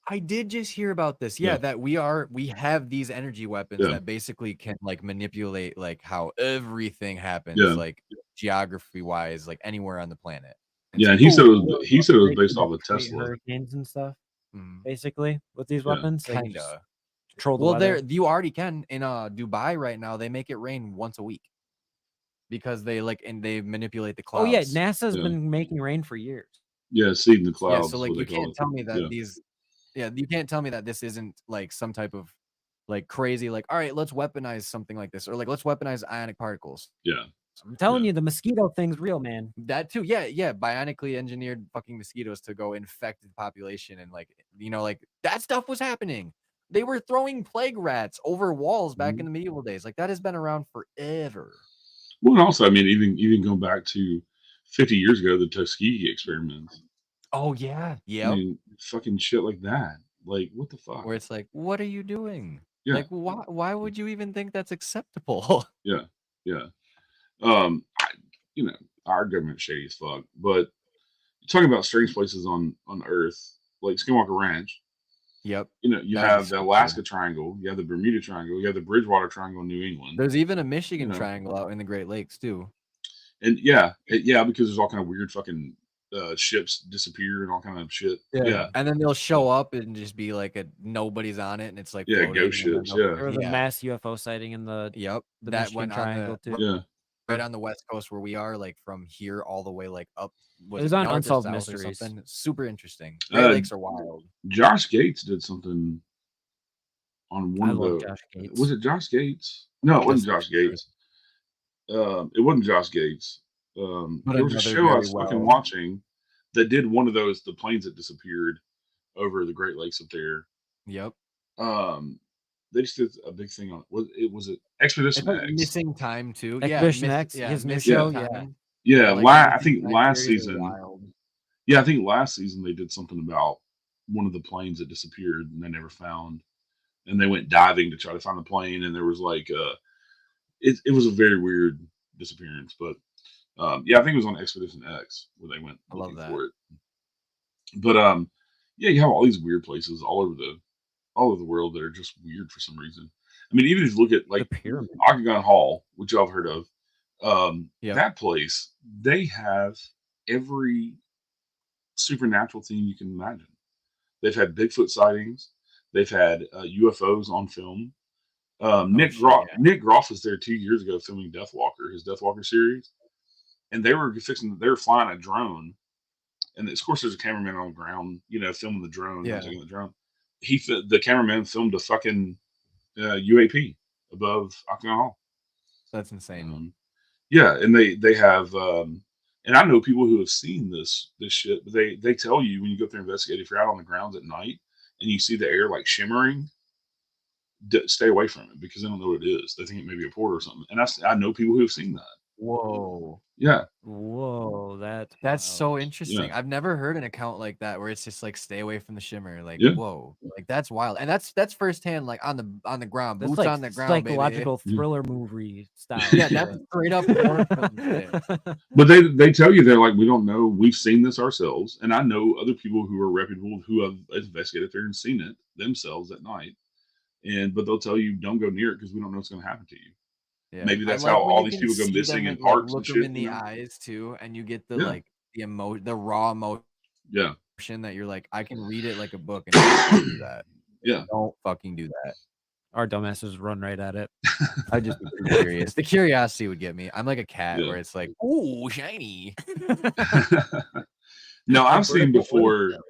I did just hear about this. Yeah, Yeah. that we have these energy weapons Yeah. that basically can like manipulate like how everything happens, Yeah. like geography wise, like anywhere on the planet. Yeah, like, and he said ooh, it was They based can off of create Tesla. hurricanes and stuff. mm, Basically, with these Yeah. weapons, they can just kinda. control the Well, weather. there you already can in Dubai right now. They make it rain once a week because they like and they manipulate the Oh clouds. yeah, NASA's Yeah. been making rain for years. Yeah, seeding the Yeah, clouds. so is like what you they call can't it. tell me that Yeah. you can't tell me that this isn't like some type of like crazy like all right, let's weaponize something like this or like let's weaponize ionic particles. Yeah. I'm telling Yeah. you, the mosquito thing's real, man. That too, yeah, bionically engineered fucking mosquitoes to go infect the population and like you know like that stuff was happening. They were throwing plague rats over walls back in the medieval days. Like that has been around forever. Well, and also, I mean, even going back to 50 years ago, the Tuskegee experiments. Oh yeah, I yep. mean, fucking shit like that. Like, what the fuck? Where it's like, what are you doing? Yeah. Like, why would you even think that's acceptable? Yeah. Yeah. You know, our government's shady as fuck. But talking about strange places on Earth, like Skinwalker Ranch, Yep. you know, you That'd be have the so Alaska cool. Triangle, you have the Bermuda Triangle, you have the Bridgewater Triangle in New England. There's even a Michigan know. Triangle out in the Great Lakes too. And yeah, because there's all kind of weird fucking ships disappear and all kind of shit. Yeah. And then they'll show up and just be like nobody's on it, and it's like Yeah, floating, ghost and then ships. they'll- Yeah. There was a mass UFO sighting in the Yep. the That Michigan went Triangle on too. Yeah. right on the west coast where we are, like from here all the way like up. It was on north or Unsolved south or Mysteries. something? Super interesting. Great Uh, Lakes are wild. Josh Gates did something on one I of love the. Josh Gates. Was it Josh Gates? No, it wasn't Yes, Josh sure. Gates. It wasn't Josh Gates. But There was a another show I very was fucking well- watching that did one of those, the planes that disappeared over the Great Lakes up there. Yep. They just did a big thing on was it Expedition It's like X? Missing Time too. Expedition yeah, X, his new Missing show, yeah. Time. Yeah, like, I Missing think Time last theories are season. wild. Yeah, I think last season they did something about one of the planes that disappeared and they never found, and they went diving to try to find the plane, and there was like it was a very weird disappearance, but yeah, I think it was on Expedition X where they went I love looking that. for it. But yeah, you have all these weird places all over the world that are just weird for some reason. I mean, even if you look at like The pyramid. Octagon Hall, which y'all have heard of, Yep. that place, they have every supernatural theme you can imagine. They've had Bigfoot sightings. They've had UFOs on film. Nick shit, Groff, yeah. Nick Groff was there 2 years ago filming his Death Walker series, and they were flying a drone, and of course there's a cameraman on the ground, you know, filming the drone, Yeah. taking the drone. The cameraman filmed a fucking UAP above Octagon Hall. That's insane. Yeah, and they have, and I know people who have seen this shit, but they tell you when you go up there and investigate, if you're out on the grounds at night and you see the air like shimmering, stay away from it because they don't know what it is. They think it may be a portal or something. And I know people who have seen that. Whoa. Yeah, Whoa, that's That's wild. so interesting. yeah, I've never heard an account like that where it's just like stay away from the shimmer. Like, yeah, whoa, like that's wild. And that's firsthand, like on the ground, That's boots like on the ground, baby. psychological yeah. thriller movie style. Yeah, that's straight up horror film shit. But they tell you they're like, we don't know. We've seen this ourselves, and I know other people who are reputable who have investigated there and seen it themselves at night. And but they'll tell you don't go near it because we don't know what's going to happen to you. Yeah, Maybe I that's how like when all you these can people go see missing them in and like parks and look them shit. in the eyes too, and you get the Yeah, like the raw emotion yeah, that you're like, I can read it like a book and don't do that. yeah. Don't fucking do that. Our dumbasses run right at it. I'd just be too curious. The curiosity would get me. I'm like a cat Yeah. where it's like, ooh, shiny. No, A I've seen vertical oil before. spill.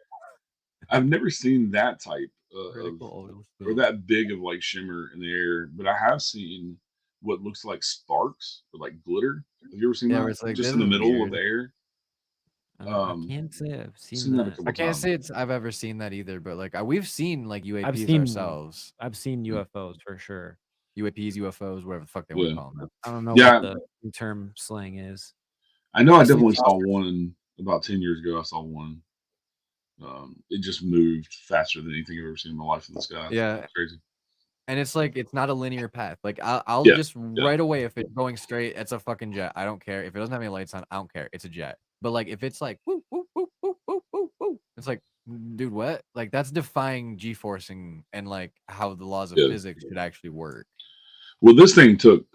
I've never seen that type of Vertical oil or spill. that big of like shimmer in the air, but I have seen what looks like sparks or like glitter. Have you ever seen Yeah, that? where it's like, Just this in the is middle of weird. the air. I can't say I've seen Seen that a that. couple I can't times. say I've ever seen that either, but like we've seen like I've UAPs seen ourselves. I've seen UFOs for sure. UAPs, UFOs, whatever the fuck they want Yeah, to call them. I don't know yeah. what the term slang is. I know. I I've seen definitely saw saucers. one about 10 years ago. I saw one. It just moved faster than anything I've ever seen in my life in the sky. Yeah, It's crazy. and it's like it's not a linear path. Like I'll Yeah, just yeah. right away if it's going straight, it's a fucking jet. I don't care if it doesn't have any lights on. I don't care. It's a jet. But like if it's like whoop whoop whoop whoop whoop whoop whoop, it's like, dude, what? Like that's defying G-forcing and like how the laws of Yeah. physics should actually work. Well, this thing took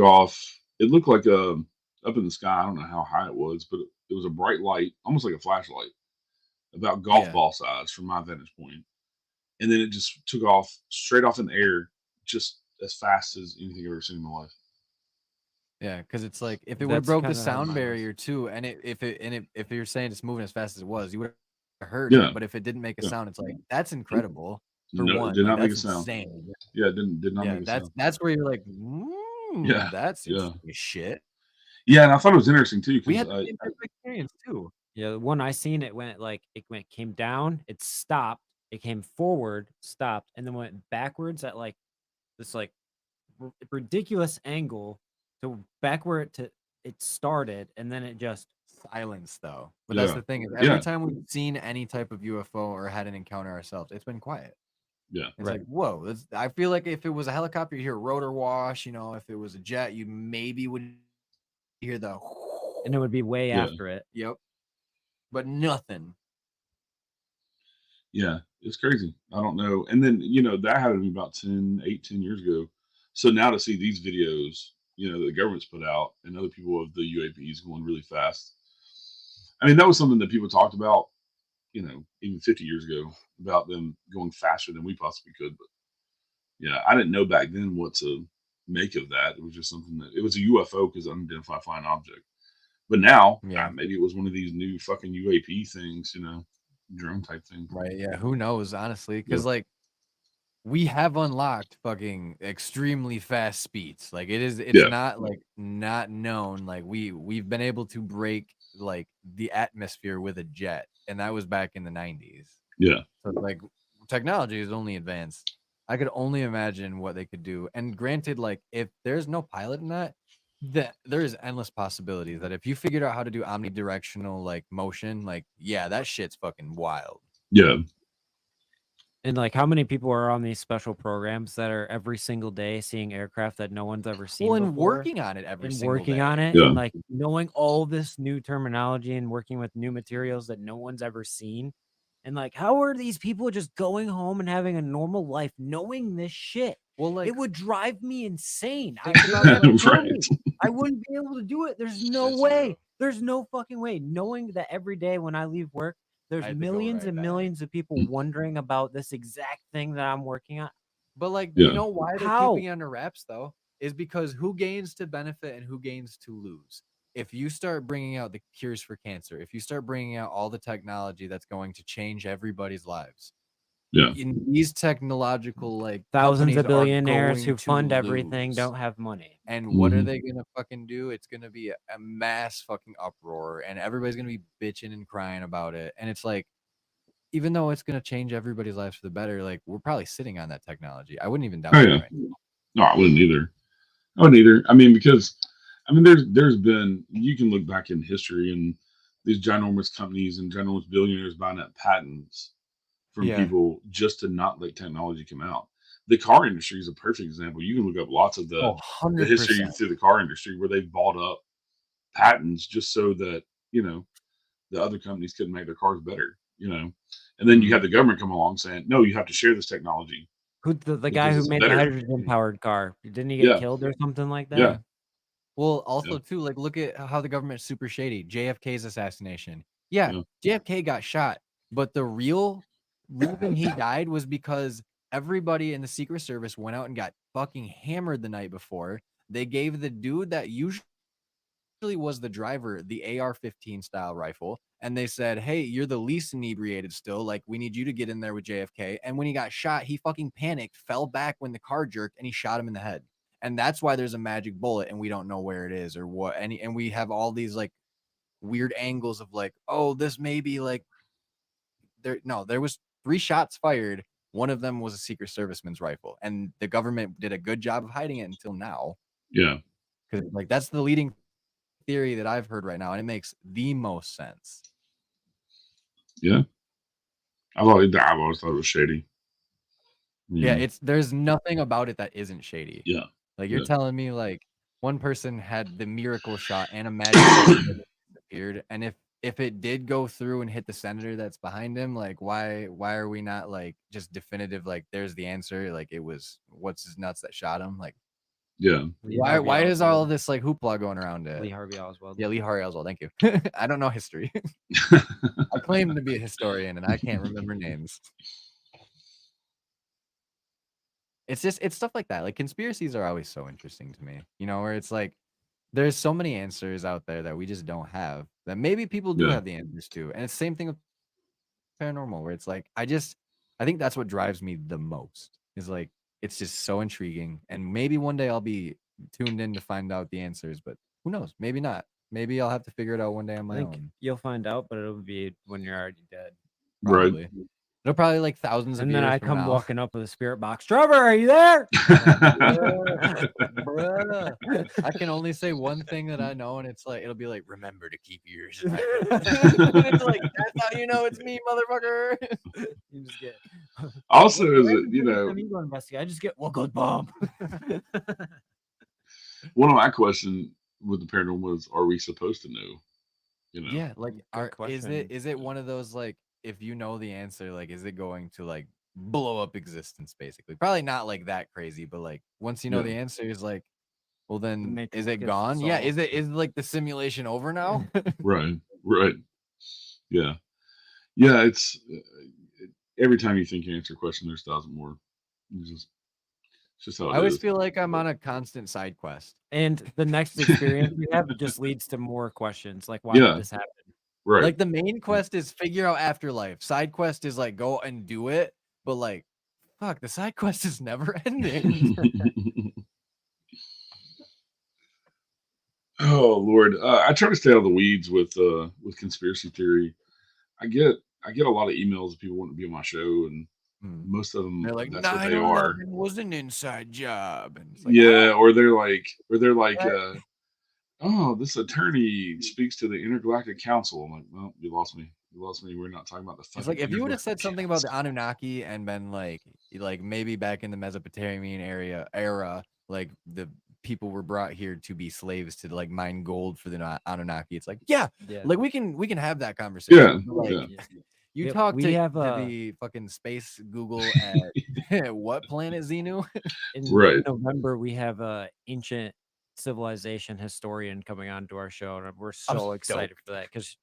off. It looked like up in the sky. I don't know how high it was, but it was a bright light, almost like a flashlight, about golf Yeah, ball size from my vantage point. And then it just took off straight off in the air, just as fast as anything I've ever seen in my life. yeah, because it's like if it would have That's broke the kind of how sound mine was. barrier too, and if you're saying it's moving as fast as it was, you would have heard Yeah, it. But if it didn't make a yeah. sound, it's like that's incredible for No, it one. did Like not make a that's sound. insane. Yeah, it did not Yeah, make a sound. that's where you're like, Yeah, that's yeah, interesting as shit. yeah. And I thought it was interesting too We because had the same type of experience too. Yeah, the one I seen, came down, it stopped, it came forward, stopped, and then went backwards at like this like ridiculous angle to back where it started, and then it just Silence though. But that's yeah, the thing is every yeah, time we've seen any type of UFO or had an encounter ourselves, it's been quiet. yeah, It's right. like, whoa. I feel like if it was a helicopter, you hear rotor wash, if it was a jet, you maybe would hear the And it would be way yeah, after it. yep. But nothing. yeah. It's crazy. I don't know. And then that happened to me about 10 years ago. So now to see these videos, that the government's put out and other people of the UAPs going really fast. I mean, that was something that people talked about, even 50 years ago about them going faster than we possibly could. But yeah, I didn't know back then what to make of that. It was just something that it was a UFO because unidentified flying object. But now, Yeah. maybe it was one of these new fucking UAP things, drone type thing. Right. Yeah. Who knows, honestly? Yeah. Because like we have unlocked fucking extremely fast speeds. Like it's Yeah. not like not known. Like we've been able to break like the atmosphere with a jet, and that was back in the 90s. Yeah. So like technology is only advanced. I could only imagine what they could do. And granted, like if there's no pilot in that there is endless possibilities that if you figured out how to do omnidirectional like motion, like yeah, that shit's fucking wild. Yeah. And like how many people are on these special programs that are every single day seeing aircraft that no one's ever seen Well, and before, working on it every and single working day. on it, Yeah. and like knowing all this new terminology and working with new materials that no one's ever seen. And like, how are these people just going home and having a normal life knowing this shit? Well, like It would drive me insane. I think about would that. Right. I wouldn't be able to do it. There's no That's way. true. There's no fucking way. Knowing that every day when I leave work, there's had to go millions right and back. millions of people wondering about this exact thing that I'm working on. But like, Yeah. you know why they're How? keeping it under wraps though? Is because who gains to benefit and who gains to lose? If you start bringing out the cures for cancer, if you start bringing out all the technology that's going to change everybody's lives, Yeah. in these technological like Thousands companies of are billionaires going who to fund everything lose. don't have money. And what are Mhm. they gonna fucking do? It's gonna be a mass fucking uproar, and everybody's gonna be bitching and crying about it. And it's like, even though it's gonna change everybody's lives for the better, like we're probably sitting on that technology. I wouldn't even doubt Oh that yeah. right now. No, I wouldn't either. I wouldn't either. I mean, because there's been, you can look back in history and these ginormous companies and ginormous billionaires buying up patents from Yeah. people just to not let technology come out. The car industry is a perfect example. You can look up lots of Oh, the history 100%. through the car industry where they've bought up patents just so that, the other companies couldn't make their cars better, And then you have the government come along saying, no, you have to share this technology Who the guy because who it's made the better. hydrogen powered car? Didn't he get Yeah. killed or something like that? Yeah. Well, also too, like look at how the government's super shady. JFK's assassination. Yeah, Yeah. JFK got shot, but the real reason he died was because everybody in the Secret Service went out and got fucking hammered the night before. They gave the dude that usually was the driver the AR-15 style rifle, and they said, "Hey, you're the least inebriated still. Like, we need you to get in there with JFK." And when he got shot, he fucking panicked, fell back when the car jerked, and he shot him in the head. And that's why there's a magic bullet, and we don't know where it is or what. And we have all these like weird angles of like, oh, this may be like there. No, there was 3 shots fired. One of them was a Secret Serviceman's rifle, and the government did a good job of hiding it until now. Yeah. Because like that's the leading theory that I've heard right now, and it makes the most sense. Yeah. I've always thought it was shady. Yeah, there's nothing about it that isn't shady. Yeah. Like you're Yeah. telling me like one person had the miracle shot and a magic bullet that disappeared, and if it did go through and hit the senator that's behind him, like why are we not like just definitive like there's the answer, like it was what's his nuts that shot him, like Yeah. why is all of this like hoopla going around it? Lee Harvey Oswald. Yeah, Lee Harvey Oswald, thank you. I don't know history. I claim to be a historian and I can't remember names. It's stuff like that. Like conspiracies are always so interesting to me, where it's like there's so many answers out there that we just don't have that maybe people do Yeah. have the answers to. And it's the same thing with paranormal, where it's like I think that's what drives me the most is like it's just so intriguing. And maybe one day I'll be tuned in to find out the answers, but who knows? Maybe not. Maybe I'll have to figure it out one day on I my think own. you'll find out, but it'll be when you're already dead. Probably. Right. It'll probably like thousands of And years then I from come now. walking up with a spirit box. Trevor, are you there? Bruh. I can only say one thing that I know, and it's like it'll be like, remember to keep your ears. And it's like that's how you know it's me, motherfucker. You just get Also, is Where it, every time you go investigate, I just get Whatgoesbump. one of my questions with the paranormal was, are we supposed to know? Yeah, like Good question. is it one of those like if you know the answer, like is it going to like blow up existence basically? Probably not like that crazy, but like once you know Yeah. the answer is like, well then Matrix is it gets gone? Yeah, solved. is like the simulation over now? Right. Right. Yeah. Yeah. It's every time you think you answer a question, there's 1,000 more. It's just how I it always is. feel like I'm on a constant side quest. And the next experience you have just leads to more questions. Like, why Yeah. did this happen? Right. Like the main quest is figure out afterlife. Side quest is like go and do it, but like fuck, the side quest is never ending. Oh Lord, I try to stay out of the weeds with conspiracy theory. I get a lot of emails of people wanting to be on my show, and most of them They're like that's what they are. 9/11 was an inside job, and it's like, Yeah, or they're like, Right. oh, this attorney speaks to the Intergalactic Council. I'm like, well, you lost me. You lost me. We're not talking about the fucking. It's like if you would have said Intergalactic something about the Council. Anunnaki and been like maybe back in the Mesopotamian era, like the people were brought here to be slaves to like mine gold for the Anunnaki. It's like, yeah, like we can have that conversation. Yeah, But, like, yeah. you Yep, talk we to have, the fucking space Google at what planet Xenu? in Right. November, we have a ancient civilization historian coming on to our show, and we're so excited for that because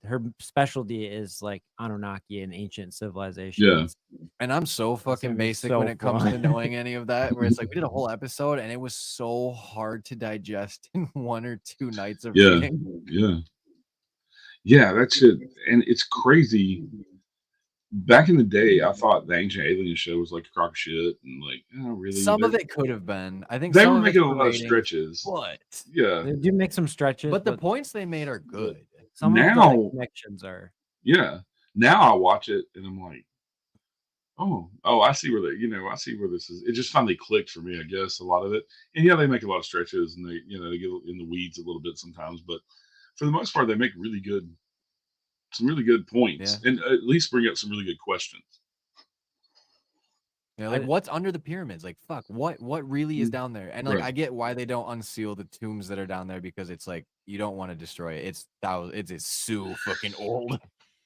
her specialty is like Anunnaki and ancient civilizations. And I'm so fucking gonna be basic so when it comes fun. to knowing any of that, where it's like we did a whole episode and it was so hard to digest in 1 or 2 nights of Yeah, reading. yeah, yeah. That shit, and it's crazy. back in the day, I thought the Ancient Alien show was like a crock of shit, and like, oh, really? Some of it could have been. I think They some were of it's making a for lot of ratings, stretches. but Yeah. They do make some stretches, but the but points they made are good. some of the Now, connections are. yeah. Now I watch it and I'm like, oh, I see where I see where this is. It just finally clicked for me, I guess, a lot of it. And yeah, they make a lot of stretches and they get in the weeds a little bit sometimes, but for the most part, they make some really good points, Yeah. and at least bring up some really good questions. Yeah, like what's under the pyramids? Like, fuck, what really is Mm, down there? And like, right. I get why they don't unseal the tombs that are down there because it's like you don't want to destroy it. It's so fucking old.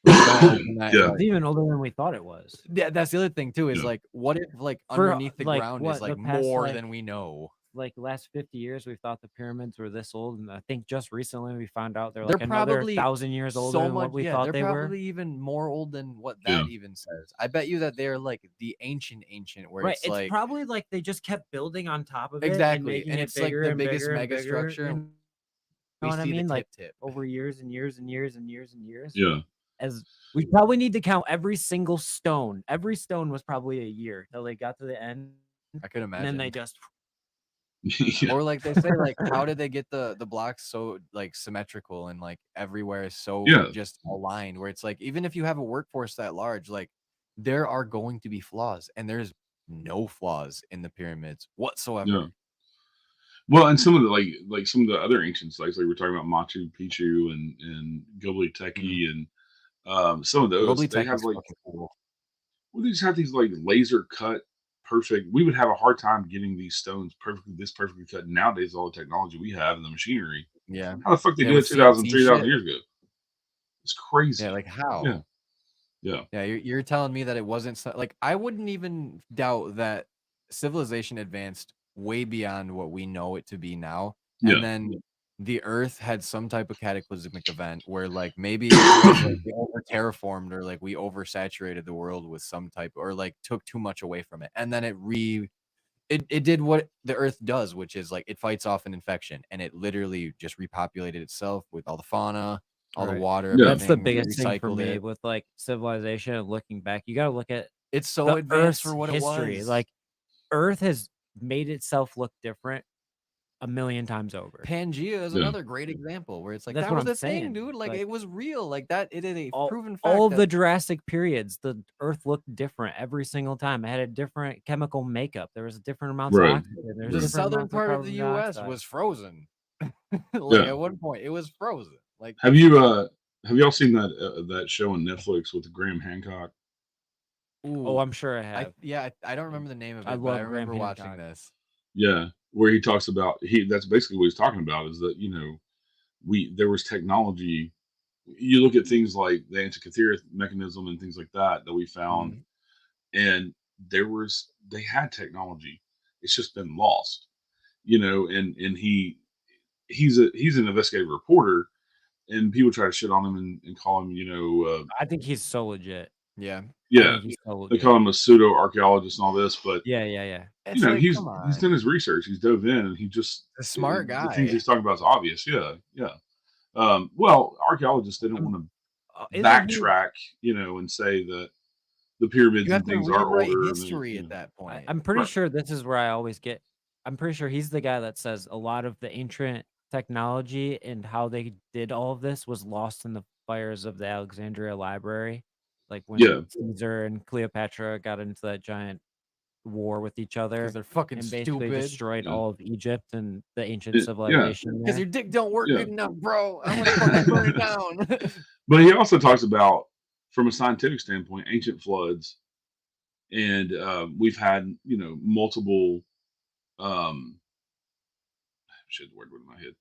Like, don't open that. Yeah. It's even older than we thought it was. Yeah, that's the other thing too. Is Yeah. like, what if like For, underneath the like, ground what, is like the past, more like- than we know? Like last 50 years, we've thought the pyramids were this old, and I think just recently we found out they're They're like another probably 1,000 years older than what we thought they're they were. probably even more old than what Yeah. that even says. I bet you that they're like the ancient, where Right, it's it's like probably like they just kept building on top of it, exactly, and making and it it's like bigger the and biggest bigger and mega bigger, structure. you And know we what I see mean? the Like tip. over years and years and years and years and years. Yeah. As we probably need to count every single stone. Every stone was probably a year till they got to the end, I could and imagine. then they just. Yeah. Or like they say, like, how did they get the blocks so like symmetrical and like everywhere is so Yeah. just aligned? Where it's like even if you have a workforce that large, like there are going to be flaws, and there's no flaws in the pyramids whatsoever. Yeah. Well, and some of the like some of the other ancient sites, like we're talking about Machu Picchu and Göbekli Tepe, and some of those Göbekli they Tepe have is like fucking cool. they just have these like laser cut perfect. We would have a hard time getting these stones perfectly cut nowadays. All the technology we have and the machinery. Yeah. How the fuck they Yeah, do it with 2,000, CNC 3,000 shit. years ago? It's crazy. Yeah, like how? Yeah. Yeah. Yeah, you're telling me that it wasn't like I wouldn't even doubt that civilization advanced way beyond what we know it to be now, Yeah. and then the Earth had some type of cataclysmic event where like maybe it was like we over terraformed or like we oversaturated the world with some type or like took too much away from it, and then it did what the Earth does, which is like it fights off an infection, and it literally just repopulated itself with all the fauna, all the Right. water. Yeah. That's the everything, biggest thing for recycled me it. with like civilization and looking back. You got to look at It's so the advanced Earth's for what history. it was. Like Earth has made itself look different a million times over. Pangea is Yeah. another great example where it's like That's that what was I'm a thing, saying. dude. Like Like, it was real. Like that it is a proven fact. all of the that- Jurassic periods, the Earth looked different every single time. It had a different chemical makeup. There was different amounts Right. of oxygen. There was the different southern amounts part of the carbon US dioxide. was frozen. Like Yeah. at one point it was frozen. Like Have y'all seen that show on Netflix with Graham Hancock? Oh, I'm sure I have. I don't remember the name of it, I but I love Graham remember watching Hancock. this. Yeah, where he talks about that's basically what he's talking about is that there was technology. You look at things like the Antikythera mechanism and things like that we found, and they had technology. It's just been lost, and he's an investigative reporter, and people try to shit on him and call him I think he's so legit. Yeah. I yeah, think he's so they legit. call him a pseudo archaeologist and all this, but Yeah. It's like, he's come on. done his research. He's dove in, and he just A smart The guy. things he's talking about is obvious. Yeah. Well, archaeologists they don't want to Isn't he- backtrack, and say that the pyramids You have and to things are rewrite older. and they- history at that point. I'm pretty Right. sure this is where I always get. I'm pretty sure he's the guy that says a lot of the ancient technology and how they did all of this was lost in the fires of the Alexandria Library, like when Yeah. Caesar and Cleopatra got into that giant war with each other Because they're fucking and basically stupid. destroyed Yeah. all of Egypt and the ancient Yeah. civilization. Because there. your dick don't work Yeah. good enough, bro. I'm gonna fucking burn it down. But he also talks about, from a scientific standpoint, ancient floods, and we've had multiple shit. The word went in my head.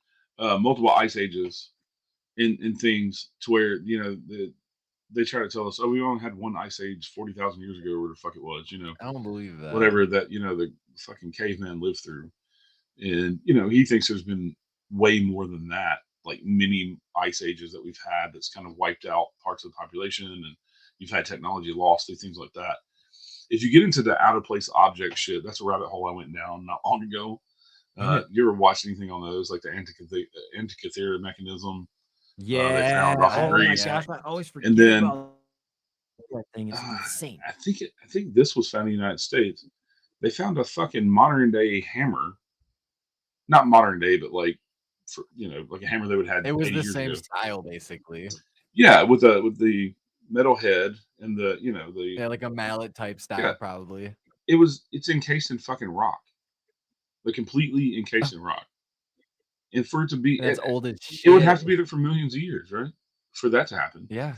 Multiple ice ages in things to where they try to tell us, oh, we only had one ice age 40,000 years ago, or whatever the fuck it was, I don't believe that. whatever that the fucking caveman lived through, and he thinks there's been way more than that, like many ice ages that we've had that's kind of wiped out parts of the population, and you've had technology lost through things like that. If you get into the out of place object shit, that's a rabbit hole I went down not long ago. You ever watched anything on those, like the Antikythera mechanism? They Yeah. found off of Oh my Greece. gosh, I always forget And then about That thing is insane. I think this was found in the United States. They found a fucking modern day hammer, not modern day, but like for like a hammer they would have It was 80 the years same ago. style, basically. Yeah, with the metal head and the Yeah, like a mallet type yeah. style, probably. It's encased in fucking rock, like completely encased in rock. And for it to be, And that's old as it would have shit. to be there for millions of years, right? For that to happen. Yeah.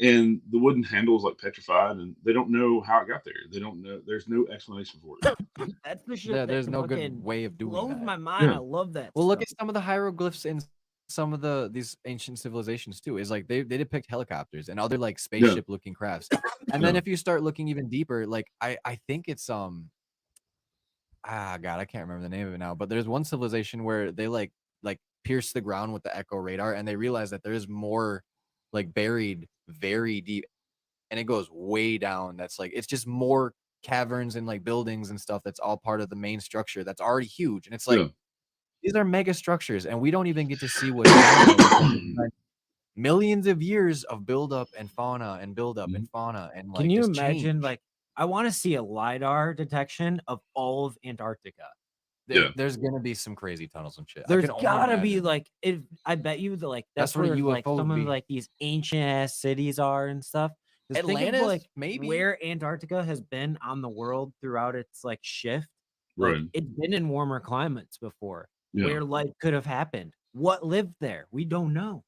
And the wooden handle is like petrified, and they don't know how it got there. They don't know. There's no explanation for it. That's the shit Yeah, that there's no good fucking way of doing blows that. my mind. Yeah. I love that. Well, look stuff. at some of the hieroglyphs in some of these ancient civilizations too. Is like they depict helicopters and other like spaceship looking crafts. And then Yeah. if you start looking even deeper, like I think it's God, I can't remember the name of it now, but there's one civilization where they like pierce the ground with the echo radar and they realize that there's more like buried very deep, and it goes way down. That's like it's just more caverns and like buildings and stuff that's all part of the main structure that's already huge. And it's like Yeah. these are mega structures and we don't even get to see what's down there because it's been millions of years of buildup and fauna and buildup and fauna and like Can you just imagine? change. Like, I want to see a lidar detection of all of Antarctica. Yeah. There's gonna be some crazy tunnels and shit. I There's can only gotta be imagine. like it. I bet you that like that's That's where where like UFOs some of be. like these ancient ass cities are and stuff. Just think of Atlantis, like maybe. where Antarctica has been on the world throughout its like shift. Right. Like it's been in warmer climates before, Yeah. where life could have happened. What lived there? We don't know.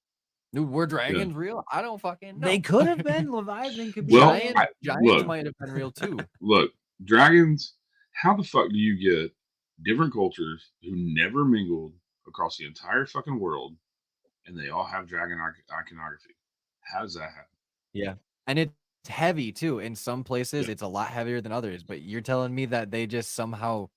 Dude, were dragons real? I don't fucking know. They could have been. Leviathan could be. Well, giants look. might have been real too. Look, dragons. How the fuck do you get different cultures who never mingled across the entire fucking world, and they all have dragon iconography? How does that happen? Yeah, and it's heavy too. In some places, it's a lot heavier than others. But you're telling me that they just somehow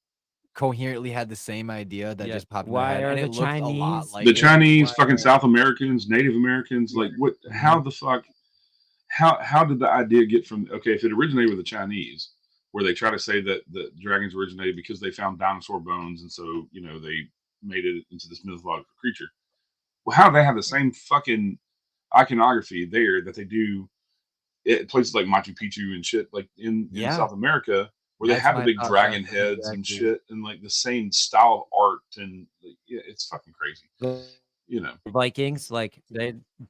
coherently had the same idea that just popped in their Why head, are and the it looked a lot Chinese- like The it. Chinese, fucking South Americans, Native Americans, like what? How the fuck? How did the idea get from? Okay, if it originated with the Chinese, where they try to say that the dragons originated because they found dinosaur bones, and so they made it into this mythological creature. Well, how do they have the same fucking iconography there that they do at places like Machu Picchu and shit, like in South America, where they That's have the my big thought dragon process, heads and exactly. shit, and like the same style of art, and like, it's fucking crazy. Vikings, like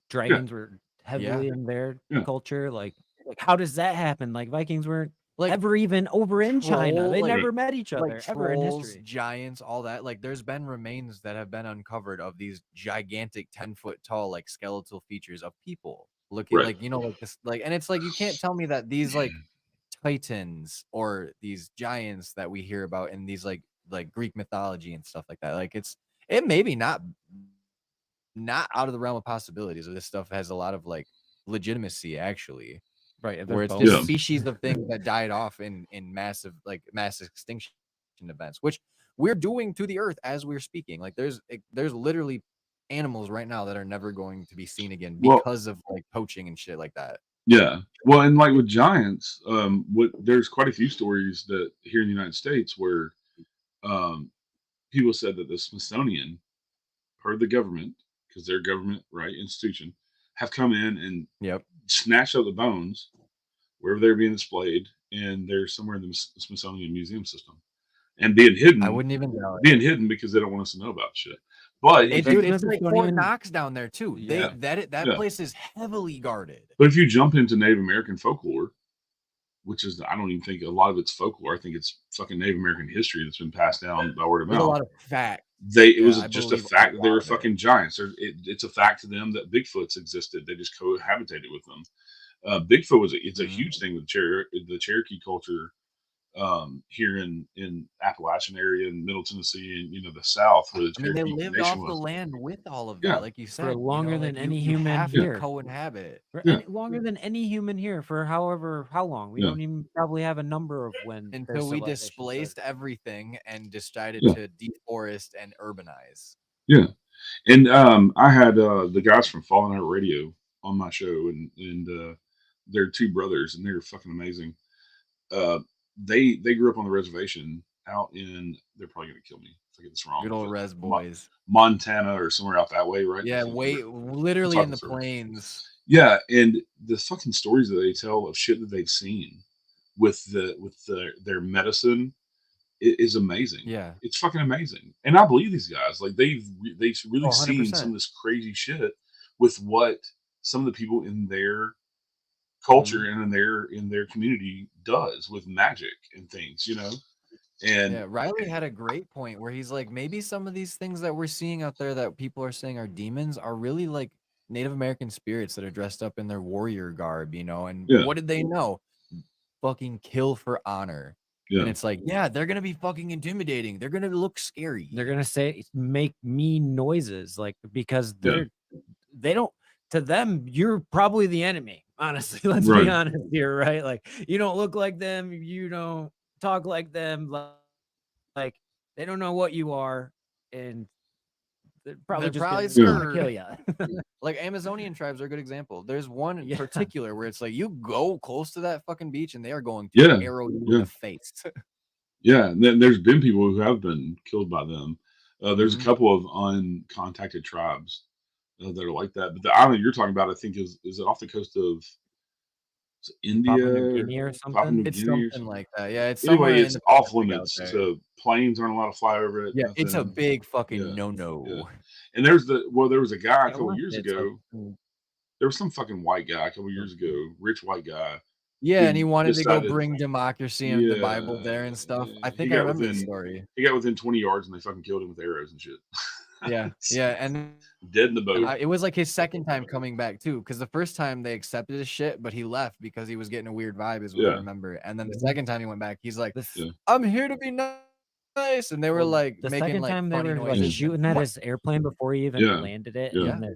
dragons were heavily in their culture. Like how does that happen? Like Vikings weren't Like ever even over in China. They like- never met each other like ever in trolls, history. giants, all that. Like there's been remains that have been uncovered of these gigantic 10-foot tall like skeletal features of people looking Right. like like this and it's like you can't tell me that these like titans or these giants that we hear about in these like Greek mythology and stuff like that. Like it may be not out of the realm of possibilities, or this stuff has a lot of like legitimacy actually. Right. Where it's both. just species of things that died off in mass extinction events, which we're doing to the earth as we're speaking. Like there's literally animals right now that are never going to be seen again because of like poaching and shit like that. Yeah. Well, and like with giants, there's quite a few stories that here in the United States where people said that the Smithsonian, per the government, because they're a government institution, have come in and snatched up the bones wherever they're being displayed, and they're somewhere in the Smithsonian museum system, and being hidden. I wouldn't even know being hidden because they don't want us to know about shit. But dude, it's like Fort Knox down there too. That place is heavily guarded. But if you jump into Native American folklore, which is, I don't even think a lot of it's folklore. I think it's fucking Native American history that's been passed down by word of mouth. There's a lot of fact. It was just a fact that they were fucking giants. It's a fact to them that Bigfoots existed. They just cohabitated with them. Bigfoot it's a huge thing with the Cherokee culture here in Appalachian area and Middle Tennessee and the South. Where they lived off the land with all of that, like you said, for longer than any you human have here. to co-inhabit. Longer than any human here for how long. We don't even probably have a number of when until we displaced everything and decided to deforest and urbanize. Yeah, and I had the guys from Fallen Out Radio on my show, and they're two brothers, and they're fucking amazing. They grew up on the reservation out in, they're probably gonna kill me if I get this wrong. Good old but Res boys. Montana or somewhere out that way, right? Yeah, literally talk in the story. plains. Yeah, and the fucking stories that they tell of shit that they've seen with their medicine is amazing. Yeah. It's fucking amazing, and I believe these guys. Like they've really seen 100%. some of this crazy shit with what some of the people in their culture and in their community does with magic and things, you know. And Yeah, Riley had a great point where he's like, maybe some of these things that we're seeing out there that people are saying are demons are really like Native American spirits that are dressed up in their warrior garb, you know. And Yeah. what did they know? Fucking kill for honor. yeah, And it's like, yeah, they're gonna be fucking intimidating. They're gonna look scary. They're gonna say make mean noises, like because they don't. To them, you're probably the enemy. Honestly, let's Right. be honest here, right? Like you don't look like them, you don't talk like them, like they don't know what you are, and they're probably They're just probably gonna scared. kill you. Like Amazonian tribes are a good example. There's one in Yeah. particular where it's like you go close to that fucking beach and they are going to Yeah, arrow you yeah. in the face. yeah. And then there's been people who have been killed by them. There's Mhm. a couple of uncontacted tribes that are like that. But the island you're talking about, I think, is it off the coast of India, Papua New Guinea or Papua New something. It's Guinea or something something? like that. Yeah, it's somewhere Anyway, in it's the off Pacific out limits, there. so planes aren't allowed to fly over it. Yeah, it's a nothing. big fucking Yeah, no-no. yeah. And there was a guy a Yeah, couple well, years it's ago. There was some fucking white guy a couple years ago, rich white guy. Yeah, and he who wanted to go decided- bring democracy and the Bible there and stuff. yeah. I He think I got remember the within- story. He got within 20 yards and they fucking killed him with arrows and shit. Yeah, yeah, and Dead in the boat. it was like his second time coming back too, because the first time they accepted his shit, but he left because he was getting a weird vibe, is what I Yeah. remember. And then the second time he went back, he's like, This, Yeah. "I'm here to be nice," and they were well, like the making second like time they funny were like noises. and- shooting at his airplane before he even Yeah, landed it, yeah. and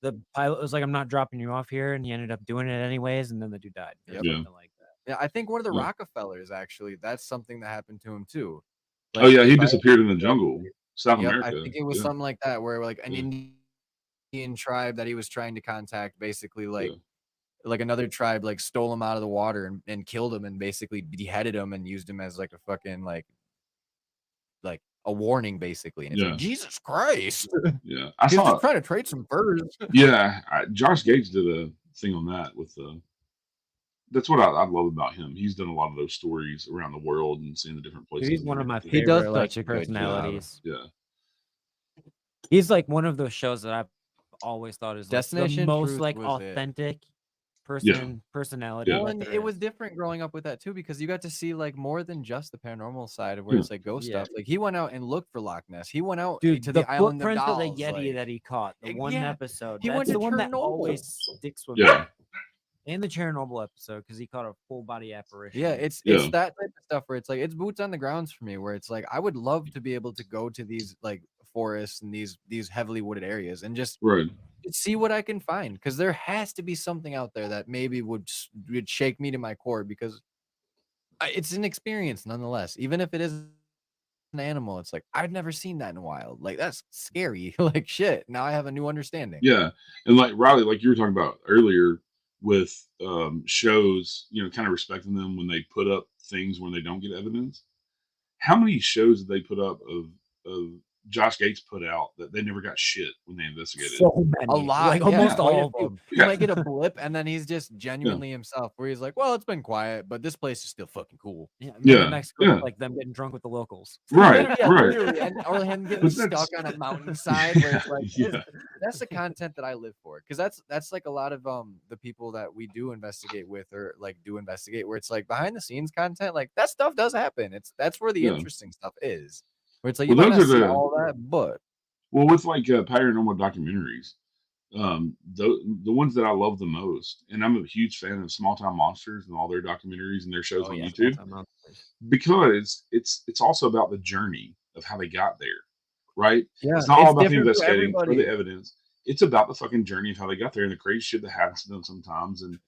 the pilot was like, "I'm not dropping you off here," and he ended up doing it anyways, and then the dude died. or Yep. Yeah. something like that. Yeah, I think one of the Yeah. Rockefellers actually. That's something that happened to him too. Oh yeah, he if I- disappeared in the jungle, South Yep, America. I think it was yeah. something like that, where like an Yeah. Indian tribe that he was trying to contact, basically like Yeah. like another tribe like stole him out of the water and killed him and basically beheaded him and used him as like a fucking like a warning basically. And it's Yeah. like, Jesus Christ, Yeah, I he was saw. just trying to trade some furs. Yeah, Josh Gates did a thing on that with the. That's what I love about him. He's done a lot of those stories around the world and seeing the different places. He's and one of my everything. He does favorite such like a good job. personalities. Yeah, He's like one of those shows that I've always thought is like, the Destination most Truth like was it. authentic personality. Yeah. Well, that and there it is. was different growing up with that too, because you got to see like more than just the paranormal side of where Yeah. it's like ghost Yeah. stuff. Like he went out and looked for Loch Ness. He went out Dude, to the the island of footprints of the dolls. Yeti like- that he caught, the one yeah, episode. he That's went to the one that Chernobyl. always sticks with yeah, me. And the Chernobyl episode because he caught a full body apparition. Yeah, it's Yeah. that type of stuff where it's like it's boots on the grounds for me. Where it's like I would love to be able to go to these like forests and these heavily wooded areas and just right. see what I can find, because there has to be something out there that maybe would shake me to my core, because it's an experience nonetheless. Even if it is an animal, it's like I've never seen that in a while. Like that's scary. Like shit. Now I have a new understanding. Yeah, and like Riley, like you were talking about earlier with shows, you know, kind of respecting them when they put up things when they don't get evidence. How many shows did they put up of Josh Gates put out that they never got shit when they investigated? So many. A lot, Like yeah, almost quite a all of few. them. He might get a blip and then he's just genuinely himself, where he's like, well, it's been quiet, but this place is still fucking cool. Yeah, Yeah, the next yeah. like them getting drunk with the locals. Right, Yeah, right. literally, or him getting But that's- stuck on a mountainside where it's like Yeah. that's the content that I live for, because that's like a lot of the people that we do investigate with, or like do investigate, where it's like behind the scenes content, like that stuff does happen. That's where the Yeah. interesting stuff is, where it's like Well, you might those not are see the- all that, but Well, with like paranormal documentaries, the ones that I love the most, and I'm a huge fan of Small Town Monsters and all their documentaries and their shows Oh, on yeah, YouTube, Small Town Monsters. because it's also about the journey of how they got there, right? yeah, It's not all about the different for investigating or everybody. the evidence. It's about the fucking journey of how they got there and the crazy shit that happens to them sometimes, and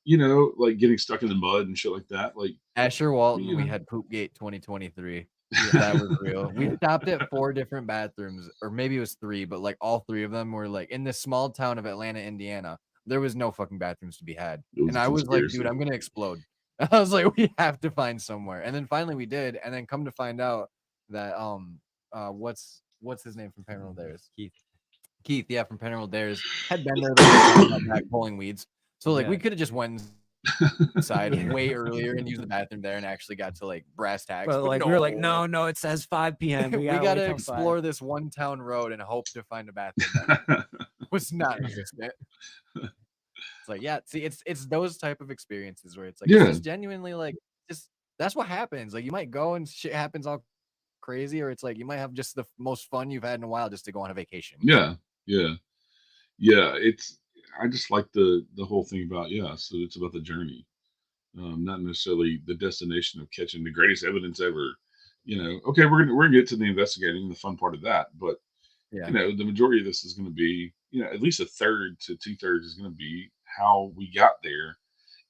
you know, like getting stuck in the mud and shit like that. Like, Asher Walton, we Yeah. had Poopgate 2023. That was real. We stopped at 4 different bathrooms, or maybe it was 3, but like all 3 of them were like in this small town of Atlanta, Indiana. There was no fucking bathrooms to be had, It was and a I was like, conspiracy. dude, I'm gonna explode. I was like, we have to find somewhere. And then finally we did. And then come to find out that what's his name from Paranormal Dares? Keith, yeah, from Paranormal Dares had been there the whole time out back pulling weeds. So like we could have just went inside way earlier and used the bathroom there and actually got to like brass tacks. But like we were like, no, it says 5 p.m. we gotta gotta wait till explore 5. this one town road and hope to find a bathroom. Was not existent. It's like, yeah, see, it's those type of experiences where it's like, it's just genuinely like, just that's what happens. Like, you might go and shit happens all crazy, or it's like you might have just the most fun you've had in a while just to go on a vacation. Yeah. It's I just like the whole thing about so it's about the journey, not necessarily the destination of catching the greatest evidence ever. Okay, we're gonna get to the investigating, the fun part of that, but Yeah. the majority of this is going to be, at least a third to 2/3 is going to be how we got there.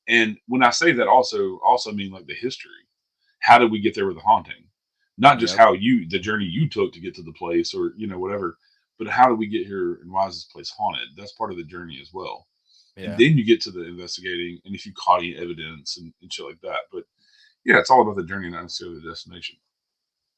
And when I say that, also mean like the history. How did we get there with the haunting? Not just Yep. the journey you took to get to the place, or whatever, but how did we get here and why is this place haunted? That's part of the journey as well. And Yeah. then you get to the investigating, and if you caught any evidence and shit like that. But yeah, it's all about the journey, not necessarily the destination.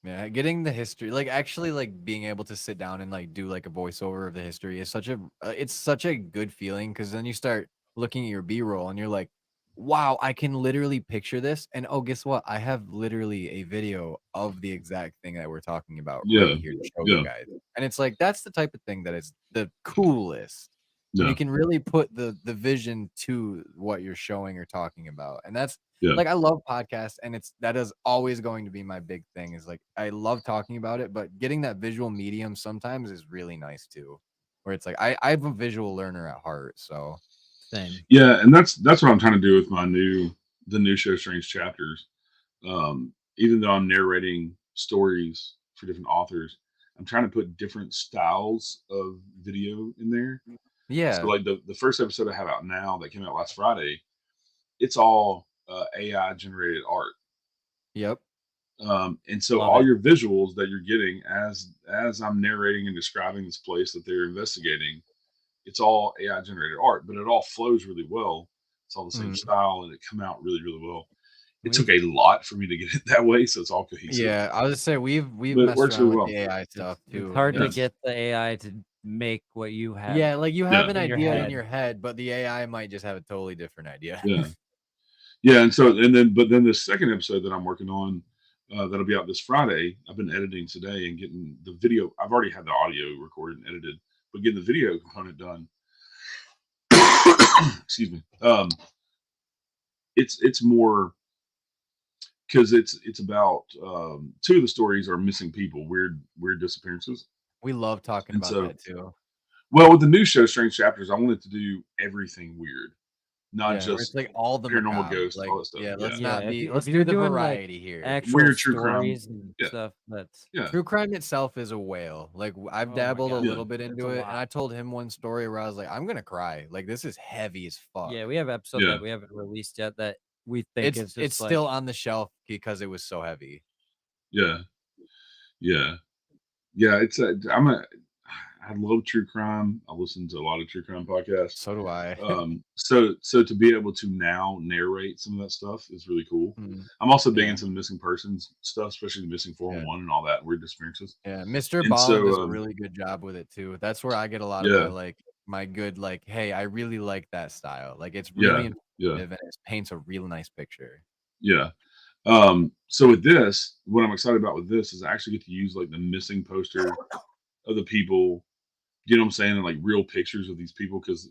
Yeah, getting the history, like actually like being able to sit down and like do like a voiceover of the history is it's such a good feeling, because then you start looking at your B-roll and you're like, wow, I can literally picture this. And oh, guess what? I have literally a video of the exact thing that we're talking about Yeah. right here to show you guys. And it's like, that's the type of thing that is the coolest. When Yeah. you can really put the vision to what you're showing or talking about. And that's Yeah. like, I love podcasts, and that is always going to be my big thing, is like, I love talking about it, but getting that visual medium sometimes is really nice too, where it's like, I'm a visual learner at heart. So Same. Yeah, and that's what I'm trying to do with the new show Strange Chapters. Even though I'm narrating stories for different authors, I'm trying to put different styles of video in there. yeah. So like the first episode I have out now that came out last Friday, it's all AI generated art. Yep. And so Love all it. your visuals that you're getting as I'm narrating and describing this place that they're investigating, it's all AI generated art, but it all flows really well. It's all the same style, and it come out really, really well. It took a lot for me to get it that way, so it's all cohesive. Yeah, I was just say we've But it messed works around really with well. the AI stuff too. It's hard to Yes. get the AI to make what you have. Yeah, like you have an in your idea in head. your head, but the AI might just have a totally different idea. Yeah, and then the second episode that I'm working on, that'll be out this Friday. I've been editing today and getting the video. I've already had the audio recorded and edited, but getting the video component done. Excuse me. It's more because it's about two of the stories are missing people, weird disappearances. We love talking And about so, that too. well, with the new show Strange Chapters, I wanted to do everything weird, not Yeah, where just it's like all the paranormal macabre, ghosts, like, all that stuff. yeah, let's Yeah, not if be. you- Let's if do you're the doing, like, variety here. Actual Weird true crime. stories and Yeah. stuff. That's Yeah. True crime itself is a whale. Like I've Oh my dabbled a God. little bit It's into a it, lot. and I told him one story where I was like, I'm gonna cry. Like this is heavy as fuck. yeah. We have episode Yeah. that we haven't released yet that we think is just It's like, still on the shelf because it was so heavy. Yeah. It's I love true crime. I listen to a lot of true crime podcasts. So do I. So to be able to now narrate some of that stuff is really cool. I'm also big into the missing persons stuff, especially the missing 411 and all that weird disappearances. Yeah, Mr. And Bond does so, a really good job with it too. That's where I get a lot of my good, like, hey, I really like that style. Like it's really informative and it paints a real nice picture. Yeah. So with this, what I'm excited about with this is I actually get to use like the missing poster of the people. You know what I'm saying? And like real pictures of these people, because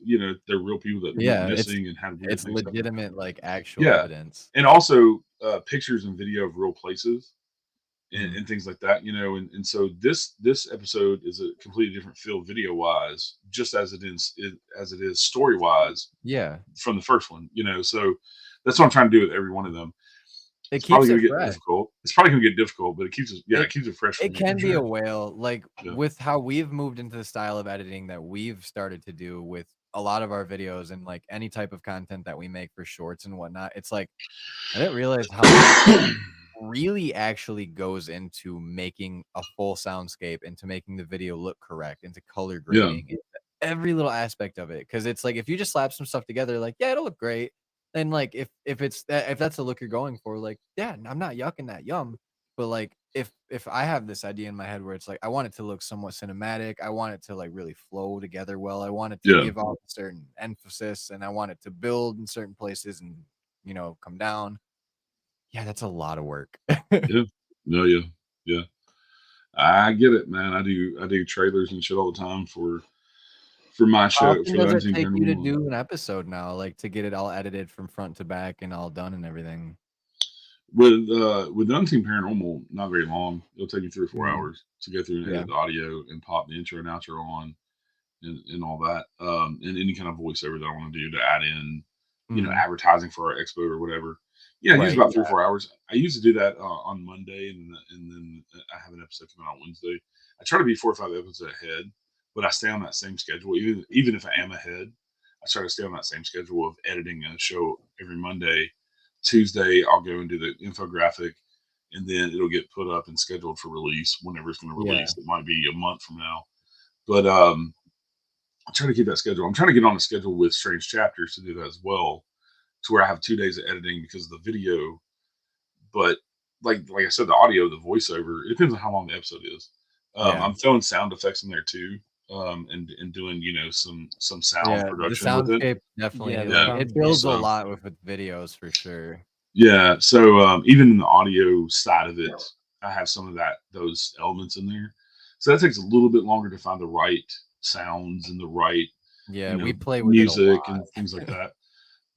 they're real people that went missing and had weird It's things legitimate, like actual evidence. and also pictures and video of real places and things like that. And so this episode is a completely different feel video wise, just as it is story wise. Yeah, from the first one. So that's what I'm trying to do with every one of them. It It's probably keeps gonna it get fresh. difficult. It's probably gonna get difficult, but it keeps it fresh. It can be a whale. Like Yeah. with how we've moved into the style of editing that we've started to do with a lot of our videos and like any type of content that we make for shorts and whatnot. It's like I didn't realize how much really actually goes into making a full soundscape, into making the video look correct, into color grading, into every little aspect of it. Because it's like if you just slap some stuff together, like it'll look great. And like if that's the look you're going for, like, yeah, I'm not yucking that yum. But like if I have this idea in my head where it's like I want it to look somewhat cinematic, I want it to like really flow together well, I want it to Yeah. give off a certain emphasis, and I want it to build in certain places and come down. Yeah, that's a lot of work. Yeah. No, yeah. I get it, man. I do trailers and shit all the time for my How show, often for the does it Unseen take you to Paranormal. do an episode now, like to get it all edited from front to back and all done and everything? With the Unseen Paranormal, not very long. It'll take me 3 or 4 Mhm. hours to go through and Yeah. edit the audio and pop the intro and outro on and all that. And any kind of voiceover that I want to do to add in, Mhm. advertising for our expo or whatever. Yeah, I use Right, about 3 or 4 hours. I used to do that on Monday, and then I have an episode coming out Wednesday. I try to be 4 or 5 episodes ahead, but I stay on that same schedule. Even if I am ahead, I try to stay on that same schedule of editing a show every Monday. Tuesday, I'll go and do the infographic, and then it'll get put up and scheduled for release whenever it's going to Yeah. release. It might be a month from now, but I'm trying to keep that schedule. I'm trying to get on a schedule with Strange Chapters to do that as well, to where I have 2 days of editing because of the video. But like I said, the audio, the voiceover, it depends on how long the episode is. Yeah. I'm throwing sound effects in there too, and doing some sound Yeah, the production with it. soundscape definitely Yeah, like, the it builds a So- lot with videos for sure. Yeah, so even in the audio side of it, I have some of those elements in there. So that takes a little bit longer to find the right sounds and the right Yeah, we play with it a music lot. and things like that.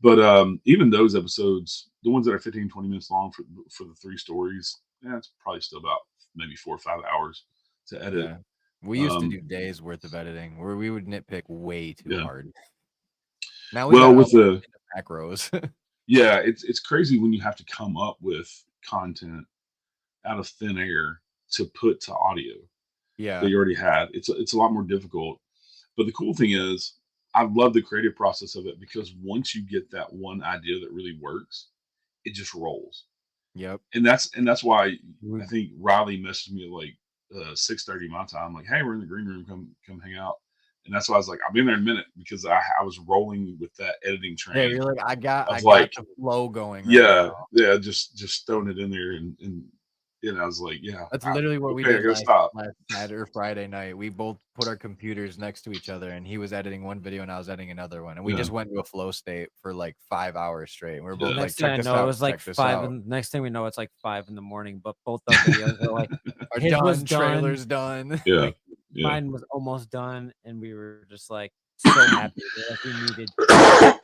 But even those episodes, the ones that are 15, 20 minutes long for the 3 stories, it's probably still about maybe 4 or 5 hours to edit. Yeah. We used to Um, do days worth of editing where we would nitpick way too Yeah. hard. Now we Well, got with the macros. yeah, it's crazy when you have to come up with content out of thin air to put to audio Yeah. that you already had. It's a lot more difficult. But the cool thing is, I love the creative process of it because once you get that one idea that really works, it just rolls. Yep. And that's why I We- think Riley messaged me at like 6:30 my time, like, "Hey, we're in the green room. Come hang out." And that's why I was like, "I'll be in there in a minute," because I was rolling with that editing Yeah, train. you're like, I got like, the flow going right Yeah, now. yeah, just throwing it in there, and I was like, "Yeah, That's literally what we okay, I did gotta last stop." Saturday or Friday night. We both put our computers next to each other, and he was editing one video and I was editing another one, and we Yeah. just went to a flow state for like 5 hours straight. And we were both Yeah. like, Next thing check I this know, out, it was like check this 5. out. And next thing we know, it's like 5 in the morning. But both our videos were like Our his was done, done. trailer's done. Yeah, Like yeah. mine was almost done, and we were just like so happy. Like we needed so bad.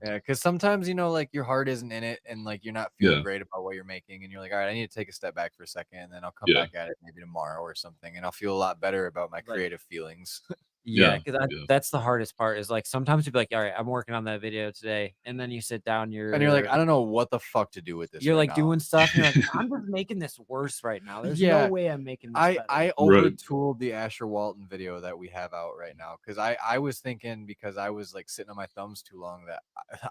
Yeah, because sometimes like your heart isn't in it, and like you're not feeling Yeah. great about what you're making, and you're like, all right, I need to take a step back for a second, and then I'll come Yeah. back at it maybe tomorrow or something, and I'll feel a lot better about my creative feelings. Yeah, Yeah, because yeah. that's the hardest part. Is like sometimes you'd be like, all right, I'm working on that video today, and then you sit down, And you're like, I don't know what the fuck to do with this. you're right like now. doing stuff, and you're like, I'm just making this worse right now. There's Yeah, no way I'm making this I better. I Right. overtooled the Asher Walton video that we have out right now because I was thinking, because I was like sitting on my thumbs too long, that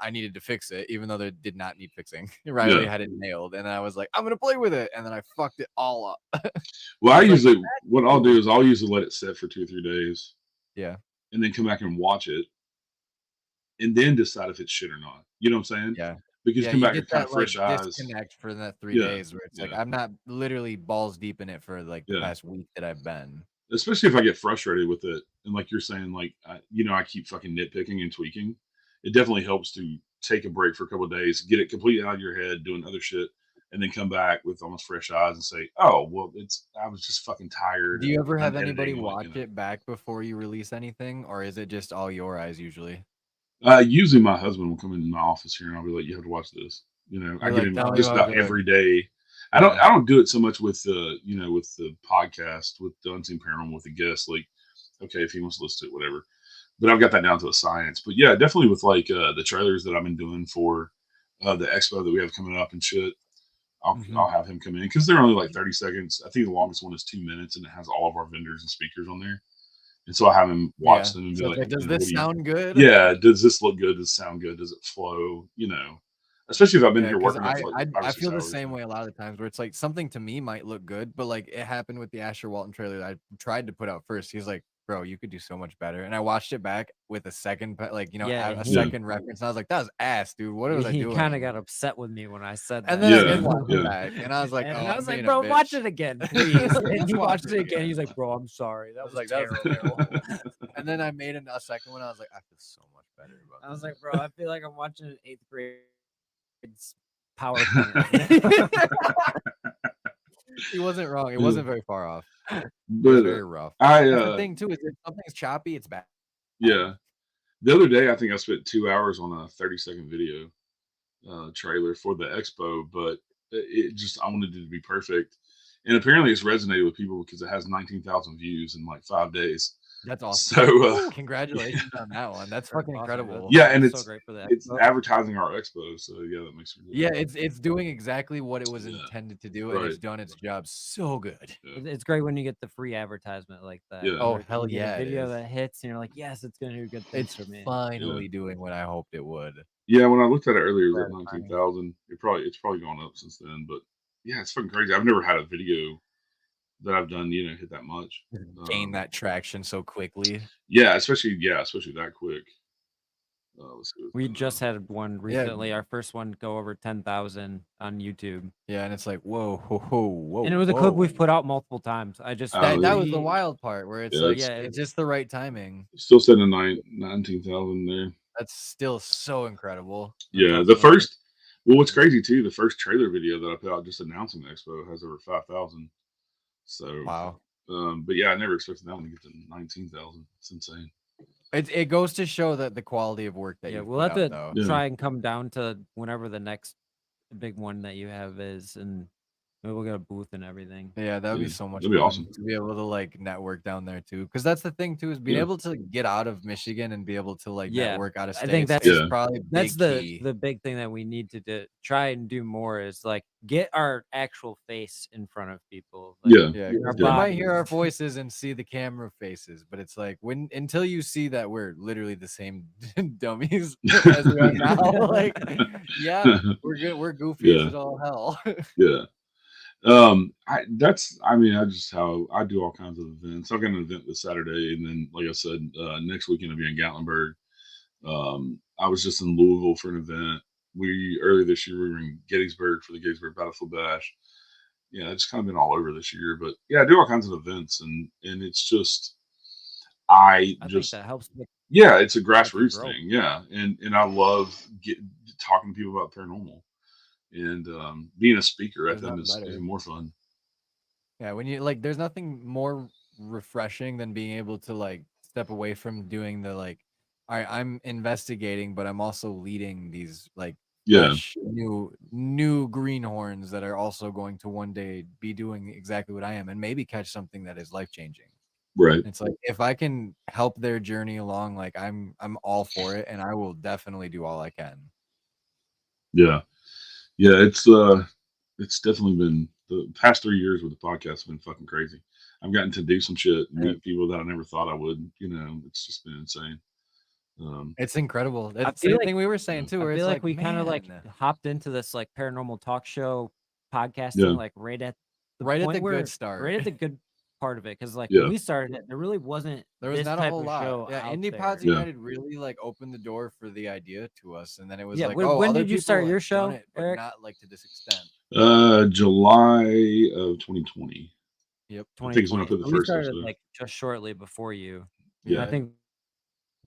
I needed to fix it, even though they did not need fixing. Riley Yeah. had it nailed, and I was like, I'm gonna play with it, and then I fucked it all up. Well, I It's like, usually what I'll do is I'll usually let it sit for 2 or 3 days, Yeah, and then come back and watch it, and then decide if it's shit or not. You know what I'm saying? yeah. Because Yeah, come you back with get kind that of fresh like eyes. disconnect for that 3 Yeah, days where it's like yeah. I'm not literally balls deep in it for like the Yeah. past week that I've been. Especially if I get frustrated with it, and like you're saying, like I keep fucking nitpicking and tweaking. It definitely helps to take a break for a couple of days, get it completely out of your head, doing other shit, and then come back with almost fresh eyes and say, "Oh, well, I was just fucking tired." Do you and ever have I'm anybody editing, like, watch it back before you release anything, or is it just all your eyes usually? Usually my husband will come into my office here and I'll be like, "You have to watch this." I You're get like, him "Tell me just about about it." every day. Yeah. I don't do it so much with the with the podcast with the Unseen Paranormal with the guests. Like, okay, if he wants to listen to it, whatever. But I've got that down to a science. But yeah, definitely with like the trailers that I've been doing for the expo that we have coming up and shit. Mhm. I'll have him come in because they're only like 30 seconds. I think the longest one is 2 minutes, and it has all of our vendors and speakers on there. And so I have him watch them and be So it's like, does you know, this what do you- sound good? Yeah, does this look good? Does it sound good? Does it flow? Especially if I've been Yeah, here 'cause working on it for like 5 or I 6 feel the hours. same way a lot of the times where it's like something to me might look good, but like it happened with the Asher Walton trailer that I tried to put out first. He's like, bro, you could do so much better. And I watched it back with a second, like, you know, Yeah, a he- second reference. And I was like, that was ass, dude. What was I He doing? kind of got upset with me when I said that. And then I Yeah, did watch yeah. it back, and I was like, and oh, I I'm was like, being a bro, watch bitch. it again, please. And Let's he watch watched it it again. again. He's like, bro, I'm sorry. That I was like, that was terrible. terrible. And then I made a second one. I was like, I feel so much better about I was this. like, bro, I feel like I'm watching an 8th grade PowerPoint right now. He wasn't wrong. It wasn't very far off. It was But very rough. I That's the thing too, is if something's choppy, it's bad. yeah. The other day, I think I spent 2 hours on a 30-second video trailer for the expo, but it just I wanted it to be perfect, and apparently it's resonated with people because it has 19,000 views in like 5 days. That's awesome. So Congratulations on that one. That's fucking Awesome. incredible. yeah, and That's it's so great for that. it's advertising our expo, so yeah, that makes me really Yeah, happy. it's doing exactly what it was Yeah. intended to do, and it's Right. done its job so good. Yeah. It's great when you get the free advertisement like that. Yeah. Oh, where hell you get yeah, a it video is. that hits, and you're like, yes, it's gonna do good things It's for me. finally doing what I hoped it would. Yeah, when I looked at it earlier, it was at Gratifying. 19,000. It's probably gone up since then, but yeah, it's fucking crazy. I've never had a video that I've done, hit that much. Gain that traction so quickly. Yeah, especially that quick. Let's see what's We going just on. had one recently, our first one go over 10,000 on YouTube. Yeah, and it's like, whoa, whoa. And it was a clip we've put out multiple times. I just Oh, That yeah. was the wild part where it's Yeah, like, it's- it's just the right timing. Still sitting at 19,000 there. That's still so incredible. Yeah, That's the awesome. first. Well, what's crazy too, the first trailer video that I put out just announcing the expo has over 5,000. So Wow. but yeah, I never expected that one to get to 19,000. It's insane. It goes to show that the quality of work that yeah, you we'll have to though. Yeah. try and come down to whenever the next big one that you have is, and maybe we'll get a booth and everything. Yeah, that would be Yeah, so much that'd be fun awesome. to be able to like network down there too. Because that's the thing too, is being Yeah. able to get out of Michigan and be able to like Yeah, network out of I state. think that's- is Yeah. probably a That's big key. the big thing that we need to try and do more is like get our actual face in front of people. Like, Yeah. Yeah, our 'cause they might hear our bodies. voices and see the camera faces, but it's like until you see that we're literally the same dummies as we are now. Like, yeah, we're good. We're goofy Yeah. as all hell. Yeah. I just how I do all kinds of events. I've got an event this Saturday, and then, like I said, next weekend I'll be in Gatlinburg. I was just in Louisville for an event. Earlier this year we were in Gettysburg for the Gettysburg Battlefield Bash. Yeah, it's kind of been all over this year, but yeah, I do all kinds of events, and it's just I think just that helps with yeah, it's a help you grassroots grow. thing. Yeah, and I love talking to people about paranormal, and being a speaker. I There's think nothing is better. even more fun. Yeah, when you like, there's nothing more refreshing than being able to like step away from doing the like, all right, I'm investigating, but I'm also leading these like Yeah, fresh, new greenhorns that are also going to one day be doing exactly what I am and maybe catch something that is life changing. right. It's like if I can help their journey along, like I'm all for it, and I will definitely do all I can. Yeah, yeah. It's definitely been the past 3 years with the podcast have been fucking crazy. I've gotten to do some shit and meet people that I never thought I would. It's just been insane. It's incredible. I That's the feel same thing we were saying too. Where I it's feel like like we kind of like man, hopped into this like paranormal talk show podcasting Yeah. like right at the right at point the where, good start. right at the good part of it, because like Yeah. when we started it, there really wasn't There was this not a type whole of lot. show Yeah, out Indie there. Pods Yeah. United really like opened the door for the idea to us, and then it was Yeah, like, when- oh, when other did you start people your have show, done it, but Eric? not like to this extent. July of 2020. Yep. I think it's when I 2020. put the We first started episode. like just shortly before you. Yeah. I think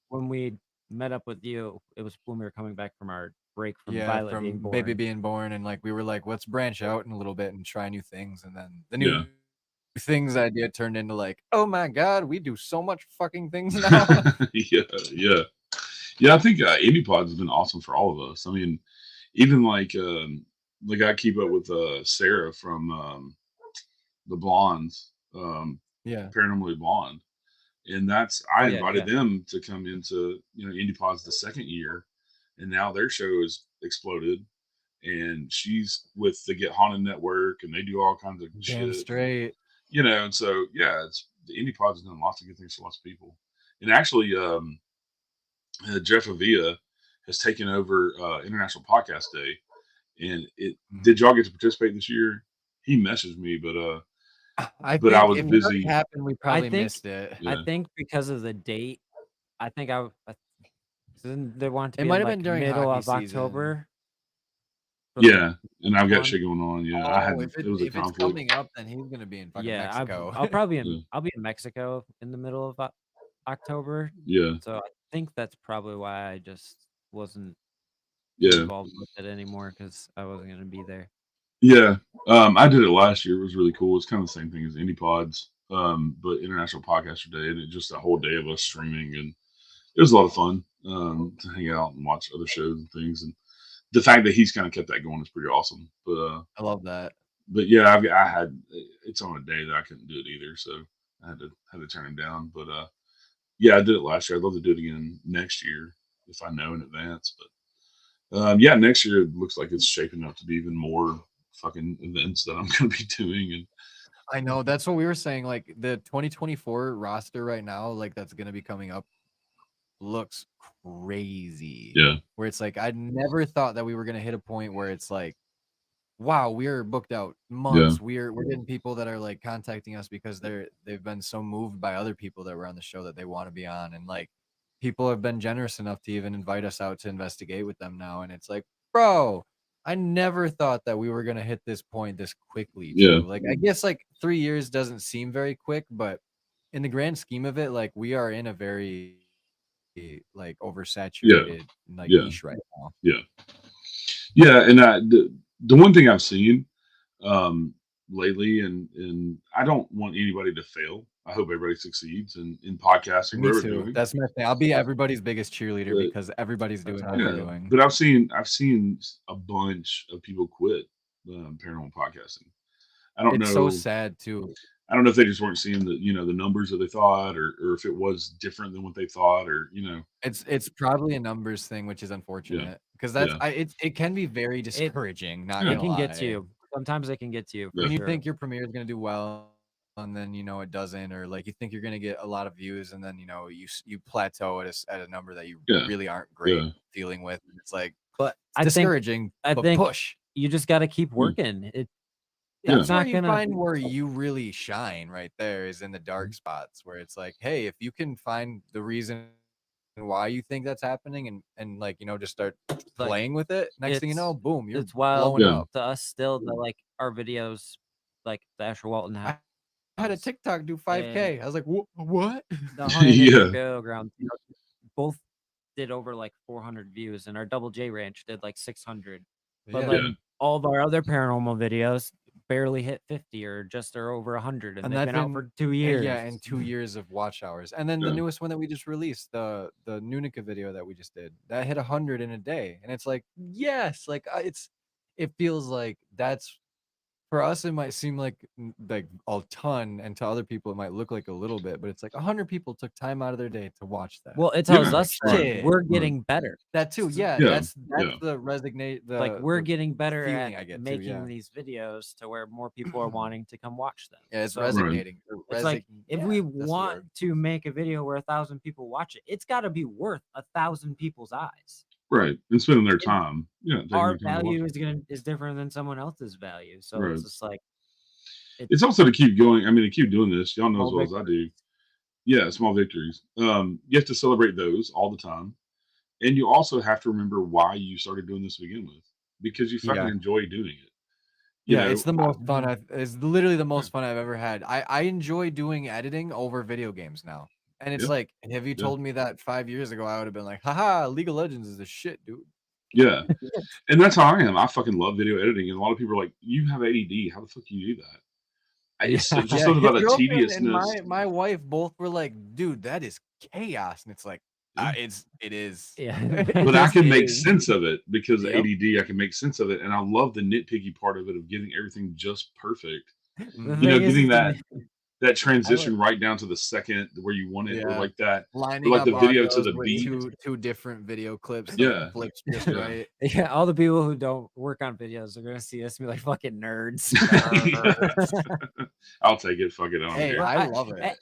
when we met up with you, it was when we were coming back from our break from Yeah, Violet from being born. baby being born, and like we were like, let's branch out in a little bit and try new things, and then the new Yeah. things idea turned into like, oh my god, we do so much fucking things now. Yeah. I think Indie Pods has been awesome for all of us. I mean, even like I keep up with Sarah from the Blondes, Yeah. Paranormally Blonde, and I Oh, yeah, invited yeah. them to come into Indie Pods the second year, and now their show has exploded, and she's with the Get Haunted Network, and they do all kinds of Damn shit. straight. And so yeah, it's the Indie Pods has done lots of good things for lots of people, and actually, Jeff Avia has taken over International Podcast Day, and did y'all get to participate this year? He messaged me, but I But think I was if it busy. happened, we probably think- missed it. Yeah. I think because of the date, I think they want to It be might in have like been during middle hockey of season. October. for the Yeah, and I've got one. shit going on. Yeah, I had Oh, if it was a it's conflict. coming up, then he's gonna be in fucking Yeah, Mexico. I'll probably Yeah. I'll be in Mexico in the middle of October. Yeah, So I think that's probably why I just wasn't yeah, involved with it anymore because I wasn't gonna be there. yeah. I did it last year. It was really cool. It's kind of the same thing as Indie Pods, but International Podcaster Day, and it just a whole day of us streaming, and it was a lot of fun to hang out and watch other shows and things. And the fact that he's kind of kept that going is pretty awesome. I love that. But yeah, I had it's on a day that I couldn't do it either, so I had to turn him down. But yeah, I did it last year. I'd love to do it again next year if I know in advance. But yeah, next year it looks like it's shaping up to be even more fucking events that I'm going to be doing. And I know that's what we were saying. Like the 2024 roster right now, like that's gonna be coming up, looks crazy. yeah, Where it's like I never thought that we were gonna hit a point where it's like, wow, we're booked out months. We're getting people that are like contacting us because they've been so moved by other people that were on the show that they want to be on, and like people have been generous enough to even invite us out to investigate with them now. And it's like, bro, I never thought that we were gonna hit this point this quickly too. Yeah. Like I guess like 3 years doesn't seem very quick, but in the grand scheme of it, like we are in a very like oversaturated like Yeah. niche right now. yeah. And the one thing I've seen lately, and I don't want anybody to fail. I hope everybody succeeds in podcasting. Me whatever they're too. doing. That's my thing. I'll be everybody's biggest cheerleader But- because everybody's doing what Yeah, we're doing. but I've seen a bunch of people quit paranormal podcasting. I don't It's know. so sad too. I don't know if they just weren't seeing the numbers that they thought, or if it was different than what they thought, or It's probably a numbers thing, which is unfortunate because that's Yeah. it can be very discouraging. Not Yeah. It gonna can get lie. to you. Sometimes it can get to you. Yeah. When you sure. think your premiere is gonna do well, and then it doesn't, or like you think you're gonna get a lot of views, and then you plateau at a number that you Yeah. really aren't great Yeah. dealing with. And it's like But it's discouraging. I but think push. you just got to keep working. Yeah. It's That's where not you gonna. find where you really shine right there is in the dark Mm-hmm. spots where it's like, hey, if you can find the reason why you think that's happening and like just start playing with it, next thing you know, boom, you're It's wild blowing Yeah. up. to us still that like our videos, like the Asher Walton house, I had a TikTok do 5K. I was like, what? the Haunted Acre Yeah. Burial Ground, both did over like 400 views, and our Double J Ranch did like 600. But like Yeah. all of our other paranormal videos barely hit 50 or just are over 100, and And they've that's been out for 2 years. Yeah, and 2 years of watch hours. And then the Yeah. newest one that we just released, the Nunica video that we just did, that hit 100 in a day. And it's like, yes, like it feels like that's for us. It might seem like a ton, and to other people it might look like a little bit, but it's like 100 people took time out of their day to watch that. Well, it tells Yeah, us that right. we're getting better. That too, yeah. Yeah, That's yeah. the resonate. Like we're the getting better feeling I at get too, making yeah. these videos to where more people are wanting to come watch them. Yeah, it's So resonating. it's like if we that's the want word. to make a video where 1,000 people watch it, it's got to be worth 1,000 people's eyes. Right. And spending their time. Yeah. taking Our their time to watch value it. is different than someone else's value. So Right. it's just like It's also to keep going. I mean, to keep doing this, y'all know as Small well as I do. Yeah, small victories. You have to celebrate those all the time, and you also have to remember why you started doing this to begin with, because you fucking Yeah. enjoy doing it. You Yeah, know, it's the most fun. It's literally the most fun I've ever had. I enjoy doing editing over video games now, and it's Yeah. like, have you Yeah. told me that 5 years ago, I would have been like, haha, League of Legends is the shit, dude. Yeah, and that's how I am. I fucking love video editing, and a lot of people are like, "You have ADD. How the fuck do you do that?" It's just Yeah, something about his the girlfriend tediousness. and my wife both were like, dude, that is chaos, and it's like, Yeah. it is. yeah. But I can make is. sense of it because of Yep. ADD. I can make sense of it, and I love the nitpicky part of it of getting everything just perfect. The Mhm. You know, thing is getting the- that transition right down to the second where you want it, or Yeah. like that. Lining like up the video to audios the with beat. two different video clips. Yeah. That flips just Yeah. right. yeah, all the people who don't work on videos are gonna see us and be like fucking nerds. I'll take it. Fuck it. I don't Hey, care. I love it.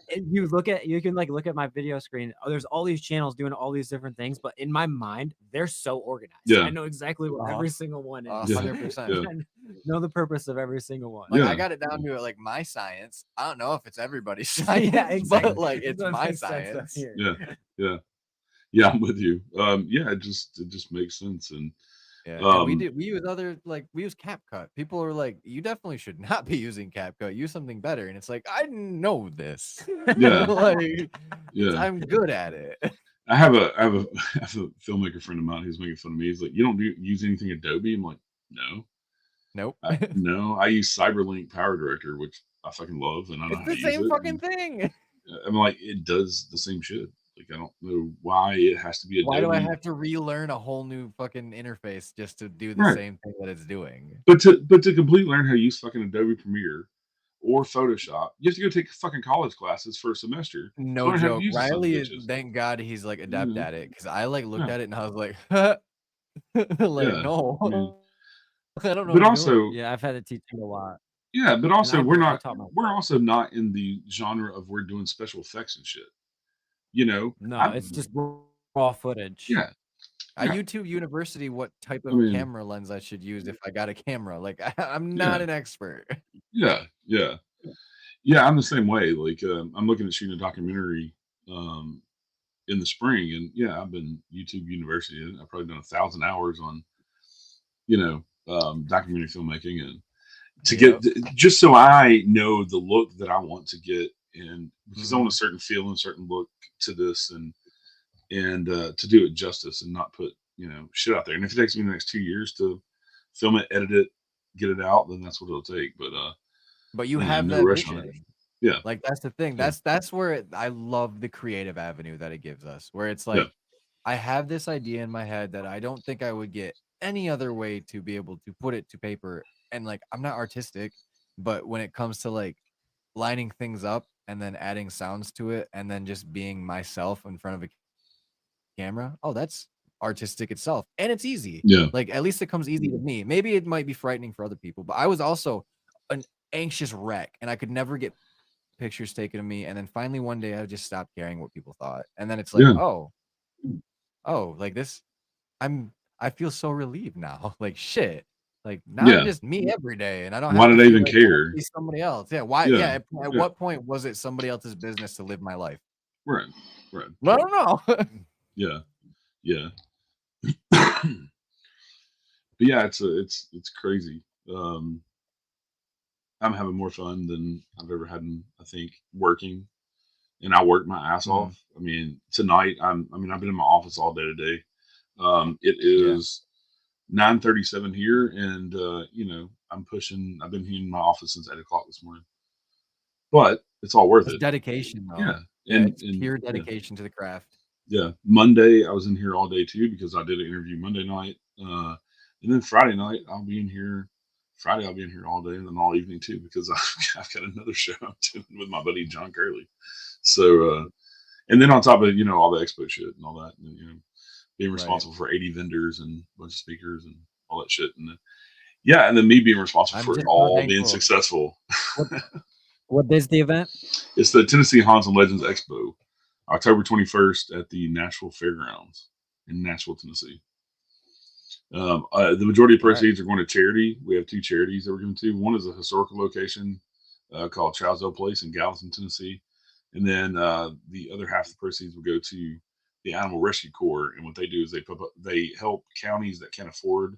You can like look at my video screen. Oh, there's all these channels doing all these different things, but in my mind, they're so organized. Yeah. I know exactly what Uh-huh. every single one is. Yeah. 100%. Yeah. Know the purpose of every single one. Like Yeah. I got it down to like my science. I don't know if it's everybody's science, Yeah, exactly. but like it's That my makes sense though, science. here. Yeah, I'm with you. Yeah, it just makes sense. And Yeah, and we use other we use CapCut. People are like, you definitely should not be using CapCut. Use something better. And it's like, I know this. Yeah. Like, Yeah. I'm good at it. I have a filmmaker friend of mine who's making fun of me. He's like, "You don't use anything Adobe?" I'm like, "No, Nope. no. I use CyberLink Power Director, which I fucking love, and I know It's how the to use same it." fucking thing. I'm like, it does the same shit. Like, I don't know why it has to be Adobe. Why do I have to relearn a whole new fucking interface just to do the Right. same thing that it's doing? But to completely learn how to use fucking Adobe Premiere or Photoshop, you have to go take fucking college classes for a semester. to No learn how to joke. use the son of Riley, bitches. thank God he's like adept Yeah. at it. Cause I like looked Yeah. at it and I was like, like, Yeah. no. I mean, I don't know but what I'm also, doing. Yeah, I've had to teach him a lot. yeah, but And also I we're taught also not in the genre of we're doing special effects and shit. You know, No, I'm- it's just raw footage. yeah. I Yeah. YouTube University what type I of mean- camera lens I should use if I got a camera. Like I'm not Yeah. an expert. Yeah, yeah, yeah. I'm the same way. Like, I'm looking at shooting a documentary in the spring, and yeah, I've been YouTube University. And I've probably done 1,000 hours on, documentary filmmaking, and to Yep. get just so I know the look that I want to get, and because I want a Mhm. certain feel and certain look to this, and to do it justice and not put shit out there. And if it takes me the next 2 years to film it, edit it, get it out, then that's what it'll take. But you yeah, have no that rush on it. vision. Yeah. Like that's the thing. Yeah. That's where I love the creative avenue that it gives us. Where it's like I have this idea in my head that I don't think I would get any other way to be able to put it to paper. And like I'm not artistic, but when it comes to like lining things up and then adding sounds to it and then just being myself in front of a camera, oh, that's artistic itself. And it's easy. Yeah. Like at least it comes easy to me. Maybe it might be frightening for other people, but I was also an anxious wreck and I could never get pictures taken of me. And then finally one day I just stopped caring what people thought. And then it's like, Yeah. oh, like this, I feel so relieved now. Like shit. Like now Yeah. I'm just me every day, and I don't. Why have to did I feel even like I have to care? be somebody else. Yeah. Why? Yeah. Yeah. At Yeah. what point was it somebody else's business to live my life? Right. Right. I don't know. Yeah. Yeah. But yeah, it's crazy. I'm having more fun than I've ever had I think working, and I work my ass off. I mean, tonight I've been in my office all day today. It is 9:37 here, and I've been here in my office since 8 o'clock this morning. But it's all worth It's it. dedication, though. Yeah. It's And pure dedication to the craft. yeah. Monday I was in here all day too because I did an interview Monday night. And then Friday night I'll be in here. Friday I'll be in here all day and then all evening too because I've got another show I'm doing with my buddy John Curley. So and then on top of all the expo shit and all that, and, being responsible for 80 vendors and a bunch of speakers and all that shit, and then, and then me being responsible for it all being successful. What day's the event? It's the Tennessee Haunts and Legends Expo, October 21st at the Nashville Fairgrounds in Nashville, Tennessee. The majority of proceeds are going to charity. We have 2 charities that we're going to. One is a historical location called Trousdale Place in Gallatin, Tennessee. And then the other half of the proceeds will go to the Animal Rescue Corps. And what they do is they help counties that can't afford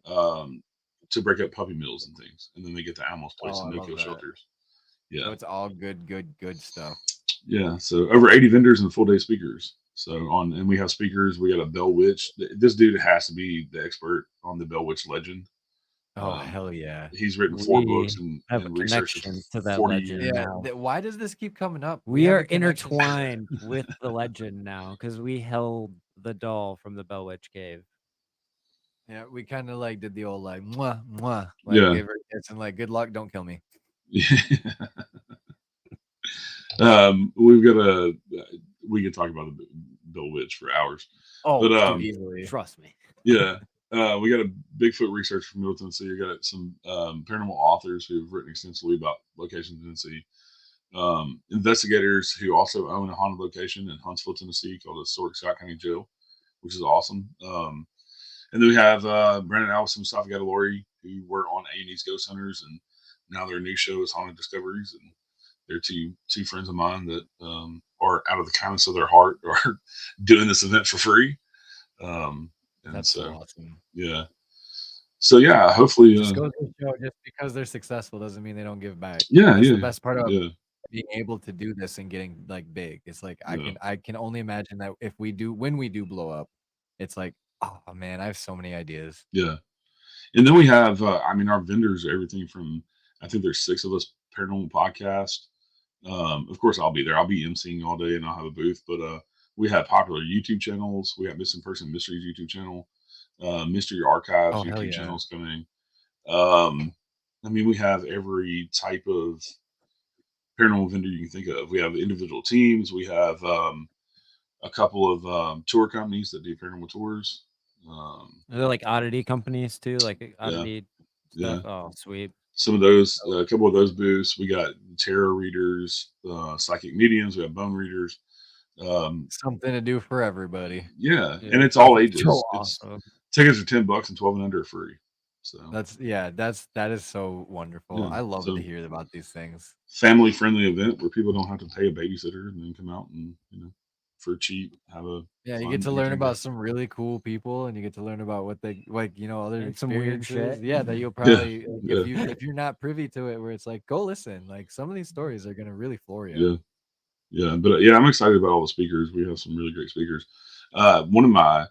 to break up puppy mills and things. And then they get the animals placed in no-kill shelters. Yeah. So it's all good stuff. Yeah. So over 80 vendors and full-day speakers. And we have speakers. We got a Bell Witch. This dude has to be the expert on the Bell Witch legend. Oh, hell yeah. He's written 4 books and have a researched connection to that 40 legend years. Yeah. now. Why does this keep coming up? We have are a connection to it. intertwined with the legend now because we held the doll from the Bell Witch Cave. Yeah, we kind of like did the old like mwah mwah, Yeah. gave her a kiss and like good luck, don't kill me. We've got we could talk about the Bell Witch for hours. Oh, But Easily. trust me. yeah, we got a Bigfoot researcher from Middle Tennessee. We got some paranormal authors who've written extensively about locations in Tennessee. Investigators who also own a haunted location in Huntsville, Tennessee, called the Scott County Jail, which is awesome. And then we have Brandon Allison, Mustafa Gadalori, who were on A&E's Ghost Hunters, and now their new show is Haunted Discoveries, and they're two friends of mine that are out of the kindness of their heart are doing this event for free. And That's so so awesome. yeah. So yeah, hopefully Just goes to show, just because they're successful doesn't mean they don't give back. yeah, That's yeah. the best part of Yeah. being able to do this and getting like big. It's like Yeah. I can only imagine that when we do blow up, it's like, oh man, I have so many ideas. Yeah. And then we have I mean our vendors are everything from, I think there's 6 of us paranormal podcast. Of course I'll be there. I'll be emceeing all day and I'll have a booth, but we have popular YouTube channels. We have Missing Person Mysteries YouTube channel, Mystery Archives Oh hell YouTube yeah. channels coming. I mean, we have every type of paranormal vendor you can think of. We have individual teams. We have a couple of tour companies that do paranormal tours. Are there like oddity companies too, like Yeah, oddity yeah. stuff? Oh, sweet. Some of those, a couple of those booths. We got tarot readers, psychic mediums. We have bone readers. Something to do for everybody. Yeah, Yeah, and it's all that's ages. so It's awesome. tickets are $10 and 12 and under are free. So That is so wonderful. yeah, I love so to hear about these things. family friendly event where people don't have to pay a babysitter and then come out and for cheap have a Yeah, you fun get to learn weekend. about some really cool people, and you get to learn about what they like, other And some weird experiences. shit. Yeah, that you'll Yeah, probably yeah, if you're not privy to it, where it's like, go listen. Like some of these stories are gonna really floor you. yeah, yeah. But yeah, I'm excited about all the speakers. We have some really great speakers. One of my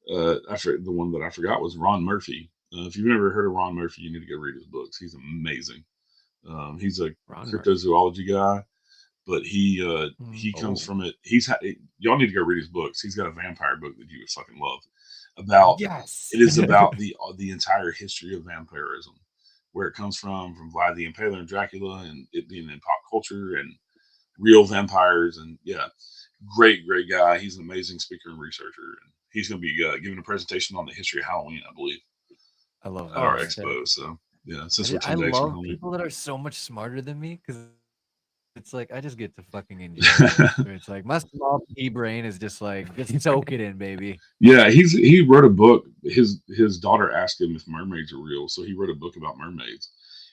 the one that I forgot was Ron Murphy. If you've never heard of Ron Murphy, you need to go read his books. He's amazing. He's a Ron Murphy. cryptozoology guy, but he comes Oh. from it. Y'all need to go read his books. He's got a vampire book that you would fucking love. About Yes. it is about the entire history of vampirism, where it comes from Vlad the Impaler and Dracula, and it being in pop culture and real vampires. And yeah, great guy. He's an amazing speaker and researcher, and he's going to be giving a presentation on the history of Halloween, I believe, I love at our that. expo. So yeah, since we're I 10 days from love Halloween. people that are so much smarter than me because it's like I just get to fucking enjoy it. Where it's like my small pea brain is just like just soak it in, baby. Yeah, he wrote a book. His daughter asked him if mermaids are real, so he wrote a book about mermaids.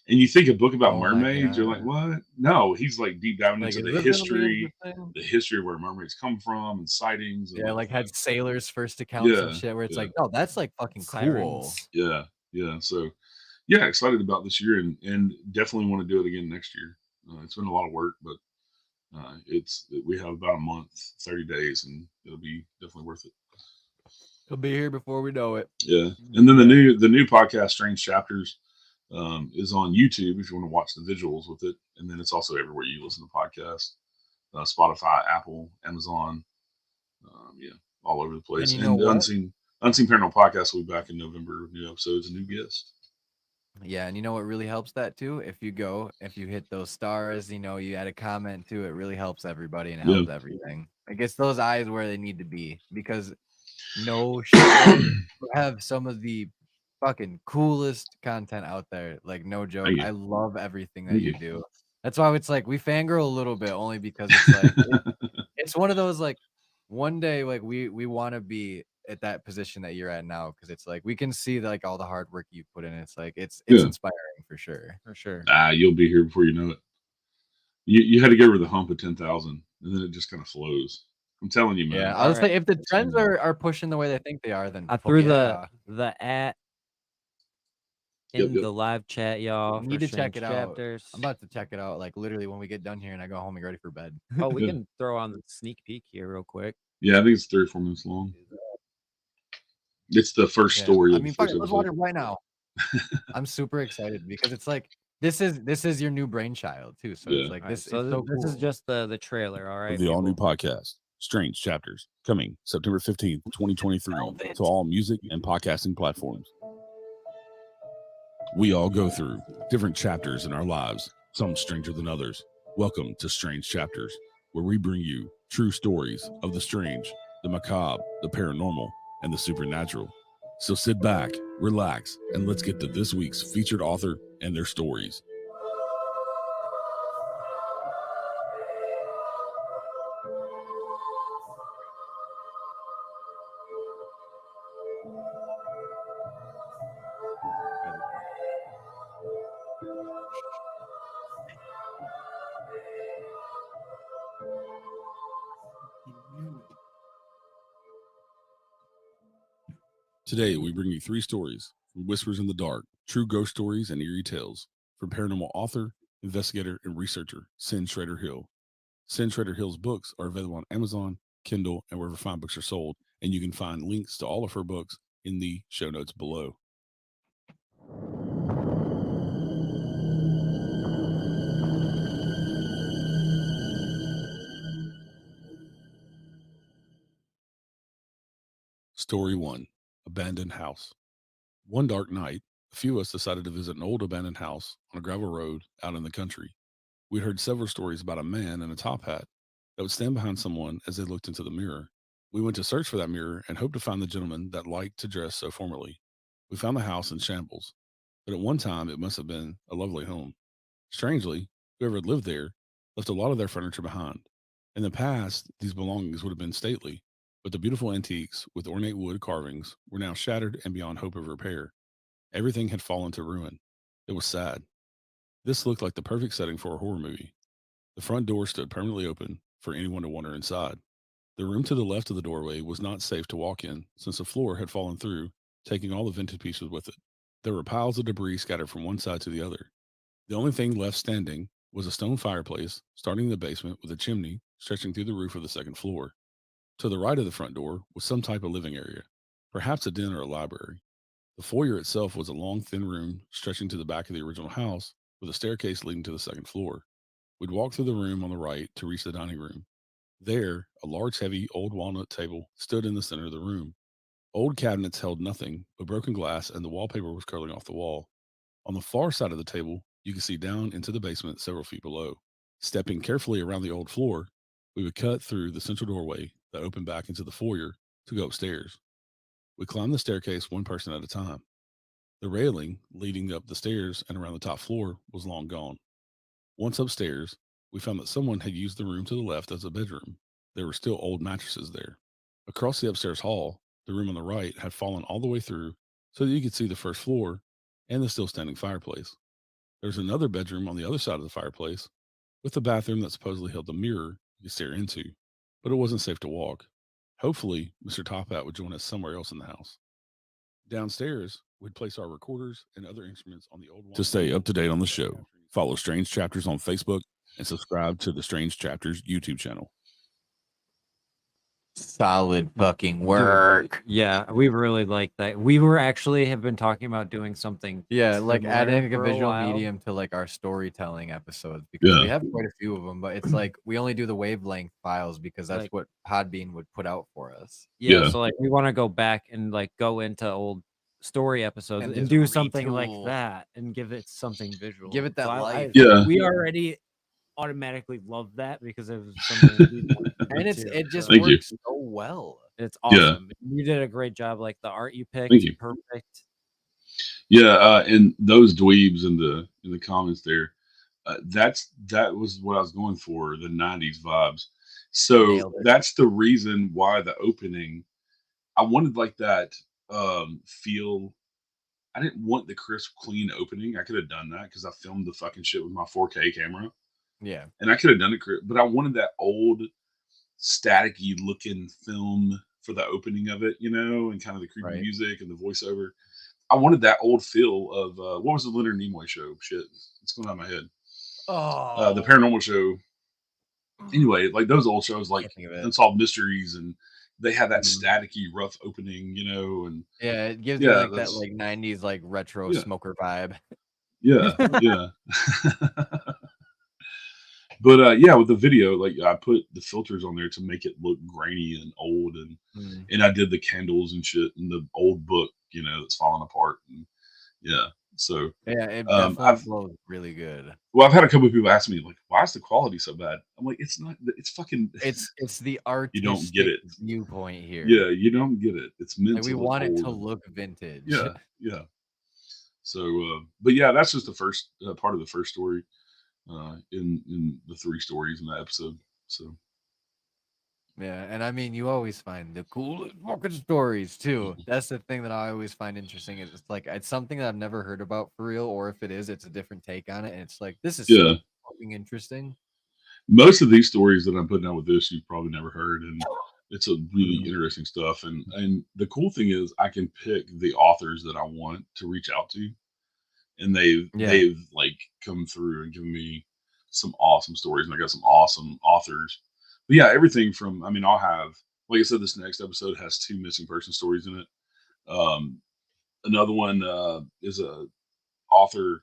And you think a book about Oh my mermaids, you're like, God. what? No, he's like deep diving Like, into is the this gonna be history, interesting? of where mermaids come from and sightings and Yeah, like had sailors first accounts and yeah, shit where it's yeah, like, no, that's like fucking cool. Sirens. yeah. So yeah, excited about this year and definitely want to do it again next year. It's been a lot of work, but we have about a month, 30 days, and it'll be definitely worth it. He'll be here before we know it. Yeah, and then the new podcast, Strange Chapters, is on YouTube if you want to watch the visuals with it, and then it's also everywhere you listen to podcasts, Spotify, Apple, Amazon, yeah, all over the place. And you know And what? Unseen Paranormal Podcast will be back in November with new episodes and new guests. Yeah, and you know what really helps that too? If you hit those stars, you add a comment to it, really helps everybody and helps everything. It gets those eyes where they need to be because no shit, you have some of the fucking coolest content out there. Like no joke. Thank you. I love everything that Thank you you. do. That's why it's like we fangirl a little bit only because it's like it's one of those like one day like we want to be at that position that you're at now because it's like we can see like all the hard work you put in. It's like it's Yeah. inspiring for sure. For sure. You'll be here before you know it. You had to get over the hump of 10,000, and then it just kind of flows. I'm telling you, man. Yeah, I would say if the It's trends amazing. are pushing the way they think they are, then I fuck threw yeah. the at Yep, in yep. the live chat, y'all. You need for to check Strange it out. Chapters. I'm about to check it out like literally when we get done here and I go home and get ready for bed. Oh, we Yeah. can throw on the sneak peek here real quick. Yeah, I think it's 3 or 4 minutes long. It's the first story. I of mean, the fuck first it, let's watch episode. it right now. I'm super excited because it's like this is your new brainchild too. So Yeah. it's like All right, this so is so this is cool. just the trailer. All right, The all new people. podcast, Strange Chapters, coming September 15th, 2023, Love it. to all music and podcasting platforms. We all go through different chapters in our lives, some stranger than others. Welcome to Strange Chapters, where we bring you true stories of the strange, the macabre, the paranormal, and the supernatural. So sit back, relax, and let's get to this week's featured author and their stories. Today, we bring you 3 stories from Whispers in the Dark, true ghost stories and eerie tales from paranormal author, investigator, and researcher, Sin Schrader Hill. Sin Schrader Hill's books are available on Amazon, Kindle, and wherever fine books are sold, and you can find links to all of her books in the show notes below. Story 1: Abandoned House. One dark night, a few of us decided to visit an old abandoned house on a gravel road out in the country. We'd heard several stories about a man in a top hat that would stand behind someone as they looked into the mirror. We went to search for that mirror and hoped to find the gentleman that liked to dress so formally. We found the house in shambles, but at one time it must have been a lovely home. Strangely, whoever had lived there left a lot of their furniture behind. In the past, these belongings would have been stately, but the beautiful antiques with ornate wood carvings were now shattered and beyond hope of repair. Everything had fallen to ruin. It was sad. This looked like the perfect setting for a horror movie. The front door stood permanently open for anyone to wander inside. The room to the left of the doorway was not safe to walk in since the floor had fallen through, taking all the vintage pieces with it. There were piles of debris scattered from one side to the other. The only thing left standing was a stone fireplace starting in the basement with a chimney stretching through the roof of the second floor. To the right of the front door was some type of living area, perhaps a den or a library. The foyer itself was a long, thin room stretching to the back of the original house with a staircase leading to the second floor. We'd walk through the room on the right to reach the dining room. There, a large, heavy, old walnut table stood in the center of the room. Old cabinets held nothing but broken glass, and the wallpaper was curling off the wall. On the far side of the table, you could see down into the basement several feet below. Stepping carefully around the old floor, we would cut through the central doorway that opened back into the foyer to go upstairs. We climbed the staircase one person at a time. The railing leading up the stairs and around the top floor was long gone. Once upstairs, we found that someone had used the room to the left as a bedroom. There were still old mattresses there. Across the upstairs hall, the room on the right had fallen all the way through so that you could see the first floor and the still standing fireplace. There's another bedroom on the other side of the fireplace with a bathroom that supposedly held the mirror you could stare into, but it wasn't safe to walk. Hopefully, Mr. Top Hat would join us somewhere else in the house. Downstairs, we'd place our recorders and other instruments on the old wall. To stay up to date on the show, follow Strange Chapters on Facebook and subscribe to the Strange Chapters YouTube channel. Solid fucking work. Yeah, we really like that. We were actually have been talking about doing something. Yeah, like similar adding a for a visual while. medium to like our storytelling episodes because we Yeah. have quite a few of them, but it's like we only do the wavelength files because that's Like- what Podbean would put out for us. Yeah, Yeah. so like we want to go back and like go into old story episodes And and just do something like retool. that and give it something visual. Give it that life. Yeah. We already automatically love that because it was something we wanted to do And too, it just so Thank you. works so well. it's Yeah. awesome. You did a great job. Like the art you picked, Thank you. perfect. Yeah, and those dweebs in the comments there, that was what I was going for, the '90s vibes. So Nailed it. that's the reason why the opening, I wanted like that feel. I didn't want the crisp, clean opening. I could have done that because I filmed the fucking shit with my 4K camera, Yeah. and I could have done it, but I wanted that old, staticky looking film for the opening of it, and kind of the creepy Right. music and the voiceover. I wanted that old feel of what was the Leonard Nimoy show? Shit, it's going out of my head. The Paranormal show. Anyway, like those old shows, like Can't think of it. Unsolved Mysteries, and they had that Mhm. staticky, rough opening, and Yeah, it gives me yeah, like that that's like 90s like retro Yeah. smoker vibe. yeah, yeah. But yeah, with the video, like I put the filters on there to make it look grainy and old, and I did the candles and shit and the old book, that's falling apart, and yeah. So Yeah, it I've definitely flows really good. I've had a couple of people ask me like, why is the quality so bad? I'm like, it's not. It's fucking. It's the You don't get artistic it. viewpoint here. Yeah, you don't get it. It's meant Like to we look want it to old. look vintage. Yeah, yeah. So, but yeah, that's just the first part of the first story in the 3 stories in that episode. So Yeah, and I mean, you always find the coolest fucking stories too. That's the thing that I always find interesting. Is it's like it's something that I've never heard about for real, or if it is, it's a different take on it, and it's like this is yeah, so fucking interesting. most of these stories that I'm putting out with this, you've probably never heard, and It's a really interesting stuff, and the cool thing is I can pick the authors that I want to reach out to, and they've like come through and given me some awesome stories, and I got some awesome authors. But yeah, everything from, I mean, I'll have, like I said, this next episode has 2 missing person stories in it. Another one is a author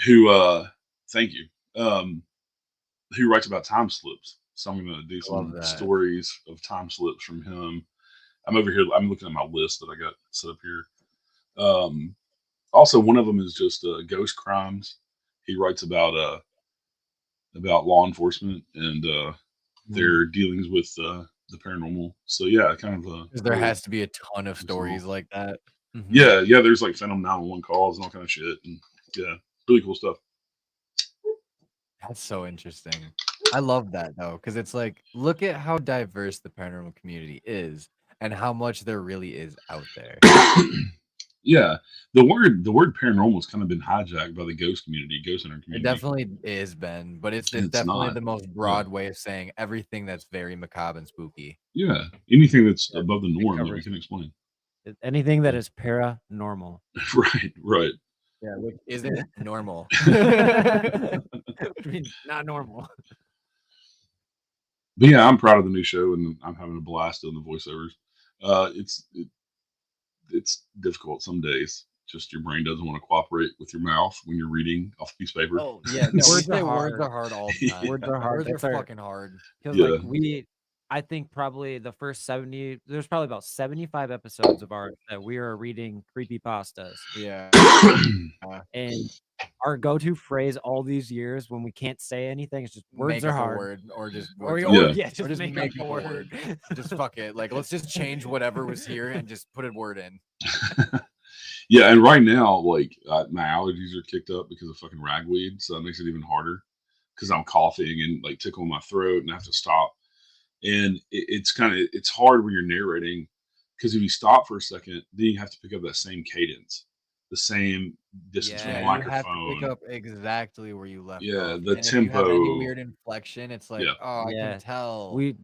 who thank you, who writes about time slips. So I'm going to do some stories of time slips from him. I'm over here, I'm looking at my list that I got set up here. Also, one of them is just ghost crimes. He writes about law enforcement and their dealings with the paranormal. So yeah, kind of there has to be a ton of stories like that. Yeah, there's like Phantom 911 calls and all kind of shit, and yeah, really cool stuff. That's so interesting. I love that though, because it's like, look at how diverse the paranormal community is and how much there really is out there. Yeah, the word paranormal has kind of been hijacked by the ghost community, ghost hunter It community. definitely is, Ben, but it's definitely not. the most broad way of saying everything that's very macabre and spooky. Yeah, anything that's above the norm that we can explain. Anything that is paranormal. Right. Yeah, which isn't normal. Not normal. But yeah, I'm proud of the new show, and I'm having a blast doing the voiceovers. It's difficult some days. Just your brain doesn't want to cooperate with your mouth when you're reading off a piece of paper. Oh yeah, no, Words are words hard. are hard all the time. Words are hard. Words That's are our- fucking hard. Because Yeah. like I think probably the first 70, there's probably about 75 episodes of ours that we are reading creepypastas. Yeah. And our go-to phrase all these years when we can't say anything is just words Make are up a hard. word, or just Or, words or are Yeah. yeah, just, Or just make, make up up a a word. just fuck it. Like, let's just change whatever was here and just put a word in. Yeah, and right now, like my allergies are kicked up because of fucking ragweed, so that makes it even harder because I'm coughing and like tickling my throat, and I have to stop. And it's hard when you're narrating because if you stop for a second, then you have to pick up that same cadence, the same distance from the You have to microphone. pick up exactly where you left Yeah, off. the and if you have any tempo. weird inflection, it's like, Yeah. oh, I Yeah. can tell. We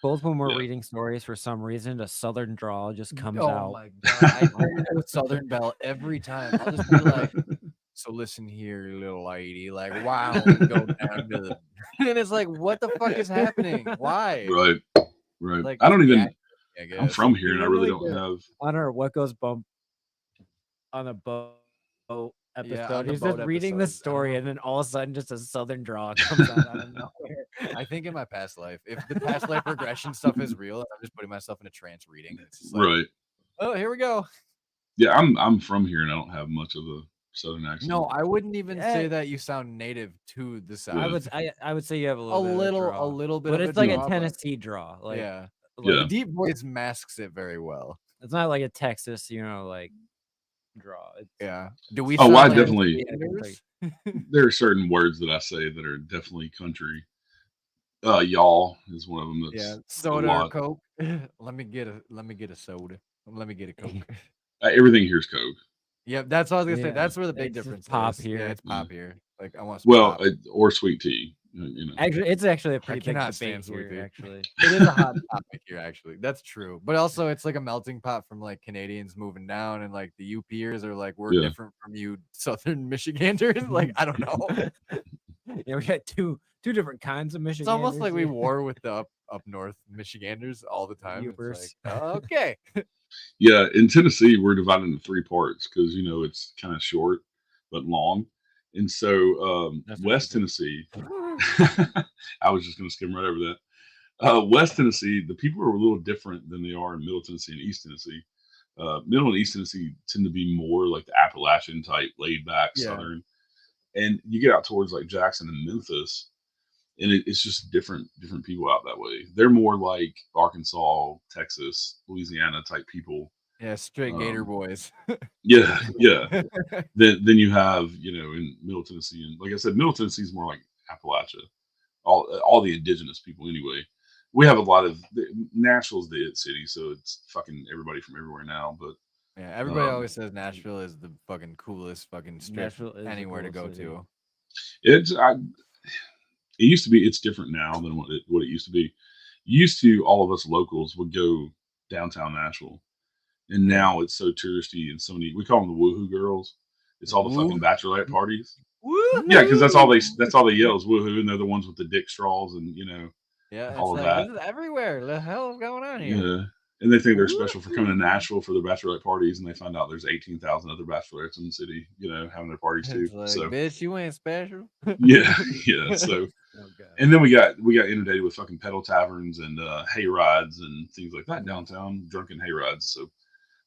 both when we're Yeah. reading stories for some reason, a southern drawl just comes Oh out. my god, I turn into a Southern Belle every time. I'll just be like, so listen here, little lady. Like, wow, and go down to the and it's like, what the fuck is happening? Why? Right. Like, I don't it's the even. accent, I guess. I'm from here, and I really literally don't have. On our What Goes Bump on a boat episode. on the He's boat just reading the episodes. I don't story, know. and then all of a sudden, just a southern drawl comes out of nowhere. I think in my past life, if the past life regression stuff is real, and I'm just putting myself in a trance reading, it's just like, Right. oh, here we go. Yeah, I'm from here, and I don't have much of a southern accent. No, I wouldn't even Yeah. say that you sound native to the South. Yeah. I would say you have a a little little bit, but of it's a like draw, a but- Tennessee draw. Like, yeah, Yeah. the deep voice masks it very well. it's not like a Texas, like draw. It's, Yeah. Do we? Oh, sound I like definitely- Neanderthals? There are certain words that I say that are definitely country. Y'all is one of them. That's Yeah, a soda or lot. Coke. Let me get a soda. Let me get a Coke. Everything here is Coke. Yeah, that's what I was gonna say. Yeah, That's where the big it's just difference pop is. here. Yeah, it's Yeah. pop here. Like, I want some Well, pop. or sweet tea. You know. Actually, it's actually a pretty big cannot debate stand sweet here. tea. Actually, It is a hot topic here, actually. That's true. But also, it's like a melting pot from like Canadians moving down, and like the UPers are like, we're Yeah. different from you, Southern Michiganders. Like, I don't know. yeah, we got two different kinds of It's Michigan. almost like we war with the up north Michiganders all the time. It's like, okay. Yeah, in Tennessee, we're divided into 3 parts because it's kind of short but long, and so That's what West she Tennessee. I was just going to skim right over that. West Tennessee, the people are a little different than they are in Middle Tennessee and East Tennessee. Middle and East Tennessee tend to be more like the Appalachian type, laid back Yeah. Southern, and you get out towards like Jackson and Memphis, and it's just different people out that way. They're more like Arkansas, Texas, Louisiana type people. Yeah, straight Gator boys. Yeah. Then you have in Middle Tennessee, and like I said, Middle Tennessee is more like Appalachia. All the indigenous people anyway. We have a lot of Nashville's the it city, so it's fucking everybody from everywhere now. But Yeah, everybody always says Nashville is the fucking coolest fucking strip Nashville is the anywhere to go coolest city. to. it used to be. It's different now than what it used to be. Used to, all of us locals would go downtown Nashville, and now it's so touristy and so many. We call them the woohoo girls. It's all the fucking bachelorette parties. Yeah, because that's all they yell is woohoo, and they're the ones with the dick straws and Yeah, all it's of like that. this is everywhere. The hell is going on here? Yeah. And they think they're special for coming to Nashville for their bachelorette parties, and they find out there's 18,000 other bachelorettes in the city, having their parties too. It's like, So bitch, you ain't special. yeah, yeah. So, Oh, God. and then we got inundated with fucking pedal taverns and hay rides and things like that downtown, drunken hay rides. So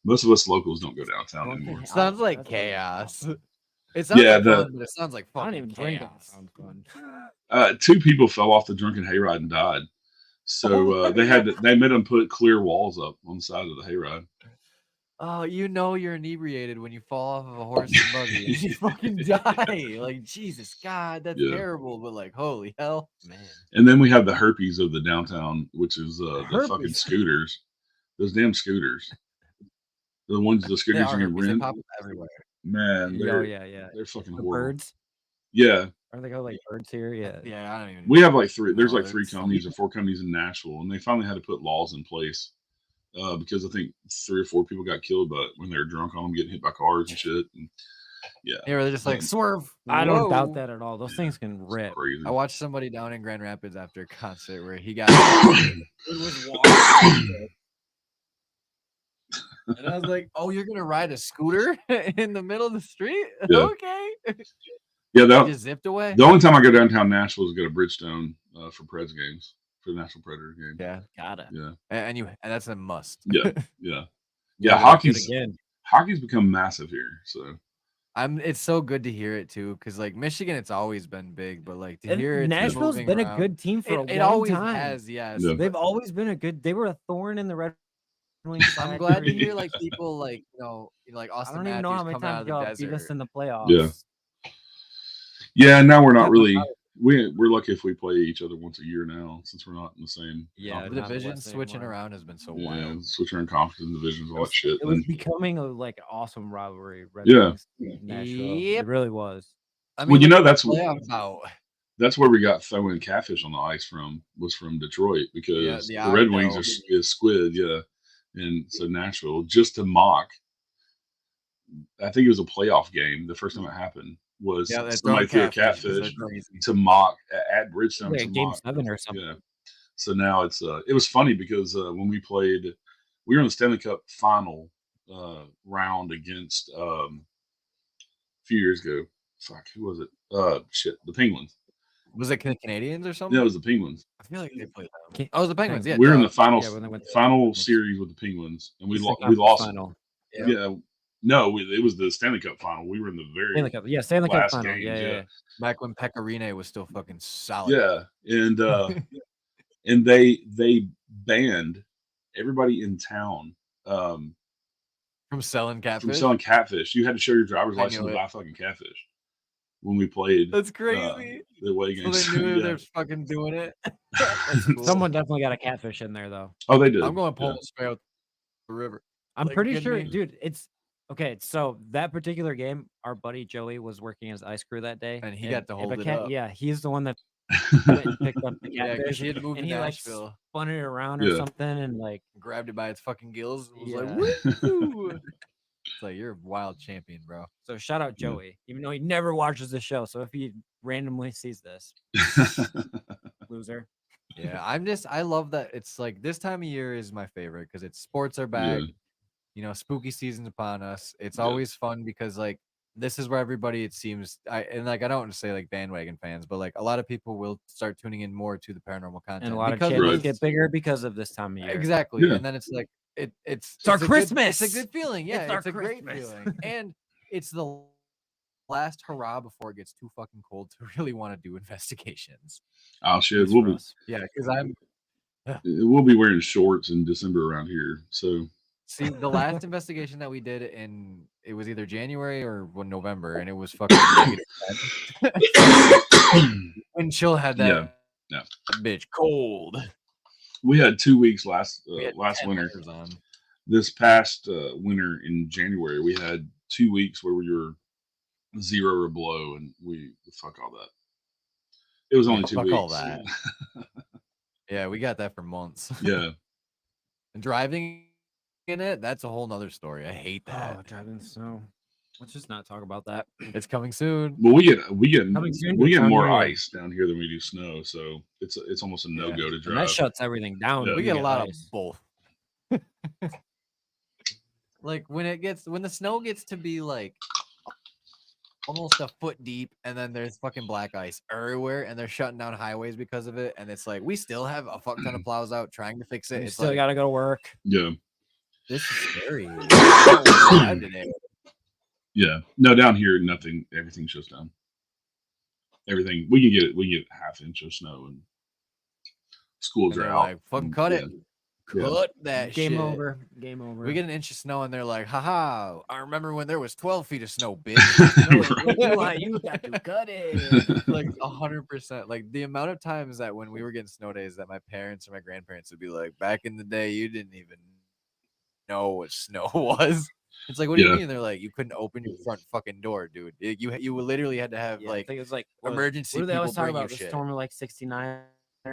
most of us locals don't go downtown Drunken anymore. hay- Sounds like That's what it chaos. sounds. It sounds Yeah, like fun, but it sounds like I don't fucking even drink chaos. downtown. Fun. 2 people fell off the drunken hayride and died. So Oh, they made them put clear walls up on the side of the hayride. Oh, you're inebriated when you fall off of a horse and buggy and you fucking die. Like, Jesus, God, that's Yeah. terrible. But like, holy hell, Man. And then we have the herpes of the downtown, which is the fucking Herpes. scooters. Those damn scooters. The They scooters are you can herpes. They rent. pop up everywhere. Man, Oh they're yeah. they're fucking The horrible. birds. Yeah, Are they called like birds here? Yeah. Yeah, I don't even. we have like 3. There's No, like 3 it's- companies or 4 companies in Nashville, and they finally had to put laws in place because I think 3 or 4 people got killed, but when they were drunk on them, getting hit by cars and shit. And yeah, Yeah, they're just like swerve. I don't Whoa. doubt that at all. Those things can it's rip. crazy. I watched somebody down in Grand Rapids after a concert where he got. It was walking. And I was like, "Oh, you're gonna ride a scooter in the middle of the street? Yeah. Okay." Yeah, He just zipped away. the only time I go downtown Nashville is go to Bridgestone for Preds games, for the National Predators game. Yeah, Gotta. Yeah, and that's a must. yeah, yeah. Yeah, Yeah, hockey's again. become massive here. So It's so good to hear it too, because like Michigan, it's always been big, but like to And hear it, Nashville's moving been a around- good team for a It long always time. has, yes. Yeah. They've always been a good. They were a thorn in the Red Wings side. I'm glad to for- hear like people like like I Austin don't even know Matthews how many coming out times of the y'all beat us desert. in the playoffs. yeah, now we're not Yeah, really. We're lucky if we play each other once a year now, since we're not in the same. Yeah, The not in the division West switching anymore. around has been so Yeah, wild. switching around conferences and divisions, all that shit. It was And becoming like an awesome rivalry. Red Yeah. Wings, Nashville. Yep. It really was. I Well, look at the that's playoff bout. that's where we got throwing catfish on the ice from. Was from Detroit because the the Red Wings Oddbell. is squid. Yeah, and so Nashville just to mock. I think it was a playoff game. The first time it happened was Yeah, that's somebody threw a catfish. catfish They're crazy. to mock at Bridgestone Like to a game mock. 7 or something. Yeah. So now it's it was funny because when we played, we were in the Stanley Cup final round against a few years ago. Fuck, who was it? Shit, the Penguins. Was it Canadians or something? Yeah, it was the Penguins. I feel like they played them. Can- Oh, it was the Penguins. Yeah, we were in duh. the final Yeah, when they went to- final series with the Penguins, and we It's the we conference lost. final. Yeah, no, it was the Stanley Cup final. We were in the very Stanley Cup. Yeah, Stanley Cup last final. games, Yeah. Back when Pecorine was still fucking solid. yeah, and and they banned everybody in town From selling catfish. from selling catfish. You had to show your driver's I license knew to it. buy fucking catfish. When we played, That's crazy. the away So games. they knew Yeah. they're fucking doing it. That's cool. Someone definitely got a catfish in there though. Oh, they did. I'm going to pull Yeah. straight out the river. I'm Like, pretty kidding sure, me? dude. It's okay. So that particular game, our buddy Joey was working as ice crew that day, And he got to if hold a it cat, up. Yeah, he's the one that went and picked up the Yeah, because catfish, he had moved and to he like Nashville, spun it around or Yeah. something, and like grabbed it by its fucking gills, and was Yeah. like, "Woo!" It's like you're a wild champion, bro. so. Shout out Yeah. Joey, even though he never watches the show. So if he randomly sees this, loser. Yeah, I love that. It's like this time of year is my favorite because it's sports are back. Yeah. You know, spooky season's upon us. It's Yeah. always fun because like this is where everybody, it seems, I don't want to say like bandwagon fans, but like a lot of people will start tuning in more to the paranormal content And a lot of because channels Right. get bigger because of this time of year. exactly. Yeah. And then it's like it's our a good- Christmas. it's a good feeling. Yeah, It's our it's a great Christmas. feeling, and it's the last hurrah before it gets too fucking cold to really want to do investigations. Oh shit, At least for us. Yeah, because I'm we'll be wearing shorts in December around here. So see the last investigation that we did it was either January or November, and it was fucking negative. When Chill had that Yeah. bitch cold. we had 2 weeks last We had last 10 winter. layers on. This past winter in January, we had 2 weeks where we were 0 or below, and we fuck all that. It was only Yeah, 2 fuck weeks. all that. Yeah, we got that for months. Yeah. And driving in it, that's a whole nother story. I hate that. Oh, driving snow. Let's just not talk about that. It's coming soon. Well, we get Coming soon we to get town more near you. ice down here than we do snow, so it's almost a no go to And that drive. shuts everything down. Yeah. when We you get a lot ice. of both. Like when the snow gets to be like almost a foot deep, and then there's fucking black ice everywhere, and they're shutting down highways because of it, and it's like we still have a fuck ton of plows out trying to fix it. You It's still like gotta go to work. Yeah. this is scary. I don't wanna drive today. Yeah. No, down here nothing. Everything shuts down. Everything we can get half inch of snow and schools And are they're out. like, fucking cut it. Yeah. Cut that Game shit. over. Game over. We get an inch of snow, and they're like, haha, I remember when there was 12 feet of snow, bitch. you got to cut it. Like 100%. Like the amount of times that when we were getting snow days that my parents or my grandparents would be like, back in the day, you didn't even know what snow was. It's like, what do you Yeah. mean? They're like, you couldn't open your front fucking door, dude. You literally had to have Yeah, I like think it was like emergency What do they always people talk bring you about? The shit. storm of like '69.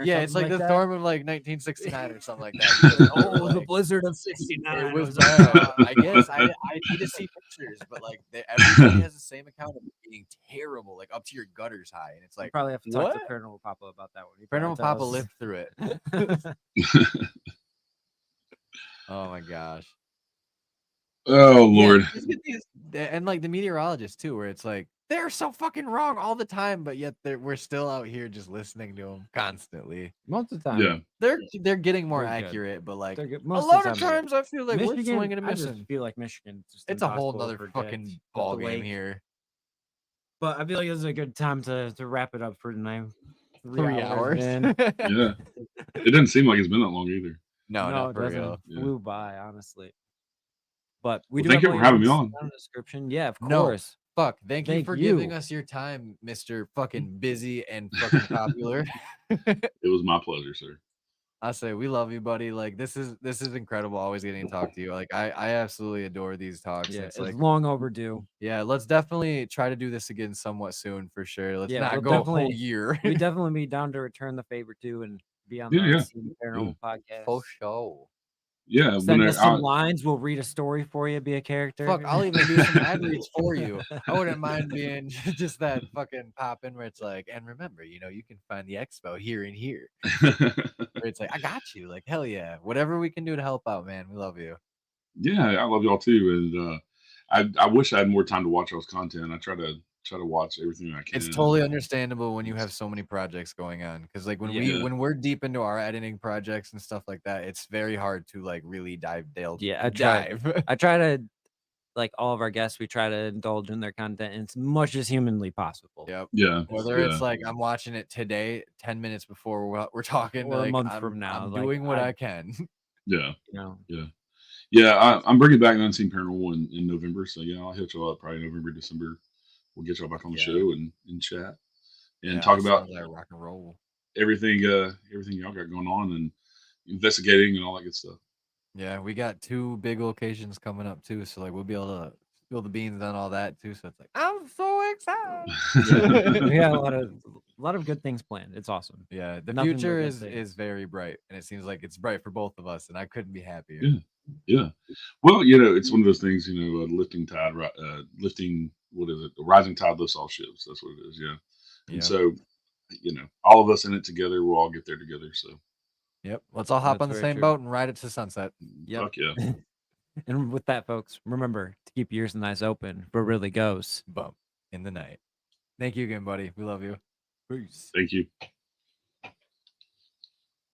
Yeah, it's like the that. storm of like 1969 or something like that. Oh, the Like, blizzard of '69. it was bad. I guess I need to see pictures, but like everybody has the same account of it being terrible, like up to your gutters high, and it's You like probably have to talk to what? Paranormal Papa about that one. He Paranormal probably Papa tells- lived through it. Oh my gosh. Oh Yeah, Lord. just get these- and like the meteorologists too, where it's like they're so fucking wrong all the time, but yet we're still out here just listening to them constantly. Most of the time. Yeah. They're getting more They're good. accurate, but like They're good. a Most lot the of time they're times I feel like we're Michigan, swinging and I just missing. feel like Michigan's just It's a whole impossible to nother predict fucking with ball the game lake. here. But I feel like this is a good time to wrap it up for tonight. 3 hours. in. Yeah. It doesn't seem like it's been that long either. No, No, not it for doesn't. real. Yeah. Flew by, honestly. But we Well, do thank have you all for your having me links on. down in the description. Yeah, of No. course. Fuck. Thank you Thank for giving you. us your time, Mr. fucking busy and fucking popular. It was my pleasure, sir. I say we love you, buddy. Like this is incredible. Always getting to talk to you. Like I absolutely adore these talks. Yeah, It's it's like long overdue. yeah, let's definitely try to do this again somewhat soon for sure. Let's Yeah, not we'll go a whole definitely- year. We'd definitely be down to return the favor too and be on Yeah, the yeah. Unseen Paranormal podcast. For sure. Yeah. Send when us some lines. We'll read a story for you. Be a character. Fuck, I'll even do some ad reads for you. I wouldn't mind being just that fucking pop in where it's like, and remember, you can find the expo here and here. Where it's like, I got you. Like, hell yeah. Whatever we can do to help out, man. We love you. Yeah, I love y'all too, and I wish I had more time to watch y'all's content. I try to watch everything I can. It's totally understandable when you have so many projects going on. Because like Yeah. when we're deep into our editing projects and stuff like that, it's very hard to like really dive. Yeah, I try to, like all of our guests, we try to indulge in their content as much as humanly possible. Yep. Yeah. Whether yeah. it's like I'm watching it today, 10 minutes before we're talking, Or a like, month I'm, from now, I'm like, doing what I- I can. Yeah. You know, Yeah, I'm bringing back Unseen Paranormal in November. So yeah, I'll hit y'all up probably November, December. We'll get y'all back on the Yeah. show and chat and Yeah, talk that about sounds like rock and roll. everything y'all got going on and investigating and all that good stuff. Yeah, we got 2 big locations coming up too, so like we'll be able to spill the beans on all that too. So it's like I'm so excited. we got a lot of good things planned. It's awesome. Yeah, the Nothing but future good is things. very bright, and it seems like it's bright for both of us, and I couldn't be happier. Yeah. Yeah. Well, it's one of those things, lifting tide, lifting, what is it? The rising tide lifts all ships. That's what it is. Yeah. And Yep. so, all of us in it together, we'll all get there together. So, Yep. Let's all hop That's on the very same true. boat and ride it to sunset. Yep. fuck yeah. And with that, folks, remember to keep your ears and eyes open for really goes. Bump in the night. Thank you again, buddy. We love you. Peace. Thank you.